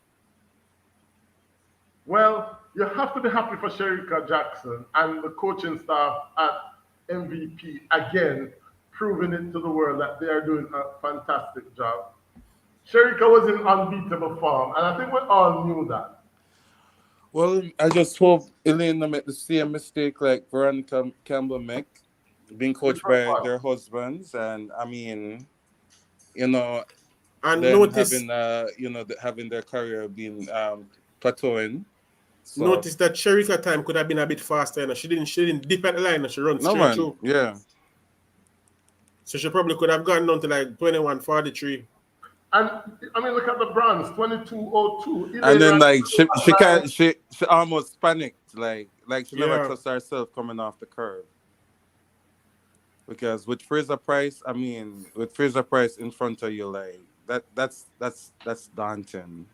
Well, you have to be happy for Sharika Jackson and the coaching staff at MVP again, proving it to the world that they are doing a fantastic job. Sharika was in unbeatable form, and I think we all knew that. Well, I just hope Elaine don't make the same mistake like Veronica Campbell make. being coached by their husbands, and I mean, you know, And then notice, having having their career being plateauing. So, notice that Sherika time could have been a bit faster. You know? She didn't dip at the line and she run straight through. Yeah. So she probably could have gone down to like 21:43. And I mean, look at the bronze, 22:02. And then like she almost panicked, like she never trusted herself coming off the curve. Because with Fraser Price, I mean, with Fraser Price in front of you, like that's daunting.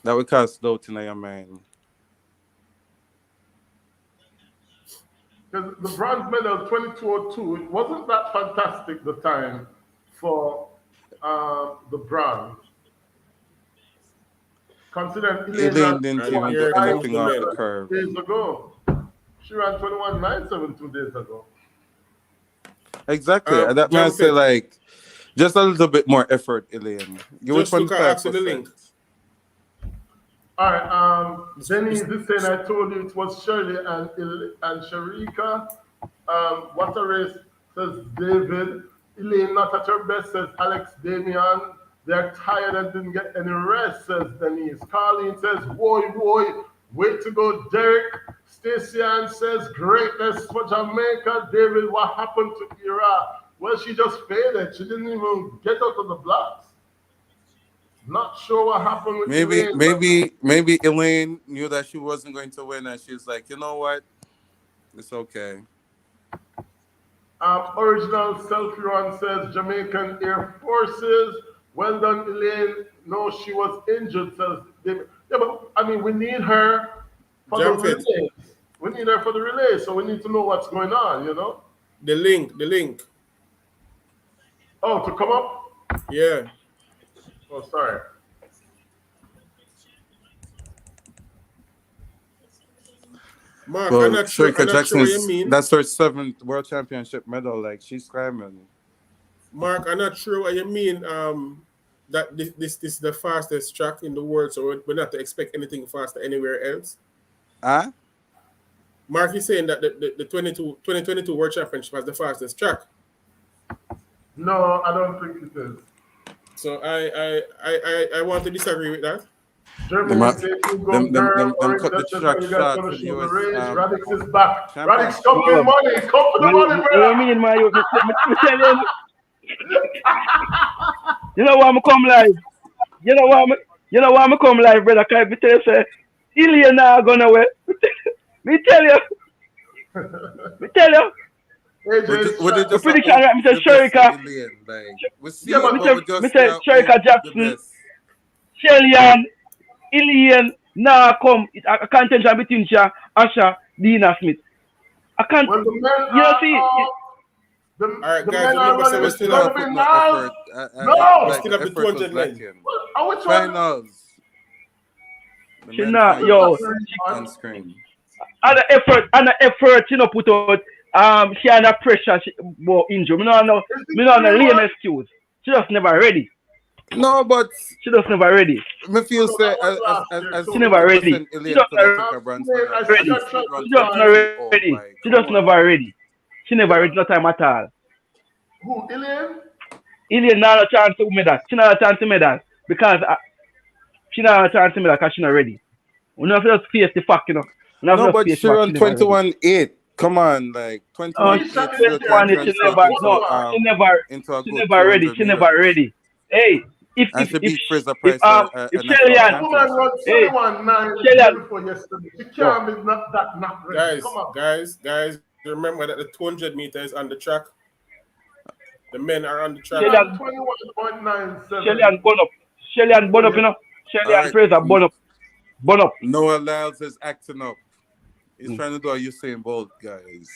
That would cast doubt in your mind. Because the bronze medal, 22:02, it wasn't that fantastic the time for the bronze. Considering Elaine didn't even do anything off the curve. Days ago. She ran 21.97 2 days ago. Exactly. That man say like just a little bit more effort, Elaine. Just look at the link. All right, Denny is saying I told you it was Shirley and Sharika. What a race, says David. Elaine not at her best, says Alex Damian. They're tired and didn't get any rest, says Denise. Carleen says, boy, way to go, Derek. Stacey Ann says, greatness for Jamaica. David, what happened to Ira? Well, she just faded. She didn't even get out of the blocks. Not sure what happened with Elaine. Maybe Elaine knew that she wasn't going to win, and she's like, you know what? It's okay. Original selfie run says Jamaican Air Forces. Well done, Elaine. No, she was injured, says David. Yeah, but I mean, we need her for the relays. We need her for the relay, so we need to know what's going on, you know? The link. Oh, to come up? Yeah. Oh, sorry. Mark, I'm not sure what you mean. That's her 7th World Championship medal. Like, she's climbing. Mark, I'm not sure what you mean. That this is the fastest track in the world, so we're not to expect anything faster anywhere else. Huh? Mark is saying that the 2022 World Championship has the fastest track. No, I don't think it is. So I want to disagree with that. Germany says you go girl, cut the track shot to the US. Radix is back. Radix, come for the money. Come for the money, bro. What do you mean, my you know why I'm come live? You know why I'm come live, brother? Can I tell you, say, Ilya now gonna away. Me tell you. The prediction right, Mr. Sherika. Mr. Sherika Jackson, Shellyan, Ilian, now come. It's a contention between Asha, Dina Smith. I can't. Well, see. All right, guys, remember, we still have effort. We still have the 200 line. Finals. Yo. On screen. And the effort, you know, put out. She under pressure. She more injured. Me no lame excuse. She just never ready. No, but she just never ready. Me feel say as she never ready. She just never ready. She just never ready. She never ready no time at all. Who, Ilian? Ilian not a chance to me that. She not a chance to me that because she not a chance to me that because she not ready. We not just face the fact, you know. No, but she run 21.8. Come on, like 21.8. She never ready. She never ready. Hey, if Fraser Price, if Shellyan, woman run 21.9 before yesterday, she can't be not ready. Guys, remember that the 200 meters on the track. The men are on the track. Shellyan 21.97. Shellyan burn up, you know. Shellyan Fraser burn up. Noah Lyles is acting up. He's trying to do a Usain Bolt, guys.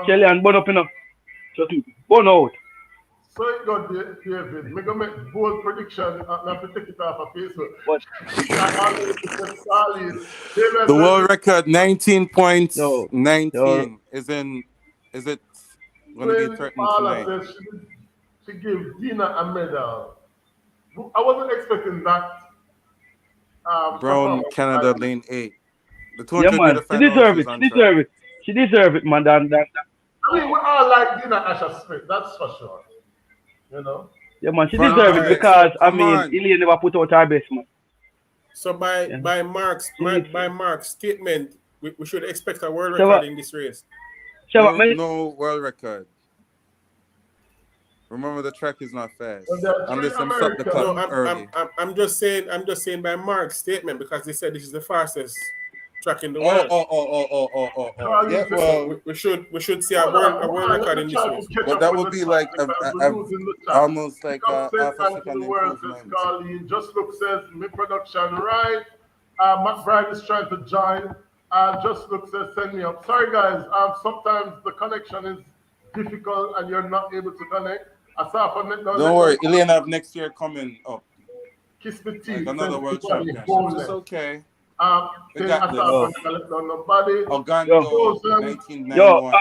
Shellyan burn up, you know. Just burn out. So you got David. We're going to make bold prediction. Not to take it off of Facebook. The world record 19.19 is it going to be threatened tonight? She gave Dina a medal. I wasn't expecting that. Brown, Canada, lane 8. The 200 she deserve it. She deserve it, man. I mean, we all like Dina Asher Smith, that's for sure. You know? Yeah, man. She From- deserve it alright, because so I come mean, on. Ilian never put out her best, man. So by Yeah. by Mark's statement, we should expect a world So record what? in this race. So what, No world record. Remember, the track is not fast. Well, there are three Unless them stop the Americans. No, clock early. I'm just saying by Mark's statement because they said this is the fastest track in the world. Oh. Yeah, well, We should see a Hold world on, let record me in this try to race. catch but up that with would the be chat like because we're losing the chat. almost like Come a half send a and to second the world says improvement. Carleen. Just look says me production right. McBride is trying to join. Just look says send me up. Sorry guys. Sometimes the connection is difficult and you're not able to connect. Don't worry, Ilian have next year coming up. Kiss me Like teeth. another world championship. It's okay. We Then got I this. saw on the body. Ogando, Yo, 1991.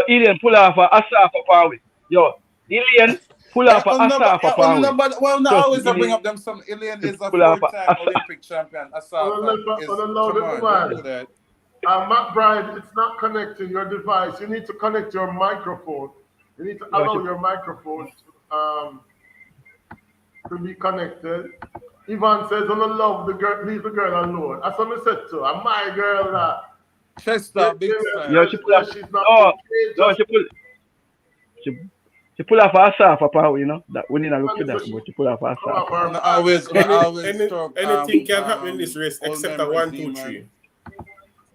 Ilian pull off a Asafa power. Yo, Ilian pull off a Asafa power. Well, now I Just always bring Ilian up them. Some Ilian is a pull off a four-time Asafa. Olympic champion. Asafa is, come on, don't do that. McBride, it's not connecting your device. You need to connect your microphone. You need to allow your microphone to be connected. Ivan says, "I don't love the girl. Leave the girl alone." That's what I said to her. My girl, that. Chester, big time. Yo, she pull off. She's not No, okay, she pull off a Asafa power. You know that we need to look for that, but she pull off a come up Asafa. her Always Anything can happen in this race except a 1, 2, 3.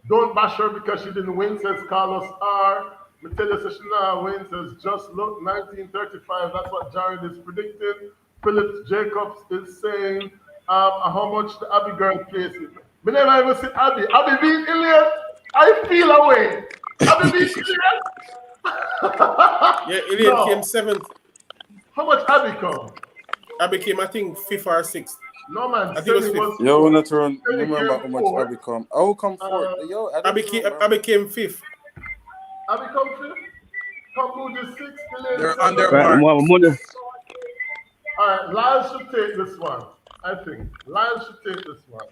Don't bash her because she didn't win, says Carlos R. Me tell you, so she now win, says just look, 1935. That's what Jared is predicting. Philip Jacobs is saying, how much the Abbey girl plays it. Me never even see Abbey. Abbey beat Ilian. I feel away. Abbey beat Ilian. Yeah, Ilian No. came 7th. How much Abbey come? I became, I think, 5th or 6th. No man, I think it was Semi fifth. Yo, when I turn, Semi remember came how much fourth. I become. I will come fourth. Yo, I became 5th. Abbey come fifth. Cambodia 6th. Ilian They're 7th. on their Right, mark. money. All right, Lyles should take this one. I think Lyles should take this one.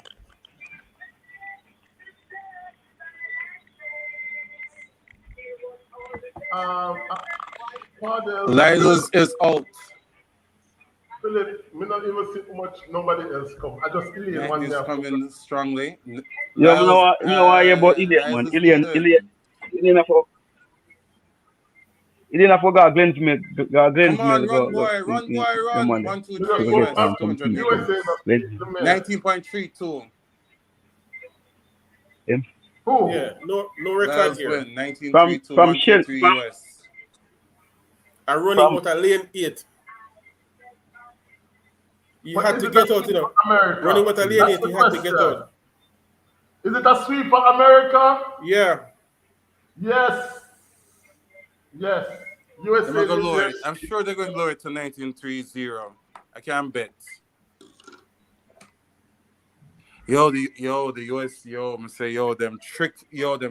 Pardon. Lyles is out. Philip, me not even see how much nobody else come. I just Ilian one He's day. coming strongly. You know why about Ilian, man. Ilian I forgot Glenn Smith. Come on, run, boy. 1, 2, 3, US, 200 meters. USA, 19.32. Who? Yeah, no record here. 1932, From 1, 2, 3, US. I running out a lane 8. You But had is to it get a out, you know. sweep for America? Running with a lane That's 8, the you had to get question. out. Is it a sweep for America? Yeah. Yes. Yes. USA. They're gonna lower it. I'm sure they're going to lower it to 19.30. I can't bet. The US, I'm gonna say, them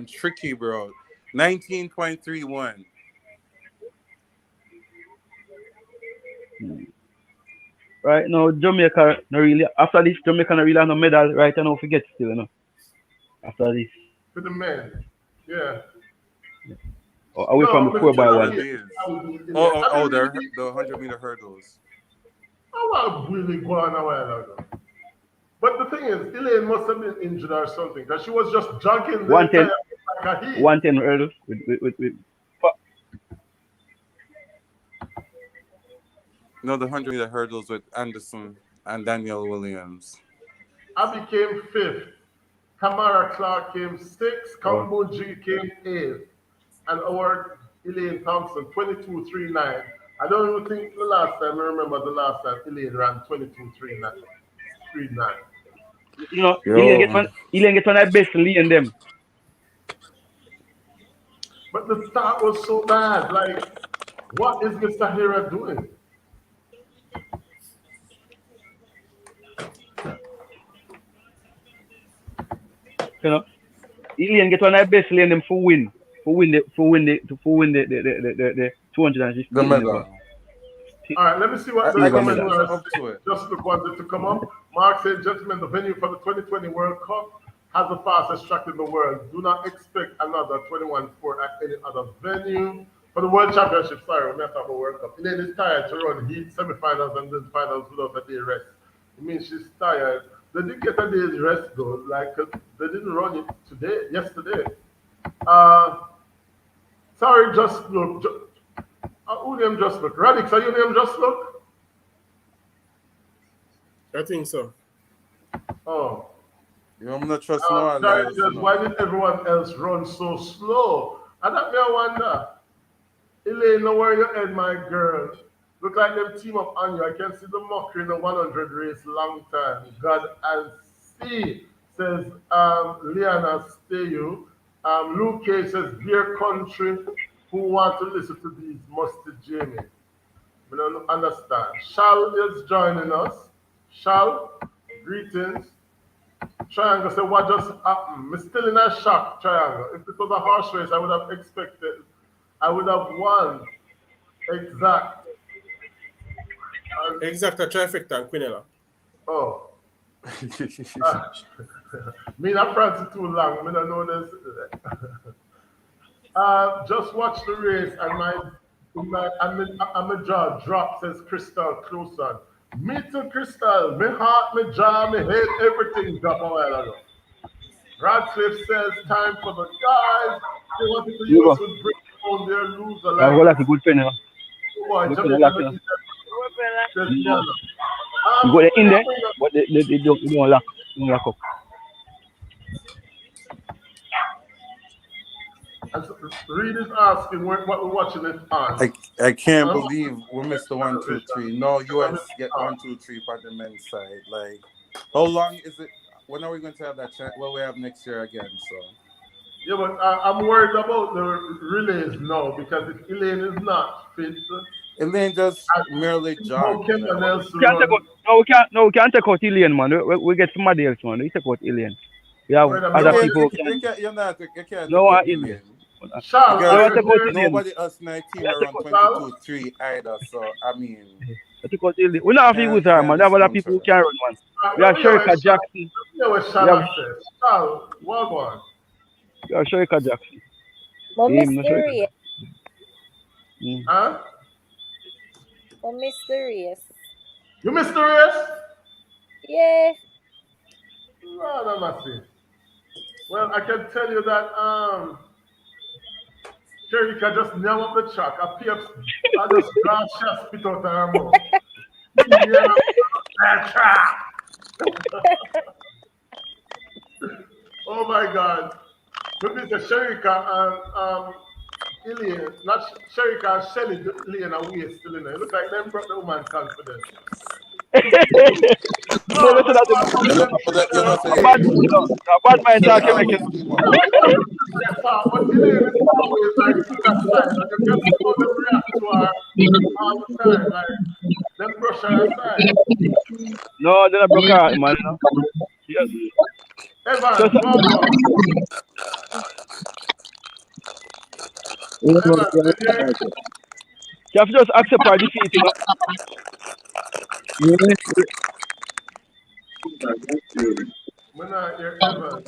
tricky, bro. 19.31. Right now, Jamaica no really. After this, Jamaica no really have no medal. Right now, forget still, you know. After this, For the men. Yeah. away from the 4x1. The 100-meter hurdles. I want really go on a while ago. But the thing is, Elaine must have been injured or something because she was just jogging the 110. entire like a heat. 110 hurdles with No, the 100-meter hurdles with Anderson and Daniel Williams. Abby came 5th. Tamara Clark came 6th. Kambuji came 8th. And our Elaine Thompson, 22.39. I don't even think the last time, I remember the last time Elaine ran 22.39. You know, Elaine get on that best lead them. But the start was so bad. Like, what is Mr. Hera doing? You know, Elaine get on that best lane them for win the 250. The medal. All right, let me see what the comments were. Just look wanted to come up. Mark said, gentlemen, the venue for the 2020 World Cup has the fastest track in the world. Do not expect another 21-4 at any other venue. For the World Championship, sorry, we're not talking about World Cup. Elaine is tired to run heat, semi-finals, and then finals without a day rest. It means she's tired. They didn't get a day's rest though. Like they didn't run it yesterday. Sorry, just look. Who name just look? Radix, are you name just look? I think so. Oh. I'm not trusting Sorry, why did everyone else run so slow? And that me I wonder. Elaine, know where you head, my girl. Look like them team up on you. I can see the mockery in the 100 race long time. God and see, says Liana Steyu. Luke K says, dear country, who want to listen to these musty Jamie? We don't understand. Shal is joining us. Shal, greetings. Triangle said, what just happened? I'm still in a shock, Triangle. If it was a horse race, I would have expected, I would have won. Exact. Exact, a trifecta and Quinella. Oh. Me not France too long. Me don't know this. Just watch the race and my jaw drop, says Crystal Closer. Me too, Crystal. My heart, my jaw, my head, everything drop a while ago. Radcliffe says time for the guys. They wanted to use to bring home their loser. Like, well, that's a good pen, huh? Boy, Good Jamaica, pen, like, you got it in there, but they don't lock up. Reed is asking what we're watching it on. I can't believe we missed the 1, 2, 3. No, US get 1, 2, 3 for the men's side. Like, how long is it? When are we going to have that chance? Well, we have next year again, so. Yeah, but I'm worried about the relays now because if Elaine is not fit, Elaine just merely jogged. We can't take out Elaine, man. We get somebody else, man. We take out Elaine. We have other people. You can't no, Elaine. Nobody else in my team around 22-3 either, so I mean. We don't have to use her, man. There have other people who can run, man. We have Sherika Jackson. We have Sherika Jackson. More mysterious. Huh? More mysterious. You mysterious? Yeah. No, Massey. Well, I can tell you that Sherika just nail up the track. I just grass shot spit out her mouth. Yeah, that track. Oh my God. Look at the Sherika and Ilian, not Sherika and Shelly, Ilian and Waste still in there. It looks like them brought the woman's confidence. Bad mind talking like it. But Ilian is always like that side. Like you can see how them react to her all the time. Like them brush her aside. No, they're not broke out, man. Yes. Evan, welcome. You have to just accept our defeat, you know. When I hear Evan,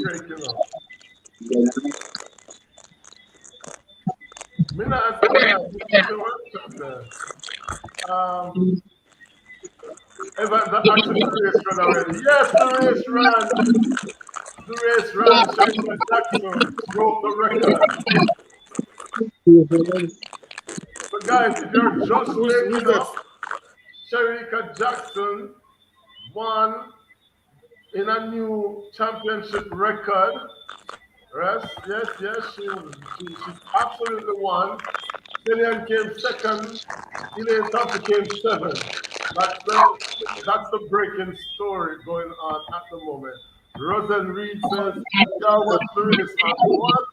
breaking up. Me not Evan, the actual race run already. Yes, the race run. The race run. Sherika Jackson broke the record. But guys, if you're just waking up, Sherika Jackson won in a new championship record. Yes, she's absolutely won. Lillian came second. Elaine Thompson came seventh. That's the breaking story going on at the moment. Rosen Reed says, y'all want the race on what?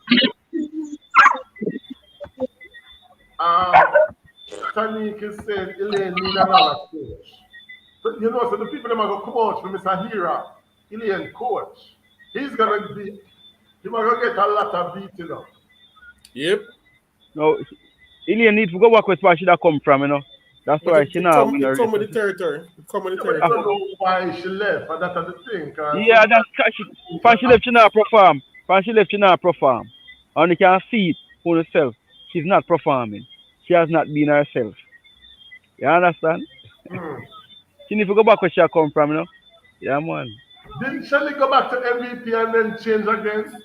Tanique is saying Elaine need another coach. But you know, so the people that are going to come out for Mr. Hira, Elaine coach, he's going to get a lot of beating up. Yep. No, Elaine needs to go back where she should have come from, you know. That's But why she now win it the come with race. the territory. It come with the Yeah, but you don't territory. know why she left, and that's the thing. Yeah, that's cause when she left, she not perform. When she left, she not perform. And you can see it for herself. She's not performing. She has not been herself. You understand? Hmm. She need to go back where she come from, you know? Yeah, man. Didn't Shelly go back to MVP and then change again?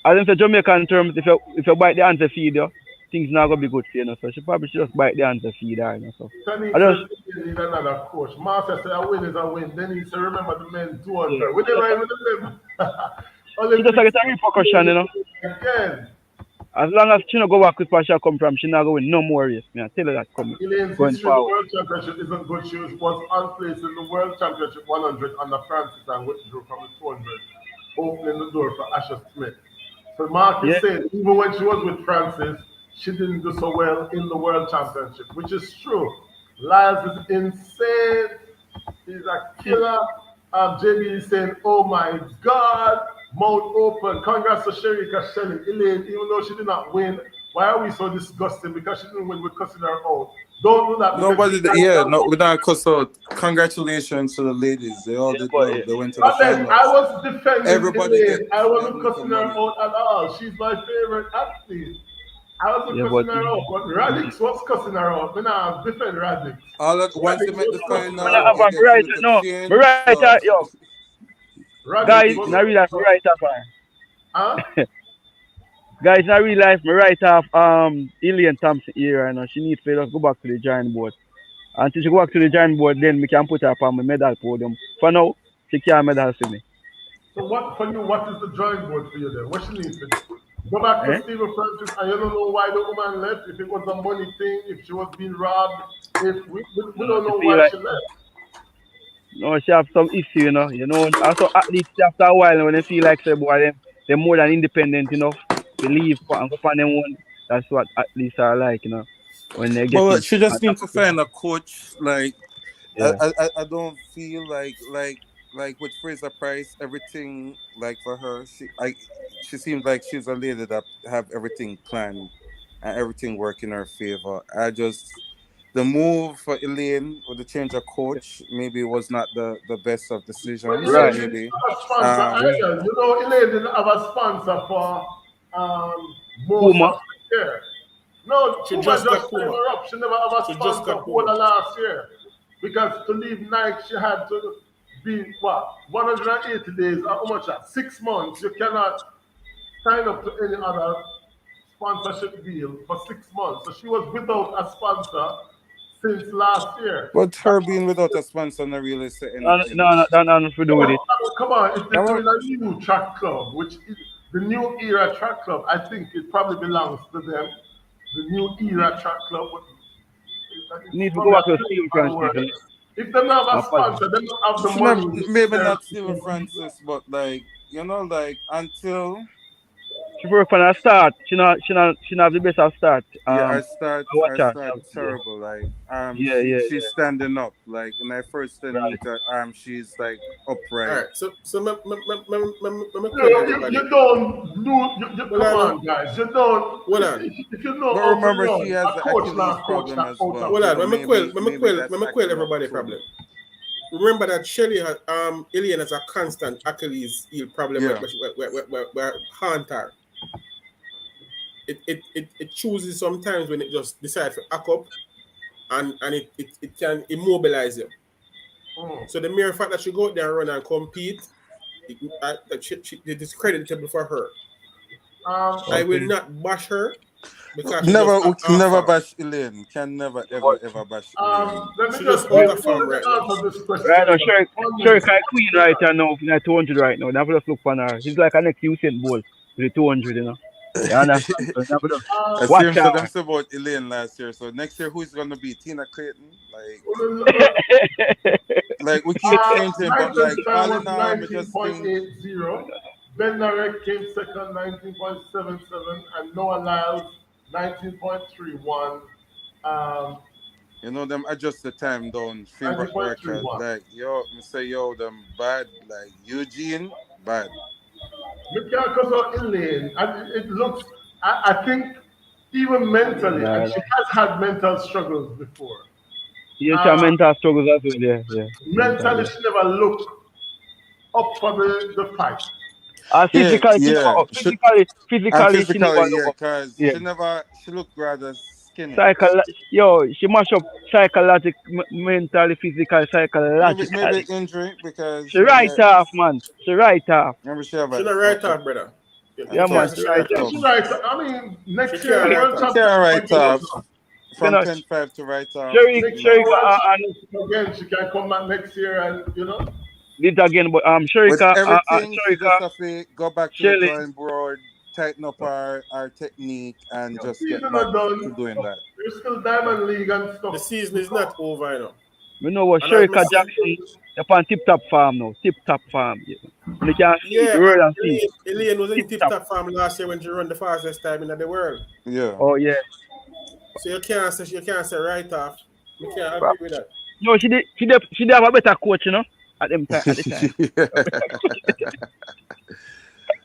As in the Jamaican terms, if you bite the hand to feed you, things not gonna be good for you, know? So she probably should just bite the hand to feed her, you know? So Tony I just says he need another coach. Master said a win is a win. Then he said, remember the men yeah, 200. We she never just even remember. she just like Olympics get a repercussion, you know. again. As long as she not go back with where she come from, she not going no more race. Me, I tell her that coming Elaine's going history in the forward. World Championship isn't good. She was unplaced in the World Championship 100 under Francis and withdrew from the 200, opening the door for Asher Smith. So Mark is Yeah, saying even when she was with Francis, she didn't do so well in the World Championship, which is true. Lyles is insane. He's a killer. JB is saying, oh my God, mouth open. Congrats to Sherika Shelley. Elaine, even though she did not win, why are we so disgusting? Because she didn't win, we're cussing her out. Don't do that because Nobody, you guys yeah, don't no, know. without cuss out. Congratulations to the ladies. They all yeah, did but well. They went to the But then I finals. was defending Everybody Elaine. I wasn't them little cussing her money. out at all. She's my favorite athlete. I wasn't yeah, but cussing her out, but Radix was cussing her out. When I defend Radix. All at once they Radix make the was cussing when her I final, have out. they a get a right little no, me change. right So yo, Radix guys, big was not real life, me cussing right off her. her. Huh? Guys, not real life, me right off Ilian Thompson here, you know. She needs to just go back to the giant board. Until she go back to the giant board, then we can put her up on my medal podium. For now, she can't medal for me. So what for you? What is the drawing board for you then? What she needs to do? Go back to Eh? Stephen Francis, and you don't know why the woman left. If it was a money thing, if she was being robbed, if we No, don't she know feel why like she left. no, she have some issue, you know. You know, also athletes after a while when they feel like say boy they're more than independent enough to leave and go on their own. That's what athletes are like, you know. When they're but getting she just on top need to of the find a coach. Like yeah. I don't feel like with Fraser Price, everything like for her, she seems like she's a lady that have everything planned and everything work in her favor. The move for Elaine with the change of coach maybe was not the best of But decisions. Elaine Right, didn't Maybe have a sponsor um right. either. You know, Elaine didn't have a sponsor for most Puma. of the year. No, She Puma just just got signed Puma. her up. She never have a She just sponsor got whole Puma. of last year. Because to leave Nike, she had to be what? 180 days, how much? 6 months. You cannot sign up to any other sponsorship deal for 6 months. So she was without a sponsor since last year. but her being without a sponsor not really say No, anything. no, no, nothing to do with it. Come on, if I they're want doing a new track club, which is the new era track club, I think it probably belongs to them. The new era track club, You it's need to go probably a back to play Steve on Francis, words. you know. If they don't have a Apologies. sponsor, they don't have the she not money. maybe not Steven Francis, but like like until She work on her start. She not have the best of start. yeah, I watch I her. start terrible. Like Yeah, yeah, she's yeah. standing up. Like in I first then Right. meet her, she's like All upright. right. So me quell You everybody. don't do, Well, come on. on, guys. You don't, Well, on. if you know But how to remember, she run, has a the coach Achilles now coach problem that as out of well. Well, You on. know, Me maybe quell that's acting up everybody too. problem. Remember that Shelly has Alien has a constant Achilles heel problem Yeah. where haunt her. It chooses sometimes when it just decides to act up and it can immobilize you. Mm. So the mere fact that she go out there and run and compete, it is creditable for her. I will Okay. not bash her because she just Never, we can off never farm. bash Elaine. Can never, ever, But ever bash Elaine. Let me She just just let out me, of farm right now. answer this right question now, from the Sherry comments. kind of queen right now, in 200 right now. Never just look for her. He's like a next Usain Bolt with the 200, you know. You understand? So never just I Um, see watch him said them her. say about Elaine last year. So next year, who's gonna be Tina Clayton? Like we keep changing, but Nigel like time all was in all, I just think 19.80. Ben Narek came second, 19.77, and Noah Lyles, 19.31. them adjust the time down. Film back the record. 19.31. Like me say them bad. Like Eugene bad. Because of Elaine, and it looks, I think, even mentally, and Nah, she has had mental struggles before. You have mental struggles as well, yeah. Mentally, she never looked up for the fight. Yeah, Physically, she yeah. never, And physically, she never physically, look yeah, up. because Yeah. she looked rather skinny. She mash up psychological, mentally, physical, Maybe psychologically. injury She because right off, man. She right off. maybe she have She a not right off, brother. You Yeah, man, can't say she she right right off. off. She right. I mean, She next year can't the right world off. yeah, championship right again. off You from know, 10-5 to right off. Next year the Sherika, world and championship again. She can come back next year and did again, but With Sherika, everything, she just Sherika, have to go back to the Shelly, drawing board, tighten up our technique, and just get season back are to done. doing that. There's still Diamond League and The stuff. season is not over, you know. we know what And as me Sherika see, Jackson, they're on tip top farm now, tip top farm. Yeah. You can see yeah, the and world and see Elaine was tip in tip top. top form last year when she run the fastest time in the world. Yeah. Oh yeah. So you can't say right off. We can't agree with that. No, she did have a better coach, at the time.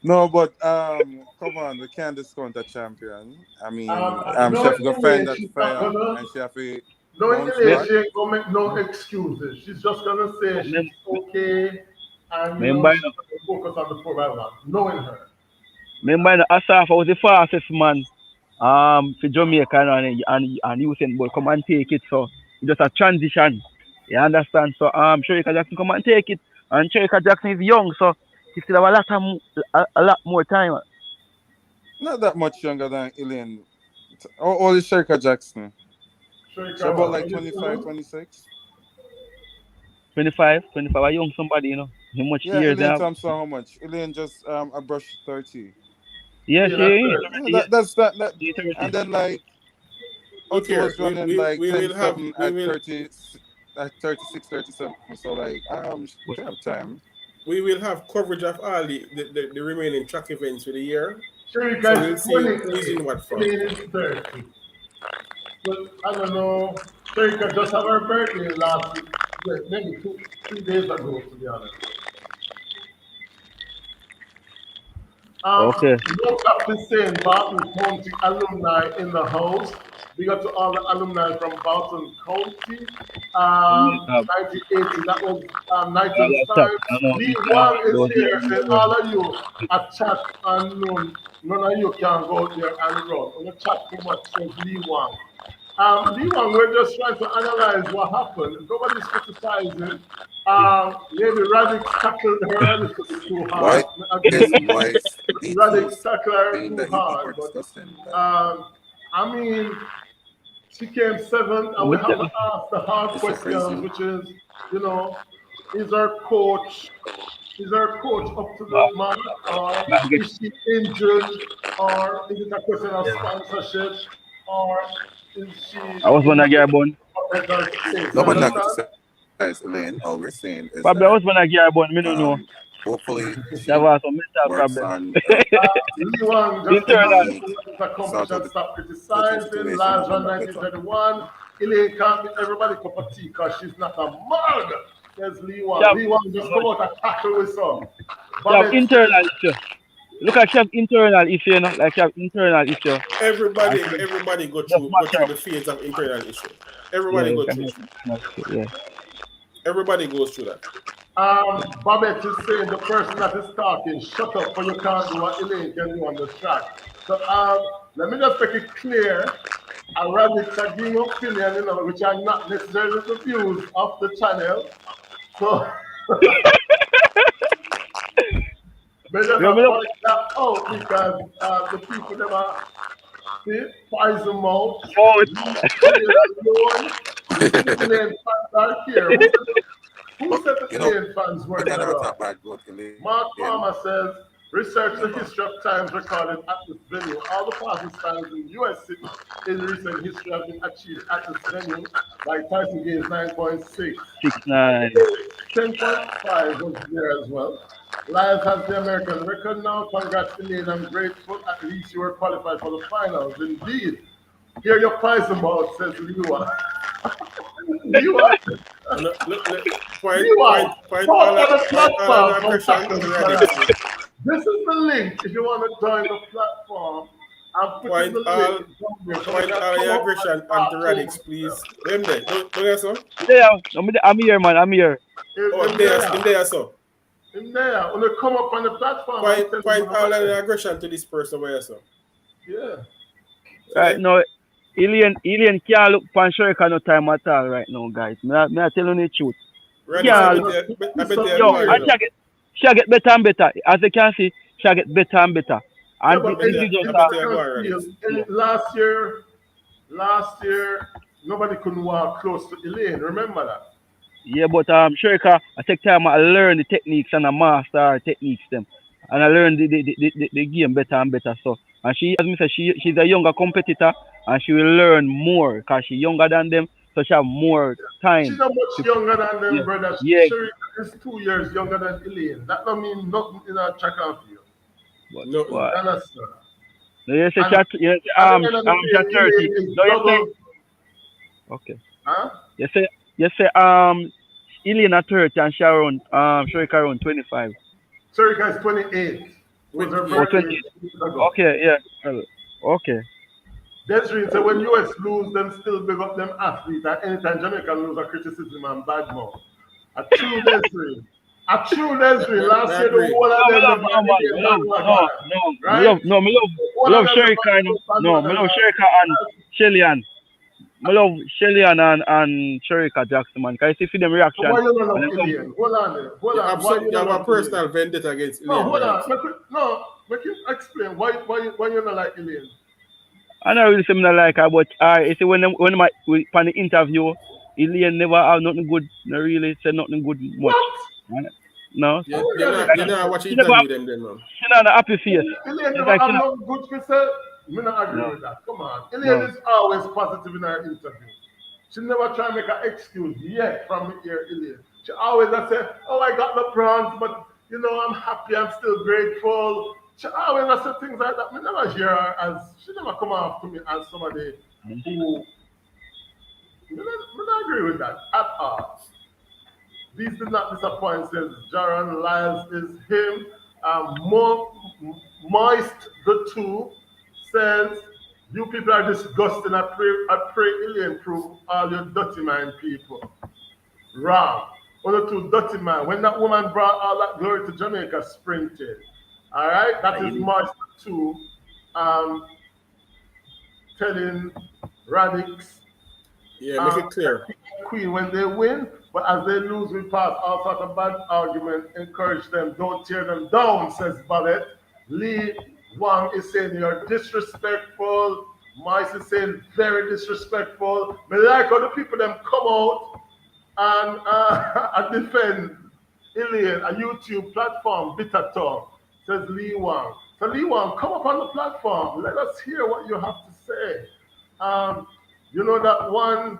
No, but come on, we can't discount a champion. I mean, she have Knowing to go find Elaine, that she's not fire, gonna. and she have to Knowing bounce Elaine, back. she ain't gonna make no excuses. She's just gonna say she's okay, and Remember, she's gonna focus on the 4x1. Knowing her. Asaf was the fastest man for Jamaica and Usain Bolt come and take it. So it's just a transition. You understand? So Sherika Jackson come and take it. And Sherika Jackson is young, so he still have a lot more time. Not that much younger than Elaine. How old is Sherika Jackson? Sherika, She about like 27? 25, 26. 25, a young somebody, How much Yeah, years they Elaine have? Thompson, how much? Elaine just a brush 30. Yeah, Yeah, she that's is. her. Yeah, that. She 30. And then like Look Otto here, was running like we will have 10-7 we at will 30 at 36, 37. So like she have time. we will have coverage of all the remaining track events for the year. So Sherika we'll is see who is 28. in what form. Elaine is 30. But I don't know. Sherika just had her birthday last week. Yeah, maybe 3 days ago, to be honest. Okay. Look up the saying Barton County alumni in the house. We got to all the alumni from Barton County. Yeah, 1980, that was I 19th got time. I know Lee you can't Wang is go here, there. and all of you at chat unknown. None of you can go there and run. On the chat too much says Lee Wang. Lee Wang, we're just trying to analyze what happened. Nobody's criticizing. Maybe Radix tackled her a little bit too Why hard. I agree. this voice needs to Radix tackled her mean too that you people hard, are but discussing that I mean, she came seventh, and we have to ask the hard it's so questions, crazy. which is, is our coach up to the mark, or is she injured, or is it a question of sponsorship, or is she I was in gonna get a bun. mental space? You Nobody not understand? criticize Elaine. All we're saying is Probably I that was gonna get a bun. Me don't know. hopefully She have she some mental works problem. on Lee Wang just came back Internal. technique, to accomplish sort out and the stop coaching criticizing. situation Last and come run back better. 1931. Elaine can't be everybody cup of tea because she's not a mug. There's Lee She Wang. have, Lee Wang just come out and tackle with some. she have Babette internal says, issue. Look at she have internal issue, Like she have internal issue. Everybody go Just through matter. the phase of internal issue. Yeah, Everybody go that's through. not true, yeah. Everybody goes through that. Babette is saying the person that is talking, shut up, for you can't do what Elaine can do on the track. So let me just make it clear. I Radix are giving opinion, which are not necessarily the views of the channel. So but just Yeah, point that out because the people that are poison mouth, oh, leave Elaine alone. You see the Elaine fans are here. Who But said the you know, Elaine fans we were can there? never talk bad about Elaine. Mark Palmer says, research the Never. history of times recorded at this venue. All the fastest times in US in recent history have been achieved at this venue, like Tyson Gaines 9.6. 6'9". 10.5 was there as well. Lyles has the American record now. Congrats, Elaine. I'm grateful. At least you were qualified for the finals. Indeed. Hear your prize about, says Liwa. Liwa. Point all that pressure on the Radix. This is the link if you want to join the platform I'm putting Point the all, link down there so we point can all come your up aggression and onto talk to Radix, please. Them there. Don't you so? Yeah, I'm here, man. I'm here. Oh, in there, there. in there, so. In there. When they come up on the platform and tell Point them all about your it. aggression to this person where you so. Yeah. So Right then, now, Alien can't look for Sherika no time at all right now, guys. Me I tell you the truth. Radix, Yeah, I bet you yo, go and on. she get better and better. As you can see, she get better and better. Yeah, And but this is I just bet you I go can on, feel Radix. last year, nobody couldn't walk close to Elaine. Remember that? yeah, but Sherika, I take time I learn the techniques and I master her techniques them. And I learn the game better and better. So and she as me say she's a younger competitor and she will learn more because she's younger than them, so she have more She's time not much to younger than them, yeah. brother. Yeah, Sherry is 2 years younger than Elaine. That don't mean nothing in a track and field. Nothing. but You understand? no, you say And you say, at the end of the she day, 30. Elaine is No, you say double. okay. Huh? You say Elena 30 and Sharon Sherika around 25. Sherika is 28. It was her 28. Or birthday 20. 2 weeks ago. Okay, yeah. Well, okay. Desiree said when US lose, them still big up them athletes. And anytime Jamaica lose a criticism and bad mouth. A true Desiree. A true Desiree. Last I year the agree. whole of No, me them love, never no, man, Indian me love, bandwagon. Right? me One of love them Sherika, you know. No, me bandwagon love last Sherika and Shelly-Ann. Me love Shelly-Ann and Sherika Jackson, man. Can you see them So reaction why you don't when love they come? Ilian? Hold on there. Hold You on. have Why you you don't have a love Ilian? personal vendetta against No, Elaine hold Radix. on. Make you explain why you don't like Ilian. I don't really say me not like her, but you see when my on the interview, Elaine never have nothing good, not really say nothing good much. What? No, How so are you You know watch she never have, interview them then, man. she not a happy face. Ilian It's never like she have not, no good to say. Me not agree no, with that. Come on. Ilian no. is always positive in her interview. She never try to make an excuse yet from me here, Ilian. She always I say, oh, I got the bronze, but you know, I'm happy, I'm still grateful. She always I say things like that. Me never hear her as she never come off to me as somebody who me not agree with that at all. These did not disappoint, says Jaron Lyles is him. Moist the two says, you people are disgusting. I pray alien prove all your dirty mind people. Wrong. One or two dirty man. When that woman brought all that glory to Jamaica, sprinted. All right, that is Moist the two um, telling Radix Yeah, make it clear. Queen when they win, but as they lose, we pass all sorts of bad argument. Encourage them, don't tear them down, says Ballet. Lee Wang is saying you're disrespectful. Mice is saying very disrespectful. Me like how the people them come out and, and defend Ilian, a YouTube platform, Bitter Talk, says Lee Wang. So Lee Wang, come up on the platform. Let us hear what you have to say. Um, you know that one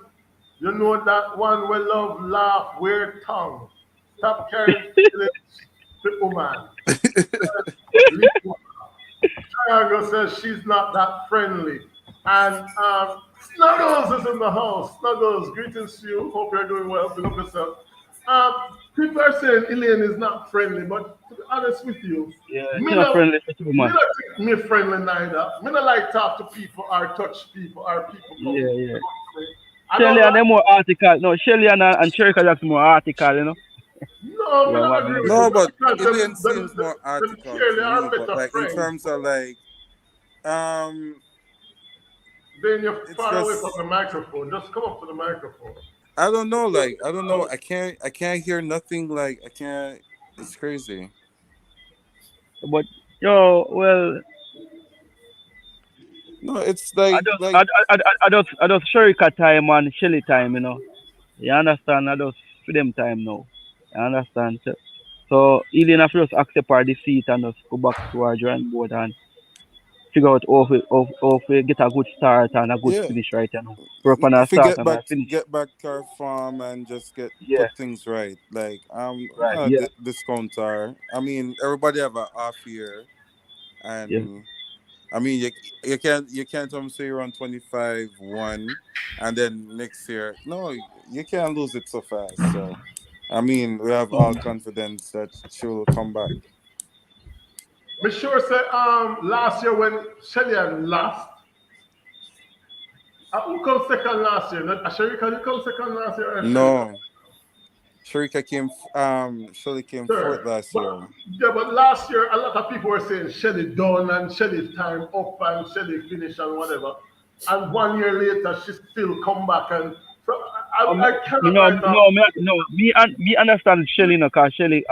will love, laugh, wear tongue. Stop carrying feelings to woman. Triangle says she's not that friendly. And Snuggles is in the house. Snuggles, greetings to you. Hope you're doing well. Big up yourself. People are saying Elaine is not friendly, but to be honest with you, Yeah, me she's not not, friendly for two, me man. not think me friendly neither. Me not like talk to people or touch people or people come. Yeah, yeah. I Shelly don't and like, them more article. No, Shelly and Sherika Jackson more article, you know. no, me Yeah, not what agree man. with you. No, but Because Ilian them, seems more them article clearly to are me, but better like in friends. terms of like um Then you're it's far away from just the microphone. Just come up to the microphone. I don't know, like I don't know. I can't hear nothing, like I can't, it's crazy. But yo, well, No, it's I like just like I just Sherika time and Shelly time, you know. You understand? I just for them time now. You understand? So Elaine have to just accept her defeat and just go back to her drawing board and figure out how we get a good start and a good yeah. finish right now. Work on our If we start and our finish. get back to our farm and just get Yeah, put things right. Like I'm right, not yeah, a discounter. I mean, everybody have a off year, yeah. and I mean you can't say you're on 25-1 and then next year no, you can't lose it so fast. So I mean, we have all confidence that she will come back. Me sure say last year when Shelly had lost, who come second last year? Not Sherika, you come second last year or Sherika? No, Shirley came fourth Sure. last But year. yeah, but last year a lot of people were saying Shelly done and Shelly time up and Shelly finish and whatever. And 1 year later she still come back and so I Me cannot no, write off. no, me understand Shelly no, cause Shelly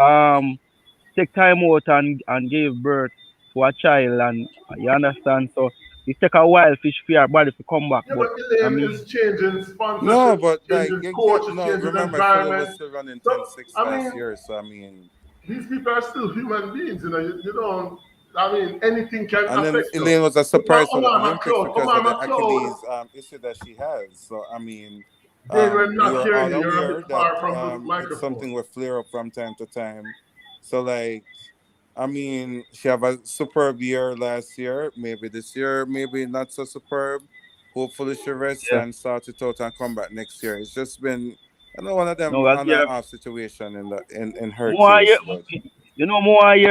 take time out and gave birth to a child, and you understand. So it take a while for her body to come back. Yeah, But but I Elaine mean, is changing No, sponsorship, but like changing you coach, get is no. changing Remember, Shirley was environment. still running So 10-6 I last mean, year. So I mean, these people are still human beings, you know. You don't. I mean, anything can and then affect you. Elaine was a Look at surprise for the Omar Olympics McLeod. because of Omar the McLeod, Achilles issue that she has. So I mean, they were we not were hearing all you. You're a bit aware that far from the it's microphone. something will flare up from time to time. So like, I mean, she have a superb year last year. Maybe this year, maybe not so superb. Hopefully, she rests yeah, and sort it out and come back next year. It's just been, one of no, them well, on and yeah, off situation in her more case. year, But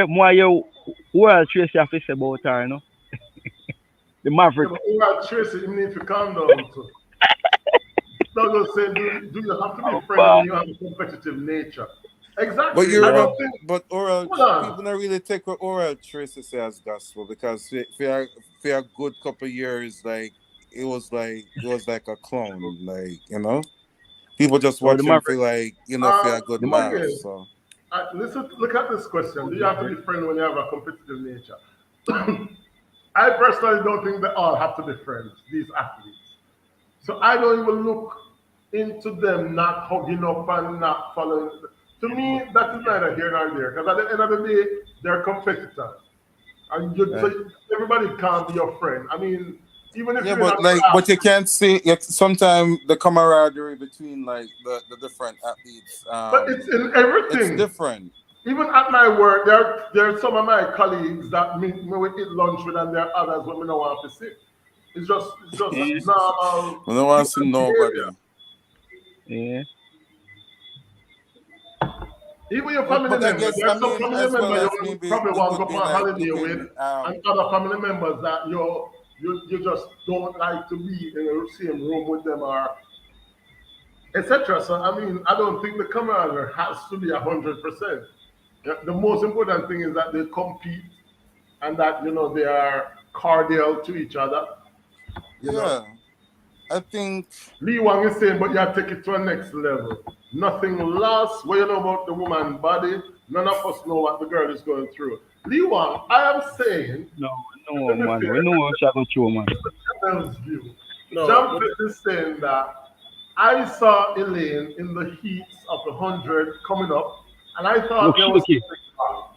more year. Well, Tracy have to say about her, you know, the Yeah, Maverick. but Omar Tracy, you need to calm down too. Douglas saying, do you have to be friendly But when you have a competitive nature? but Exactly. you I yeah, don't remember, think. but oral Hold on. people don't really take what oral Tracy say as gospel because for a good couple years, like it was like a clown, people just so the watch him Maverick, for like for a good the But laugh. again, So listen, look at this question. Do you have to Maverick. be friendly when you have a competitive nature? I personally don't think they all have to be friends, these athletes. So I don't even look into them not hugging up and not following. To me, that is neither here nor there. Because at the end of the day, they're competitors. And Right. so everybody can't be your friend. I mean, even if yeah, you're in a but like, class, but you can't see. Sometimes the camaraderie between like the different athletes, but it's in it's everything. different. Even at my work, there are some of my colleagues that me we eat lunch with, and there are others when we don't want to sit. It's just Yeah, normal We don't want to see human behavior. nobody. yeah. Even your Yeah, family but I members, guess there I are some mean family as well members you as will maybe probably we want to could go be on like holiday with, looking and other family members that you just don't like to be in the same room with them or etc. So I mean, I don't think the camaraderie has to be 100%. The most important thing is that they compete and that they are cordial to each other. You know, yeah. I think Lee Wang is saying, but you have to take it to a next level. Nothing lost. What you know about the woman body? None of us know what the girl is going through. Lee Wang, I am saying, No, let no, me man. fair, We know what shall go through, man. Chanel's view. No, John Pitt is saying that I saw Elaine in the heats of the 100 coming up, and I Look thought there was shaky. something wrong.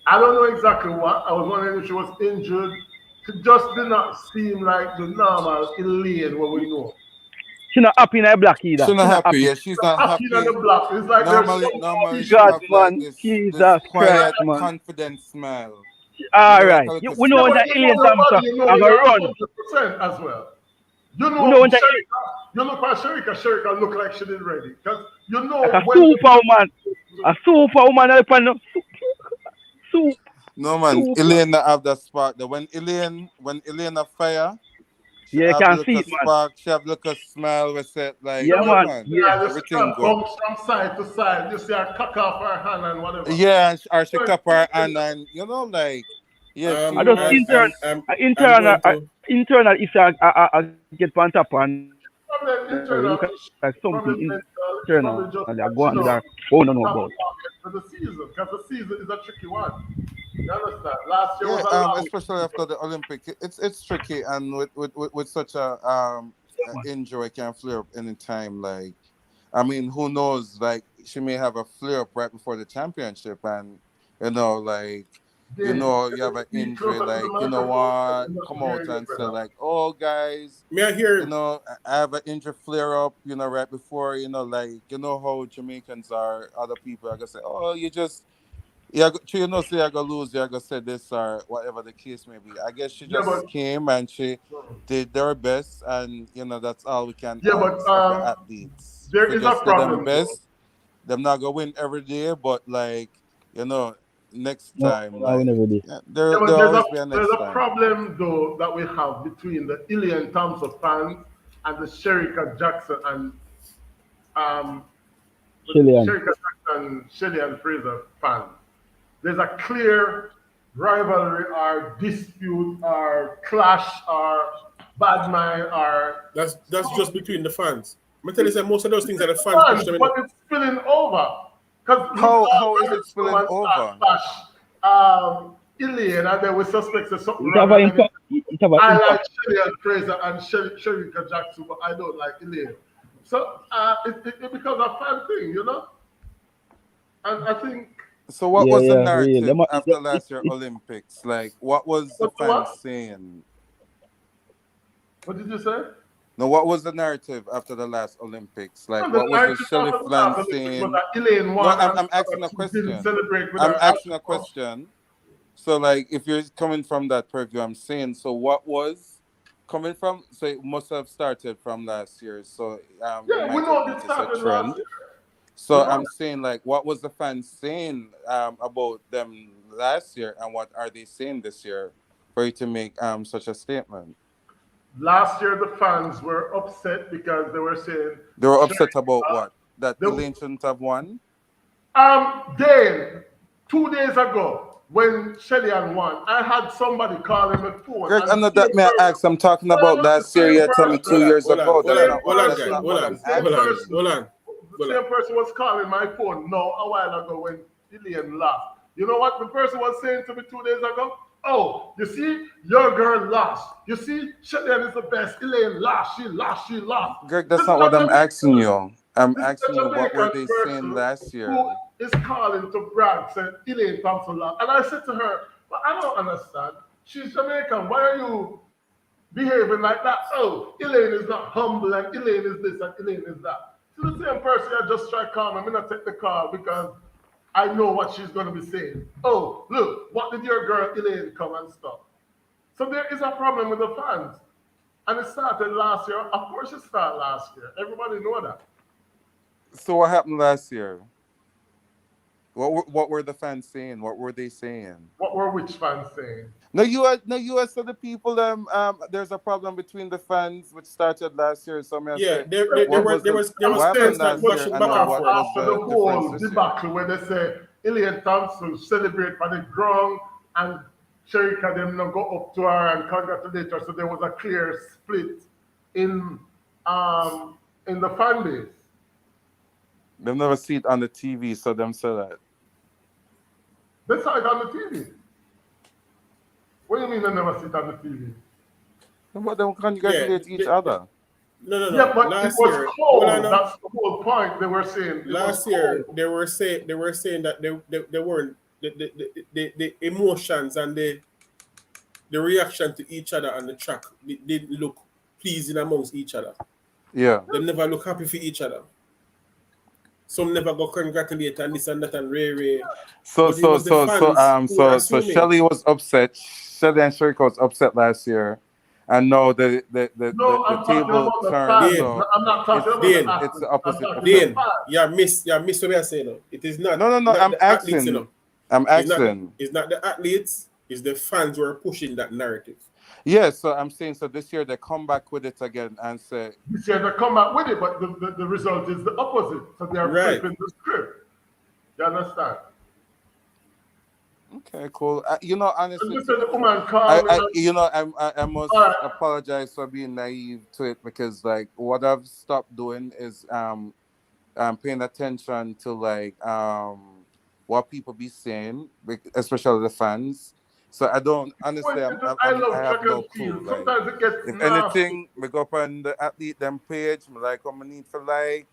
I don't know exactly what. I was wondering if she was injured. She just did not seem like the normal Elaine what we know. She not happy in her black either. she's She not not happy. happy. Yeah, she's not Happy on happy. the block. It's like there's somehow Normally she God, issues. have like man. this Jesus Christ, quiet, man. confident smile. All Like right. a little We know Yeah, when but smile. that you know alien her comes body, up, you know have a you're run. 100% as well. You We know know when that alien, Sherika, you look at Sherika, Sherika look like she did ready. Because you like know a when superwoman. A superwoman up on the soup, No man, soup. Elaine not have that spark. Though. When Elaine a fire, she Yeah, you have can look see a it, man. spark. She have look a smile. We said like, Yeah, you yeah man. man, Yeah. just see everything her good. bumps from side to side. You see her cock off her hand and whatever. Yeah, or she Well, clap her hand and like, yeah, I she just was intern, I'm going to internal if I get on top and Probably look at internal something issue, probably internal mental. It's and I probably go just on with that her. Oh, no, no, not about. prepared for the season because the season is a tricky one. You understand? Last year yeah, was a long especially after the Olympic, it's tricky and with such a injury can flare up anytime. Like, I mean, who knows? Like, she may have a flare up right before the championship, and like, game. you have an Be injury. closer to the Like, you know microphone so what? you're not Come out hearing your and say brother. like, oh guys, may I hear I have an injury flare up. Right before, like, how Jamaicans are. Other people are gonna say, oh, you just say I gonna lose, you gonna say this or whatever the case may be. I guess she Yeah, but just came and she did their best, and that's all we can yeah, but ask of the athletes. there For is a just do them problem though. best. Them not gonna win every day, but like, you know, next No, time, no, we like never did. yeah, Yeah, but there'll always be a there's next a time. problem though that we have between the Ilian Thompson fans and the Sherika Jackson and um the Chilean. Sherika Jackson, Shelly and Fraser fans. There's a clear rivalry or dispute or clash or bad mind or That's just between the fans. I'm tell you, it's, that most of those things are the it's fans push fun, them in. but it's spilling over. Because look, How is it spilling someone start over? clash Ilian and then we suspect there's something It wrong have an and then impact. It have an I like impact. Shelly and Fraser and Sherika Jackson, but I don't like Elaine. So it becomes a fan thing, you know? And I think, So what Yeah, was the yeah, real. narrative after It, last year Olympics? Like, what was the what, fans what, saying? what did you say? No, what was the narrative after the last Olympics? Like, And the what was the narrative Shelly after the last fans Olympics was saying? that Elaine No, won and I'm asking a she didn't question. celebrate with I'm her asking a husband. question. So, like, if you're coming from that purview, I'm saying, so what was coming from? So it must have started from last year. So, you Yeah, we might have know it noticed a started last trend. year. We So know I'm saying, like, what was the fans saying about them last year, and what are they saying this year for you to make such a statement? last year the fans were upset because they were saying, They were Sherry, upset about what? That the, Elaine shouldn't have won. Then 2 days ago, when Shellyan won, I had somebody calling my phone, Greg, and I the know same that may I person, ask. I'm talking hold about on, the last year. same You told me person, Hold 2 on, years hold on, ago. hold That's on, not same what. hold on, That's guys. person, not Hold what on, I'm the same hold on, asking. person, hold on, the hold on. same person was calling my phone now a while ago when Ilian lost. You know what the person was saying to me 2 days ago? Oh, you see, your girl lost. You see, Shellyan is the best. Elaine lost. She lost. She lost. Greg, that's This is not what a I'm asking Jamaican. you. I'm This is asking a you what were Jamaican they saying person last who year. is calling to brag, saying Elaine Thompson lost. And I said to her, but I don't understand. She's Jamaican. Why are you behaving like that? Oh, Elaine is not humble and Elaine is this and Elaine is that. So the same person I just tried calling, I'm gonna take the call because I know what she's gonna be saying. Oh, look, what did your girl Elaine come and stop? So there is a problem with the fans. And it started last year. Of course it started last year. Everybody know that. So what happened last year? What were the fans saying? What were they saying? What were which fans saying? No, you said the people. There's a problem between the fans, which started last year. So I Yeah, say, there what was was there the was there was what happened fans that last What year, bashing you and back then and have what forth. was after the the difference whole this year? debacle where they say Ilian Thompson celebrate for the ground and Sherika them not go up to her and congratulate her. So there was a clear split in the fan base. They've never seen it on the TV, so them say that. They saw it on the TV. What do you mean they never see it on the TV? But them Yeah, congratulate each other. Yeah, no. but it Last was year, hold on. cold. Now. That's the whole point. They were saying it was Last year, cold. they were saying that they weren't the emotions and the reaction to each other on the track didn't look pleasing amongst each other. Yeah. They never look happy for each other. Some never go congratulate and this and that and Ray. So But it so was the so so fans um who were so so assuming. Shelly was upset. Shelly and Sherika was upset last year, and now No, the I'm talking table about the turned. fans. Dane, So I'm not talking about the it's athletes. the I'm opposite talking about the Dane, effect. fans. you miss what we are saying. It is not No. not I'm the athletes, asking. I'm It's not asking. it's not the athletes, it's the fans who are pushing that narrative. Yeah. So I'm saying. So this year they come back with it again and say, This year they come out with it, but the result is the opposite. So they are Right. flipping the script. You understand? okay, cool. And Honestly, this is the woman called me. I must All right, apologize for being naive to it because like what I've stopped doing is paying attention to like what people be saying, especially the fans. So I don't honestly, I I love have track no and clue. field. Like, Sometimes it gets if nasty. anything, we go up on the athlete them page, me like what I need for like,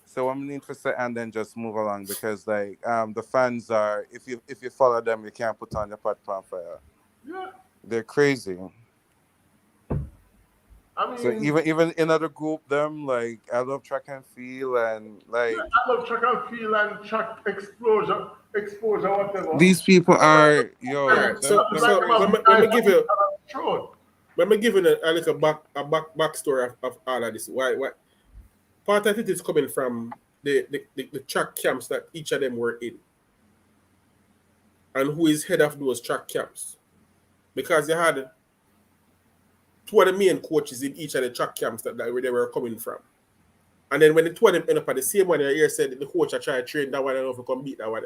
so what I need for say, and then just move along because like the fans are if you follow them, you can't put on your pot pan fire. Yeah, They're crazy. I So mean, even in other group, them like I love track and field and yeah, like I love track and field and track exposure, whatever. these people Sometimes are All yo right. it's them So them like so them have crazy. when me knife give on each you other's throat. when me give you a little backstory of all of this. Why part of it is coming from the track camps that each of them were in. and who is head of those track camps. Because you had two of the main coaches in each of the track camps that where they were coming from. And then when the two of them end up at the same one, you hear said that the coach are trying to train that one and over come beat that one.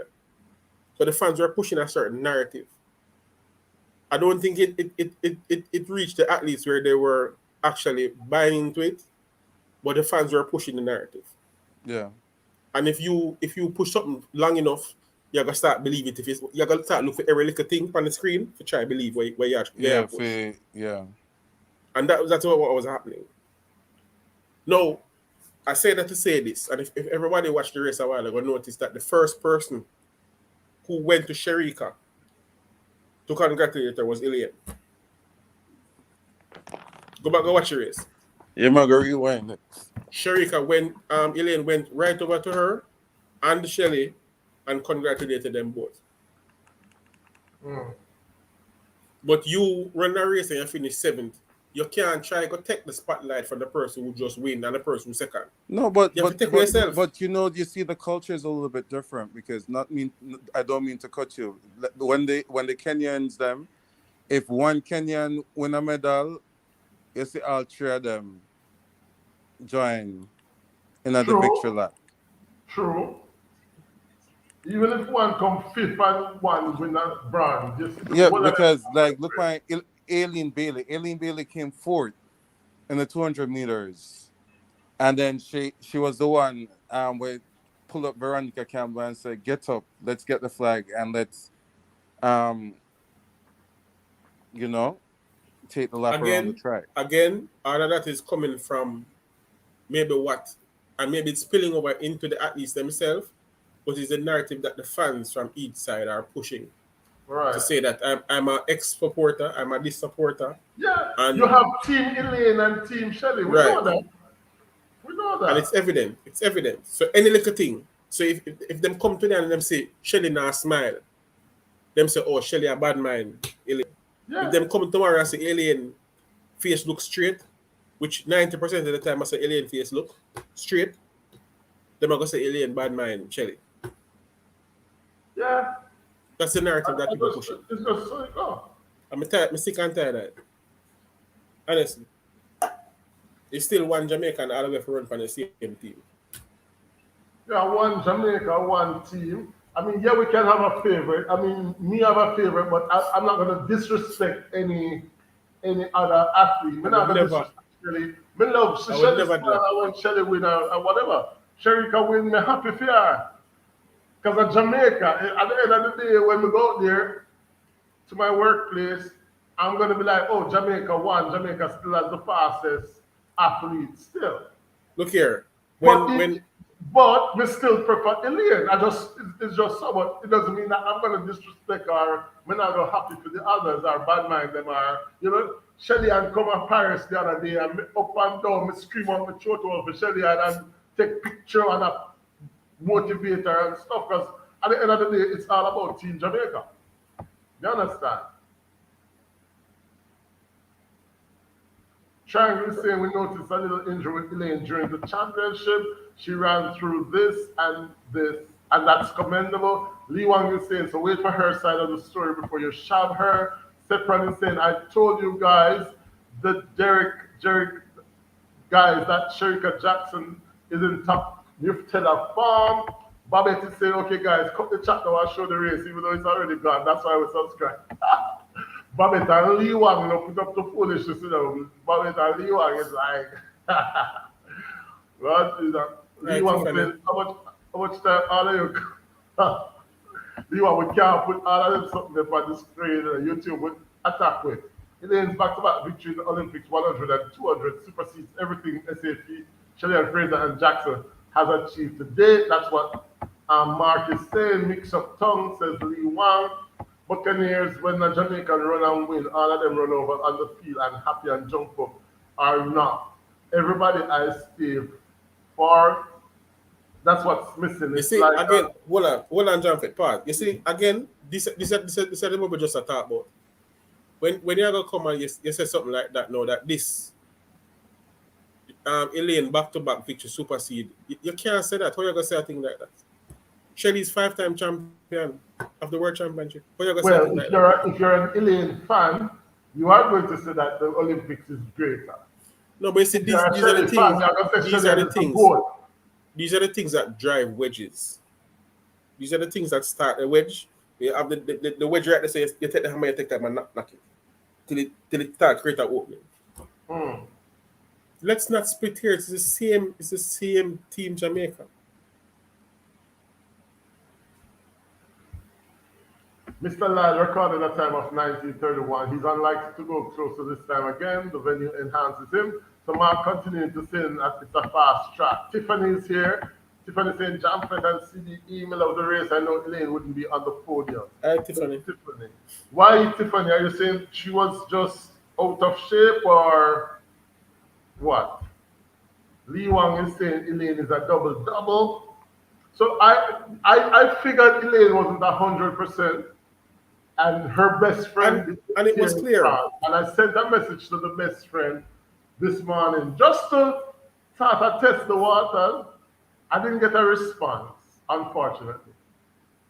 So the fans were pushing a certain narrative. I don't think it reached the athletes where they were actually buying into it, but the fans were pushing the narrative. Yeah. And if you push something long enough, you're gonna start believing it. You're gonna start look for every little thing on the screen to try to believe where you actually Yeah. And that's what was happening. No, I say that to say this, and if everybody watched the race a while ago, notice that the first person who went to Sherika to congratulate her was Ilian. Go back and watch the race. Yeah, my girl, you went. Sherika went, Ilian went right over to her and Shelly and congratulated them both. But you run a race and you finish 7th. You can't try to take the spotlight from the person who just win and the person who second. No, but you have to take yourself. But you know, you see the culture is a little bit different because I don't mean to cut you. When the Kenyans them, if one Kenyan win a medal, you see all three of them join in the victory lap. True. Even if one come 5th and one win a bronze. Yeah, because like look my Aileen Bailey came 4th in the 200 meters, and then she was the one where pull up Veronica Campbell and said, "Get up, let's get the flag and let's take the lap around the track." Again, all of that is coming from maybe what, and maybe it's spilling over into the athletes themselves, but it's the narrative that the fans from each side are pushing. Right. To say that I'm an ex-supporter, I'm a this supporter. Yeah, and you have Team Elaine and Team Shelley. We know that. We know that. And it's evident. It's evident. So any little thing. So if them come to them and them say, Shelley now smile, them say, oh, Shelley a bad mind. Elaine. Yeah. If them come tomorrow and say, Elaine face look straight, which 90% of the time I say Elaine face look straight, them are going to say Elaine bad mind, Shelley. Yeah. That's the narrative that people pushing. It's just so it go. I'm sick and tired of it. Honestly. It's still one Jamaican all the way for run for the same team. Yeah, one Jamaica, one team. I mean, yeah, we can have a favorite. I mean, me have a favorite, but I'm not going to disrespect any other athlete. I'm not going to disrespect Shelley. I love Shelley. I want Shelley win or whatever. Shelley can win, me happy for her. Because of Jamaica, at the end of the day, when we go there to my workplace, I'm going to be like, oh, Jamaica won. Jamaica still has the fastest athlete still. Look here. But we still prefer Elaine. It's just so, but it doesn't mean that I'm going to disrespect her. We're not going to happy for the others or bad mind them are. You know, Shelly and come to Paris the other day and up and down, me scream out my throat over Shelly and take picture and a motivator and stuff, because at the end of the day, it's all about Team Jamaica. You understand? Triangle is saying we noticed a little injury with Elaine during the championship. She ran through this, and that's commendable. Lee Wang is saying, so wait for her side of the story before you shove her. Sepran is saying, I told you guys, the Derek guys, that Sherika Jackson is in top Muftela farm. Babette is saying, okay guys, cut the chat now and show the race, even though it's already gone. That's why we subscribe. Babette and Lee Wang, put up the foolishness, Babette and Lee Wang is like, what is that? Lee Wang says, how much time all of you, Lee Wang, we can't put all of them something up on the screen and YouTube with attack with. Elaine's back-to-back victory in the Olympics 100 and 200 supersedes everything SAP, Shelley and Fraser and Jackson has achieved today. That's what Mark is saying. Mix up tongue, says Lee Wang. Buccaneers, when the Jamaican run and win, all of them run over on the field and happy and jump up are not. Everybody I stay for. That's what's missing. You see, like, again, hold on, John Fit, pause. You see, again, this is the movie just a talk about. When you're going to come and you say something like that now, that this Elaine back-to-back victory supersede, you can't say that. How are you going to say a thing like that? Shelly's 5-time champion of the World Championship. What you gonna say Well, things like if that? you're an Elaine fan, you are going to say that the Olympics is greater. No, but you see, If you're a these are the Shelley fan, things. you're going to say These are Shelley the is the things. goal. These are the things that drive wedges. These are the things that start a wedge. You have the wedge right there, so you take the hammer, you take time and knock it till it start create an opening. Hmm. Let's not split here. It's the same team Jamaica. Mr. Lyle recorded a time of 1931. He's unlikely to go closer this time again. The venue enhances him. So Mark continuing to say that it's a fast track. Tiffany's here. Tiffany saying Jamfet and CDE middle of the race. I know Elaine wouldn't be on the podium. Hi, Tiffany. Tiffany. Why Tiffany? Are you saying she was just out of shape or what? Lee Wang is saying Elaine is a double-double. So I figured Elaine wasn't 100%. And her best friend and it was clear. And I sent a message to the best friend this morning just to start to test the waters. I didn't get a response, unfortunately.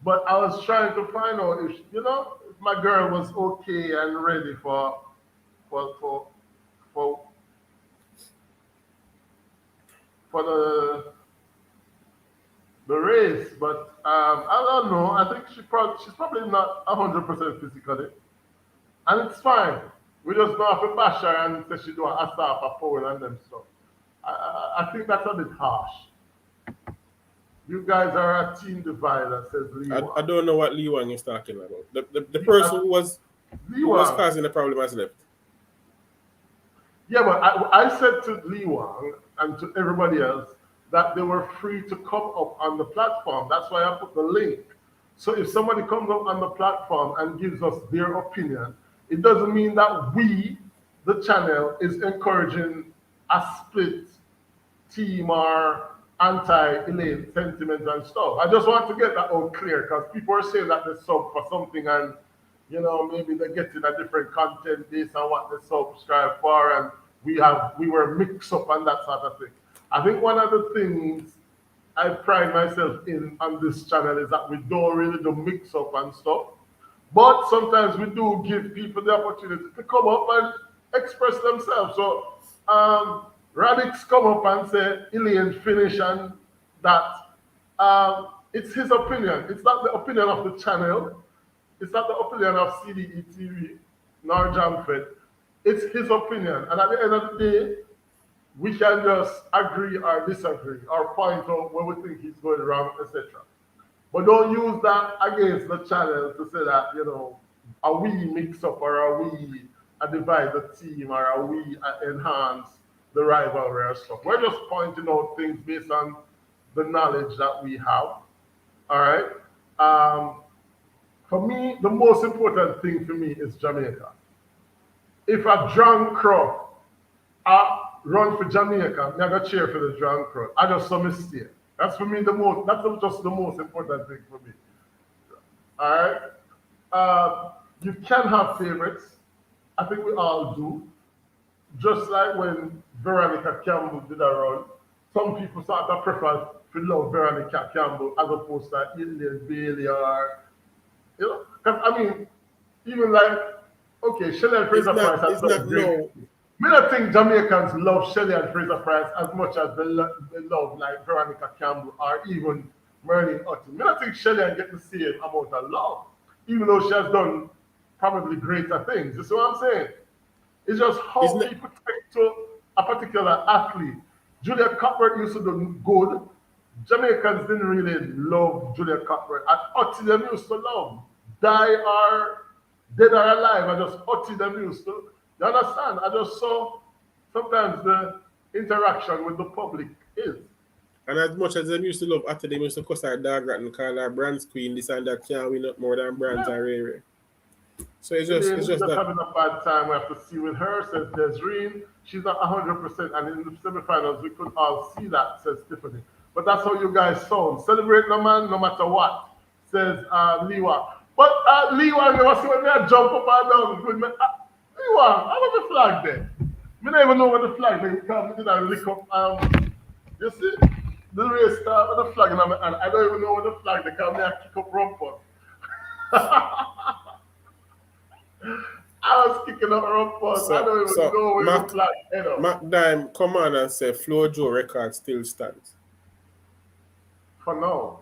But I was trying to find out if if my girl was okay and ready for the race, but I don't know. I think she's probably not 100% physically, and it's fine. We just don't have to bash her and say she do a start a foul and them stuff. I think that's a bit harsh. You guys are a team divider, says Lee Wang. I don't know what Lee Wang is talking about. The person who was causing the problem has left. Yeah, but I said to Lee Wang and to everybody else that they were free to come up on the platform. That's why I put the link. So if somebody comes up on the platform and gives us their opinion, it doesn't mean that we, the channel, is encouraging a split team or anti-Elaine sentiment and stuff. I just want to get that out clear because people are saying that they sub for something and maybe they're getting a different content based on what they subscribe for, and we were mixed up on that sort of thing. I think one of the things I pride myself in on this channel is that we don't really do mix up and stuff. But sometimes we do give people the opportunity to come up and express themselves. So Radix come up and say Elaine finish and that. It's his opinion. It's not the opinion of the channel. It's not the opinion of CDE TV nor Jamfed. It's his opinion. And at the end of the day, we can just agree or disagree or point out where we think he's going wrong, etc. But don't use that against the channel to say that, are we mix up or are we divide the team or are we enhance the rivalry or stuff. We're just pointing out things based on the knowledge that we have. All right. For me, the most important thing for me is Jamaica. If a drunk crow run for Jamaica, I'm gonna cheer for the drunk crow. I just saw mistake. That's for me that's just the most important thing for me. All right. You can have favorites. I think we all do. Just like when Veronica Campbell did a run, some people sort of prefer to love Veronica Campbell as opposed to Ilian Bailey or because I mean, even like Shelley and Fraser Price have done great. I don't think Jamaicans love Shelley and Fraser Price as much as they love like Veronica Campbell or even Merlin Hutton. I don't think Shelley get the same amount of love, even though she has done probably greater things. You see what I'm saying? It's just how people take to a particular athlete. Julia Cuthbert used to do good. Jamaicans didn't really love Julia Cuthbert. And Hutty them used to love. Die or dead or alive. I just Hutty them used to. You understand? I just saw sometimes the interaction with the public is. And as much as them used to love Hutty, they used to cuss our dog rat and call her Brands Queen, this and that can't win up more than Brands and Ray Ray. So it's just that. Having a bad time. We have to see with her, says Desreen. She's not 100%, and in the semifinals, we could all see that, says Tiffany. But that's how you guys sound. Celebrate the man no matter what, says Liwa. But Liwa, you see when I jump up and down with me. Liwa, how about the flag there? I don't even know where the flag there. You can't lick up. You see? the race start with the flag in my hand. I don't even know what the flag. They come there kick up rumpus. I was kicking up rumpus. I don't even know where the flag head up. Mac Dime come on and say Flo Joe record still stands. For now.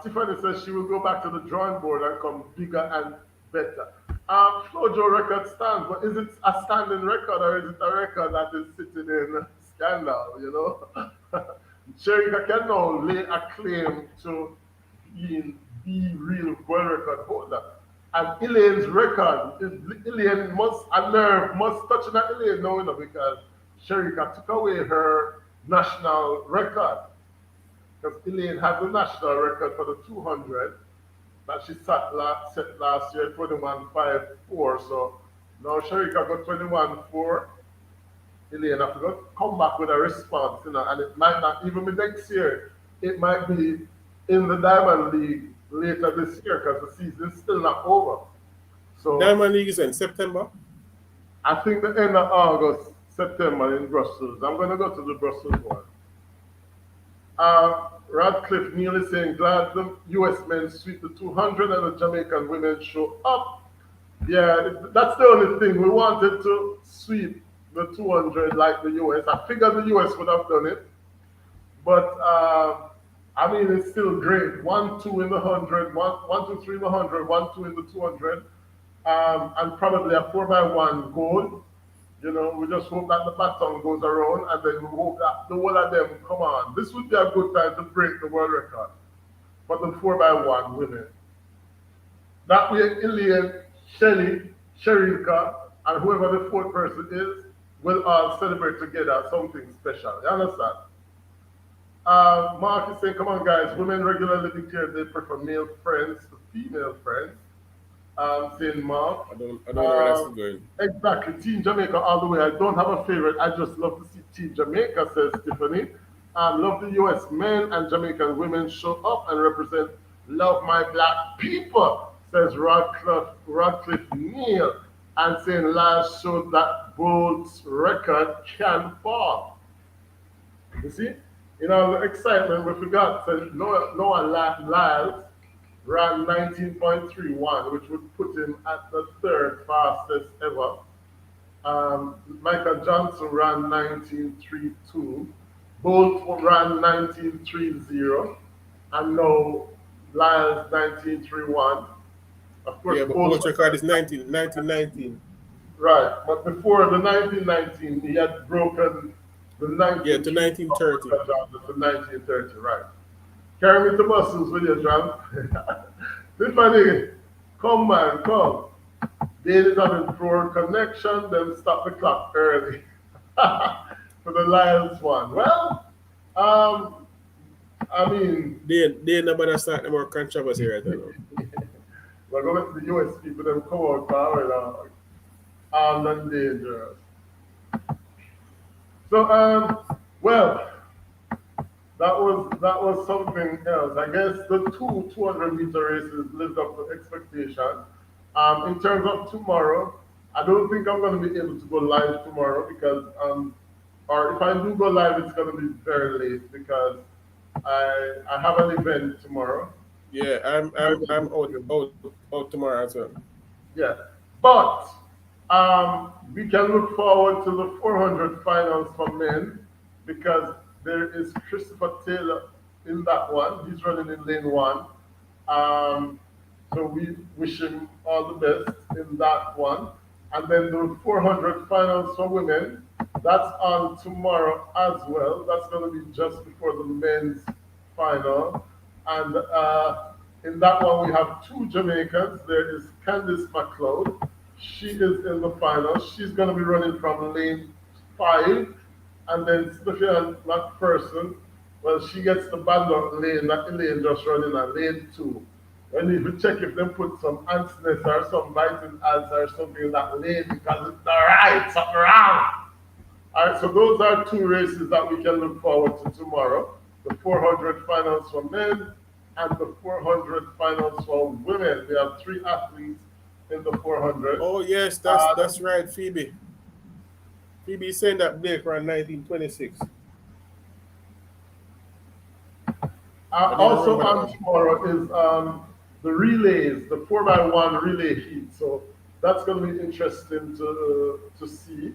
Tiffany says she will go back to the drawing board and come bigger and better. Flojo record stands, but is it a standing record or is it a record that is sitting in scandal, you know? Sherika can now lay a claim to being the real world record holder. And Elaine's record, Elaine must, a nerve must touch on Elaine now, you know, because Sherika took away her national record. Because Elaine had the national record for the 200 that she set last year, 21.54. So now Sherika got 21.4. Elaine have to go come back with a response, you know, and it might not even be next year. It might be in the Diamond League later this year because the season is still not over. So Diamond League is in September? I think the end of August, September in Brussels. I'm going to go to the Brussels one. Radcliffe Neal is saying, glad the US men sweep the 200 and the Jamaican women show up. Yeah, that's the only thing. We wanted to sweep the 200 like the US. I figured the US would have done it. But, I mean, it's still great. 1-2 in the 100, 1-2-3 in the 100, 1-2 in the 200, and probably a 4x1 goal. You know, we just hope that the baton goes around, and then we hope that the whole of them come on. This would be a good time to break the world record for the 4x1 women. That way, Elaine, Shelly, Sherika, and whoever the fourth person is will all celebrate together something special. You understand? Mark is saying, come on, guys. Women regularly declare they prefer male friends to female friends. Saying Mark. I don't know where that's going. Exactly. Team Jamaica all the way. I don't have a favorite. I just love to see Team Jamaica, says Tiffany. Love the US men and Jamaican women show up and represent love my black people, says Radcliffe Neal. And saying Lyle showed that Bolt's record can fall. You see? In all the excitement, we forgot that Noah Lyles ran 19.31, which would put him at the third fastest ever. Michael Johnson ran 19.32. Bolt ran 19.30. And now Lyles 19.31. Of course, yeah, but Bolt's record is 1919. Right, but before the 1919, he had broken the 19. Yeah, to 1930. To 1930, right. Carry me to Brussels with you, John. Tiffany, come man, come. Daily's having poor connection, then stop the clock early for the Lions one. Well, I mean, they nobody start more controversy right now. We're going to the US people, them come out power armed and dangerous. So, well, that was something else. I guess the 200-meter races lived up to expectation. In terms of tomorrow, I don't think I'm going to be able to go live tomorrow because, or if I do go live, it's going to be very late because I have an event tomorrow. Yeah, I'm out tomorrow as well. Yeah, but we can look forward to the 400 finals for men because there is Christopher Taylor in that one. He's running in lane 1. So we wish him all the best in that one. And then the 400 finals for women, that's on tomorrow as well. That's going to be just before the men's final. And in that one, we have 2 Jamaicans. There is Candice McLeod. She is in the final. She's going to be running from lane 5. And then Sophia McPherson, well, she gets the ballot lane, that lane just running at lane 2. And if you check if they put some ants nest or some biting ants or something in that lane because it's not right, something wrong. All right, so those are 2 races that we can look forward to tomorrow. The 400 finals for men and the 400 finals for women. We have 3 athletes in the 400. Oh, yes, that's right, Phoebe. Phoebe saying that Blake ran 1926. I didn't Also remember that on one. tomorrow is the relays, the 4x1 relay heat. So that's going to be interesting to see.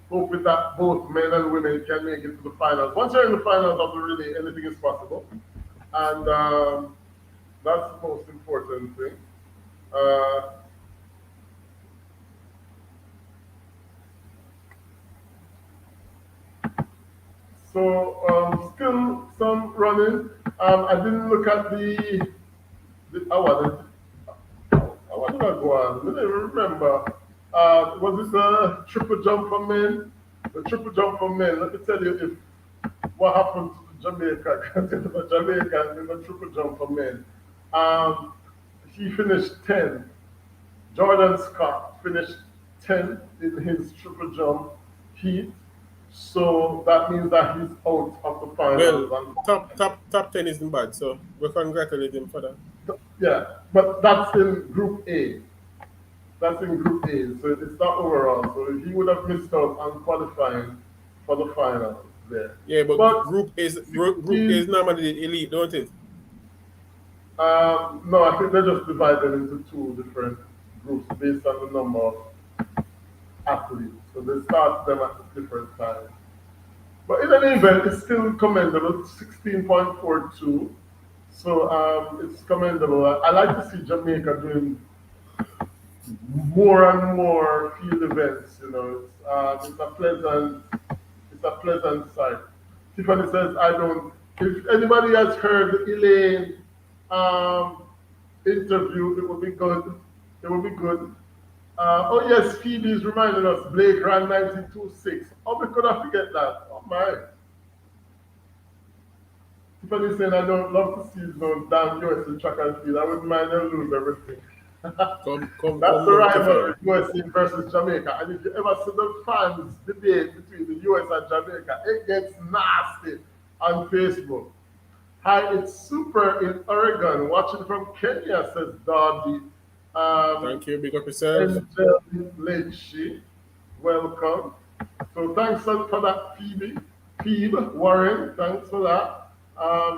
Hoping that both men and women can make it to the finals. Once you're in the finals of the relay, anything is possible, and that's the most important thing. Uh, so still some running. I didn't look at I wanted to go on. I didn't even remember. Was it the triple jump for men? The triple jump for men. Let me tell you what happened to Jamaica. The Jamaican in the triple jump for men. Um, he finished 10th. Jordan Scott finished 10th in his triple jump heat. So that means that he's out of the finals. Well, top 10 isn't bad, so we congratulate him for that. Yeah, but that's in Group A. That's in Group A, so it's not overall. So he would have missed out on qualifying for the finals there. Yeah, but But group A is normally the elite, don't it? no, I think they're just divided into two different groups based on the number of athletes. So they start them at different times. But in any event, it's still commendable, 16.42. So it's commendable. I like to see Jamaica doing more and more field events. It's a pleasant sight. Tiffany says, I don't. If anybody has heard the Elaine interview, it would be good. It would be good. Oh yes, Phoebe is reminding us Blake ran 19.26. Oh, we could have forget that. Oh my. Tiffany saying, I don't love to see no damn US in track and field. I wouldn't mind them lose everything. Come That's the now, Tiffany. rivalry, USA versus Jamaica. And if you ever see the fans debate between the US and Jamaica, it gets nasty on Facebook. Hi, it's super in Oregon. Watching from Kenya, says Darby. Thank you, big up yourself. Angel Lechi, welcome. So thanks for that, Phoebe, Warren, thanks for that.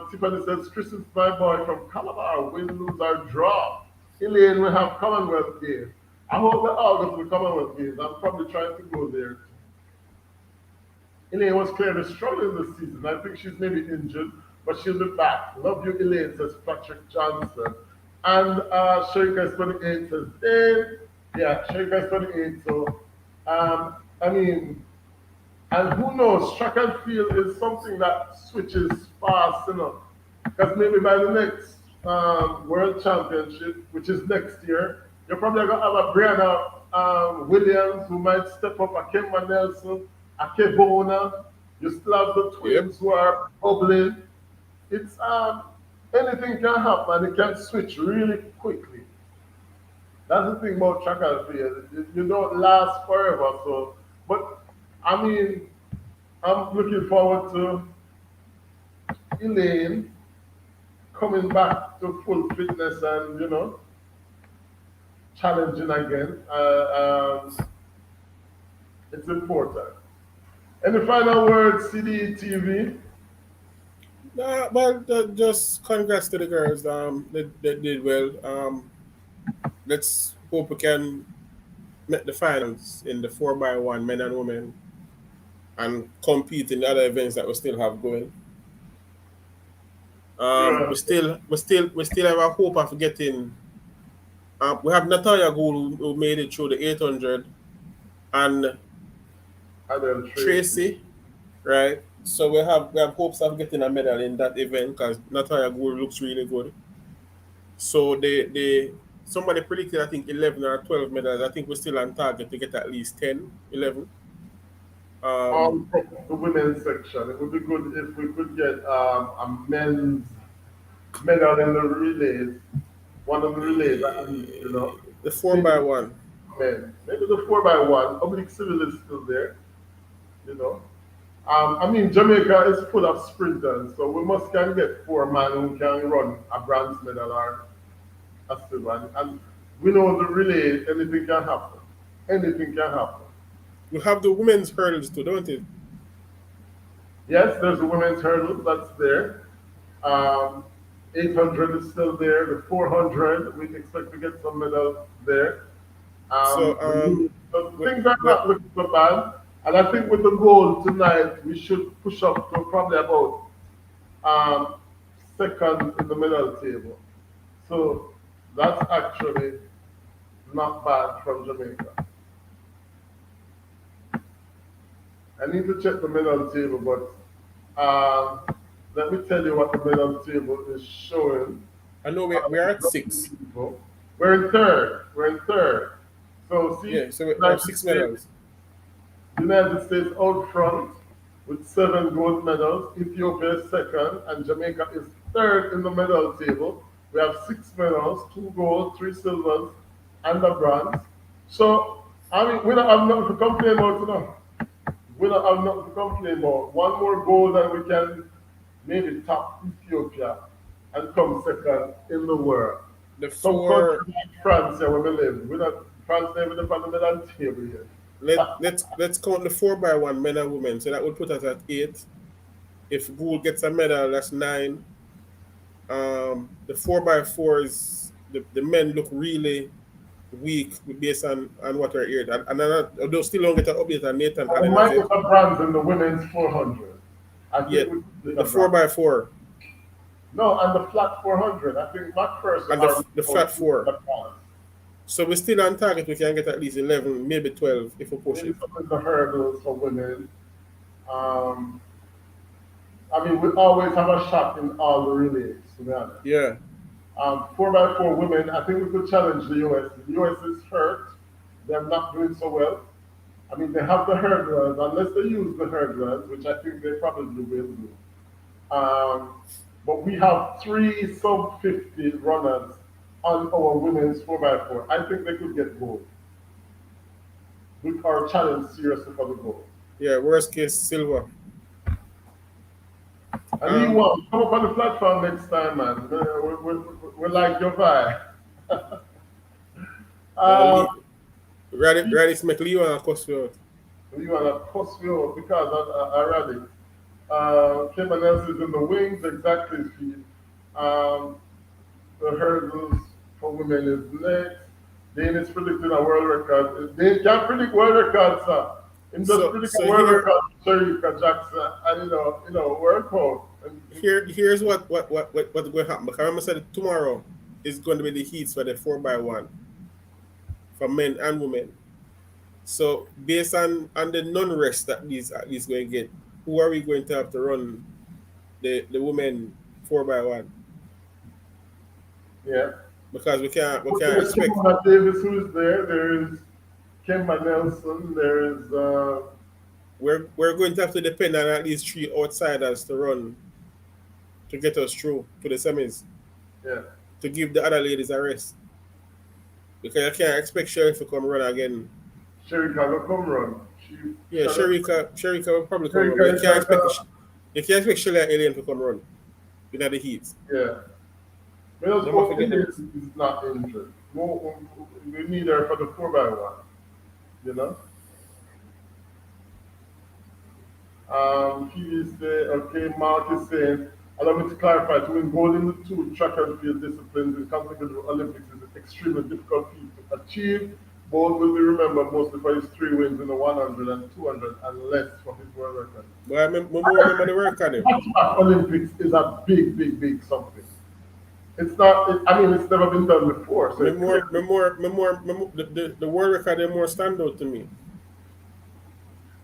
Tiffany says, Chris is my boy from Calabar. Win, lose, or draw. Elaine will have Commonwealth Games. I hope that August will Commonwealth Games. I'm probably trying to go there. Elaine was clearly struggling this season. I think she's maybe injured, but she'll be back. Love you, Elaine, says Patrick Johnson. And Sharika is 28, says Dave. Yeah, Sharika is 28. So, I mean, and who knows, track and field is something that switches fast, because maybe by the next World Championship, which is next year, you're probably going to have a Brianna Williams who might step up, a Kemba Nelson, a Kevona. You still have the twins who are bubbling. It's anything can happen. It can switch really quickly. That's the thing about track and field. You don't last forever. So, but I mean, I'm looking forward to Elaine coming back to full fitness and challenging again. It's important. Any final words, CD TV? Well, just congrats to the girls. They did well. Let's hope we can make the finals in the 4x1 men and women, and compete in the other events that we still have going. We still have a hope of getting. We have Natalia Gould who made it through the 800, and Tracy, right? So we have hopes of getting a medal in that event because Natalia Gould looks really good. So they somebody predicted I think 11 or 12 medals. I think we're still on target to get at least 10, 11. From the women's section, it would be good if we could get a men's medal in the relays. One of the relays, the 4x1. Men. Maybe the 4x1. Oblique Civil is still there. I mean, Jamaica is full of sprinters, so we must can get 4 men who can run a bronze medal or a silver. And we know the relay, anything can happen. Anything can happen. You have the women's hurdles too, don't you? Yes, there's a women's hurdle that's there. 800 is still there. The 400, we expect to get some medals there. So So things are not looking so bad. And I think with the goal tonight, we should push up to probably about um, second in the medal table. So that's actually not bad from Jamaica. I need to check the medal table, but let me tell you what the medal table is showing. I know we're at 6. We're in third. We're in third. So see, Yeah, so we have 6 medals. United States out front with 7 gold medals. Ethiopia is second, and Jamaica is third in the medal table. We have 6 medals, 2 gold, 3 silvers, and a bronze. So I mean, we don't have nothing to complain about tonight. We don't have nothing to complain about. One more goal and we can maybe top Ethiopia and come second in the world. The Some 4 countries like France, yeah, where we live. We not France never the on the medal table yet. let's count the 4x1 men and women. So that would put us at 8. If gold gets a medal, that's 9. The 4x4 is the men look really weak based on what we're hearing. And they'll still don't get an update on Nathan We Allen. might get a bronze in the women's 400. I Yeah, think we the 4x4 No, and the flat 400. I think McPherson and the flat 4. So we're still on target. We can get at least 11, maybe 12 if we push it. Some of the hurdles for women. Um, I mean, we always have a shot in all the relays, to be honest. Yeah. 4x4 women, I think we could challenge the US. The US is hurt. They're not doing so well. I mean, they have the hurdlers, unless they use the hurdlers, which I think they probably will do. But we have 3 sub 50 runners on our women's 4x4. I think they could get gold. We are challenged seriously for the gold. Yeah, worst case, silver. And you want come up on the platform next time, man. We like your vibe. Radis make Leo and Cosfield. You want to cost me out because I read it. Kevin else is in the wings, exactly. The hurdles for women is next. Dane is predicting a world record. Dane can't predict world records, sir. Him just predict a world record, Sharika Jackson, and work out. Here's what going to happen. Because I remember said tomorrow is going to be the heats for the 4x1 for men and women. So based on the non-rest that these going to get, who are we going to have to run the women 4x1? Yeah. Because we can't expect. Davis, who is there? There is Kemba Nelson. There is. We're going to have to depend on at least 3 outsiders to run to get us through to the semis. Yeah. To give the other ladies a rest. Because I can't expect Sheriff to come run again. Sharika will come run. Sharika will probably come run. You can't expect Shelly and Alien to come run. You know the heat. Yeah. Mills is not injured. We need her for the 4x1. You know? He is there. Okay, Mark is saying, allow me to clarify, to win gold in the 2 track and field disciplines in consecutive Olympics is an extremely difficult feat to achieve. Bold will be remembered mostly for his 3 wins in the 100 and 200 and less for his world record. But I remember the record. Olympics is a big, big, big something. It's not. I mean, it's never been done before. So the world record is more standout to me.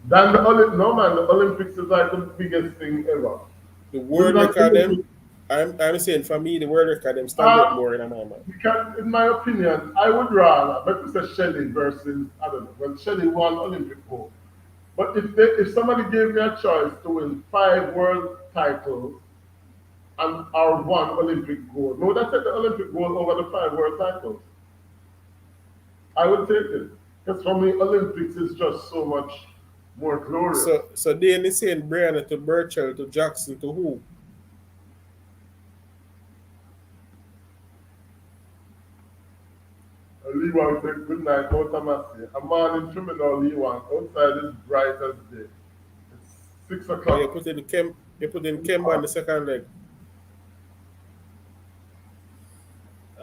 Than the Olympics. No man, the Olympics is like the biggest thing ever. The world record, them. I'm saying for me, the world record them stand out more in my mind. Because, in my opinion, I would rather, but say Shelley versus I don't know. Well, Shelley won Olympic gold, but if somebody gave me a choice to win 5 world titles and or 1 Olympic gold, no, that's the Olympic gold over the 5 world titles. I would take it because for me, Olympics is just so much more glorious. So they only saying Brianna to Burchell to Jackson to who? Lee Wang said, good night, no Tamasi. A man in criminal Lee Wang. Outside is bright as day. It's 6 o'clock. You put in Kemba on the second leg.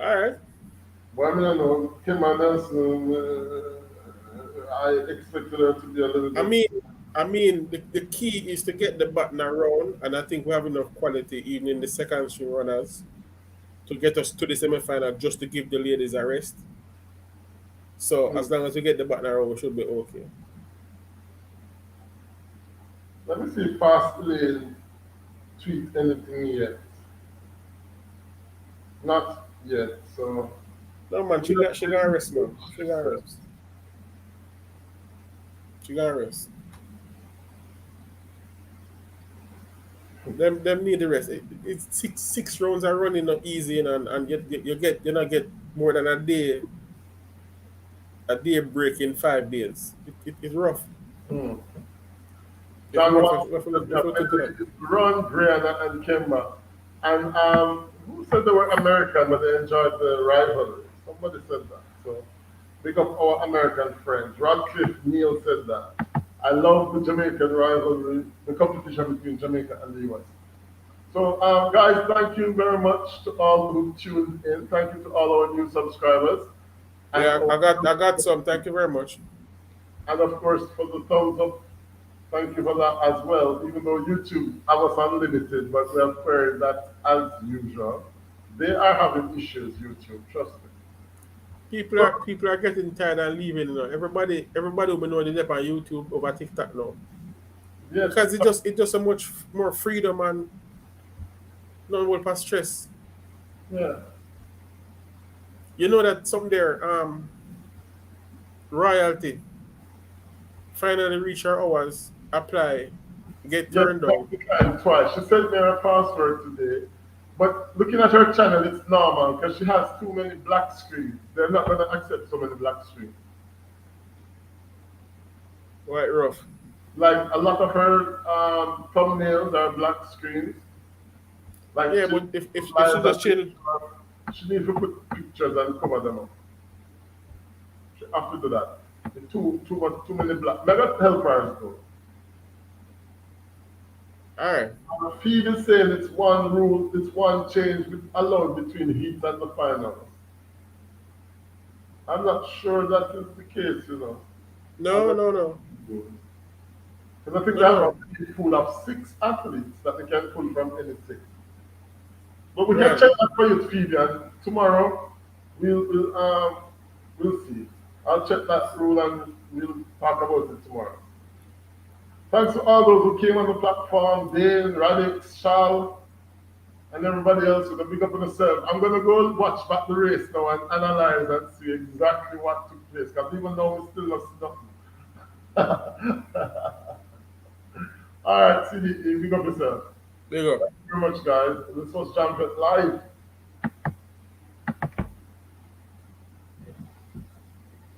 All right. Well, I mean, I know Kim Nelson, I expected her to be a little I bit. mean, the key is to get the button around, and I think we have enough quality even in the second string runners to get us to the semi-final just to give the ladies a rest. So as long as we get the button around, we should be okay. Let me see if Fast Lane tweet anything yet. Not yet. So No man, she got rest, man. She got rest. She got rest. Them need the rest. It's six rounds are running up easy, and you not get more than a day break in 5 days. It's rough. hmm. It's John rough. Wall We have to do that. Ron, Brianna, and Kemba. And who said they were American but they enjoyed the rivalry? Somebody said that. So big up our American friends. Radcliffe Neal said that. I love the Jamaican rivalry, the competition between Jamaica and the US. So, guys, thank you very much to all who tuned in. Thank you to all our new subscribers. And, Yeah, I got some. Thank you very much. and of course, for the thumbs up, thank you for that as well. Even though YouTube have us unlimited, but we have queried that as usual. They are having issues, YouTube, trust me. People are getting tired and leaving. Everybody will be knowing they on YouTube over TikTok now Yes, because it's just so much more freedom and no more past stress. yeah. You know that some there royalty finally reach her hours, apply, get Yes, turned down. twice. She sent me her password today. But looking at her channel, it's normal because she has too many black screens. They're not going to accept so many black screens. Quite rough. Like a lot of her thumbnails are black screens. Like Yeah, she, but if she live just change it, she needs to put pictures and cover them up. She have to do that. Too many black. Maybe help her though. all right. Feed is saying it's one rule, it's one change allowed between heat and the finals. I'm not sure that is the case, you know. I'm No, not no, no, because I think they have no. a pool of 6 athletes that they can pull from any six. But we can Right. check that for you, Phoebe, and tomorrow we'll see. I'll check that rule and we'll talk about it tomorrow. Thanks to all those who came on the platform, Dane, Radix, Charles, and everybody else with a big up on yourself. I'm gonna go watch back the race now and analyze and see exactly what took place. Because even though we still not see nothing. All right, CD, big up yourself. There you go. Thank you very much, guys. This was Champion Live.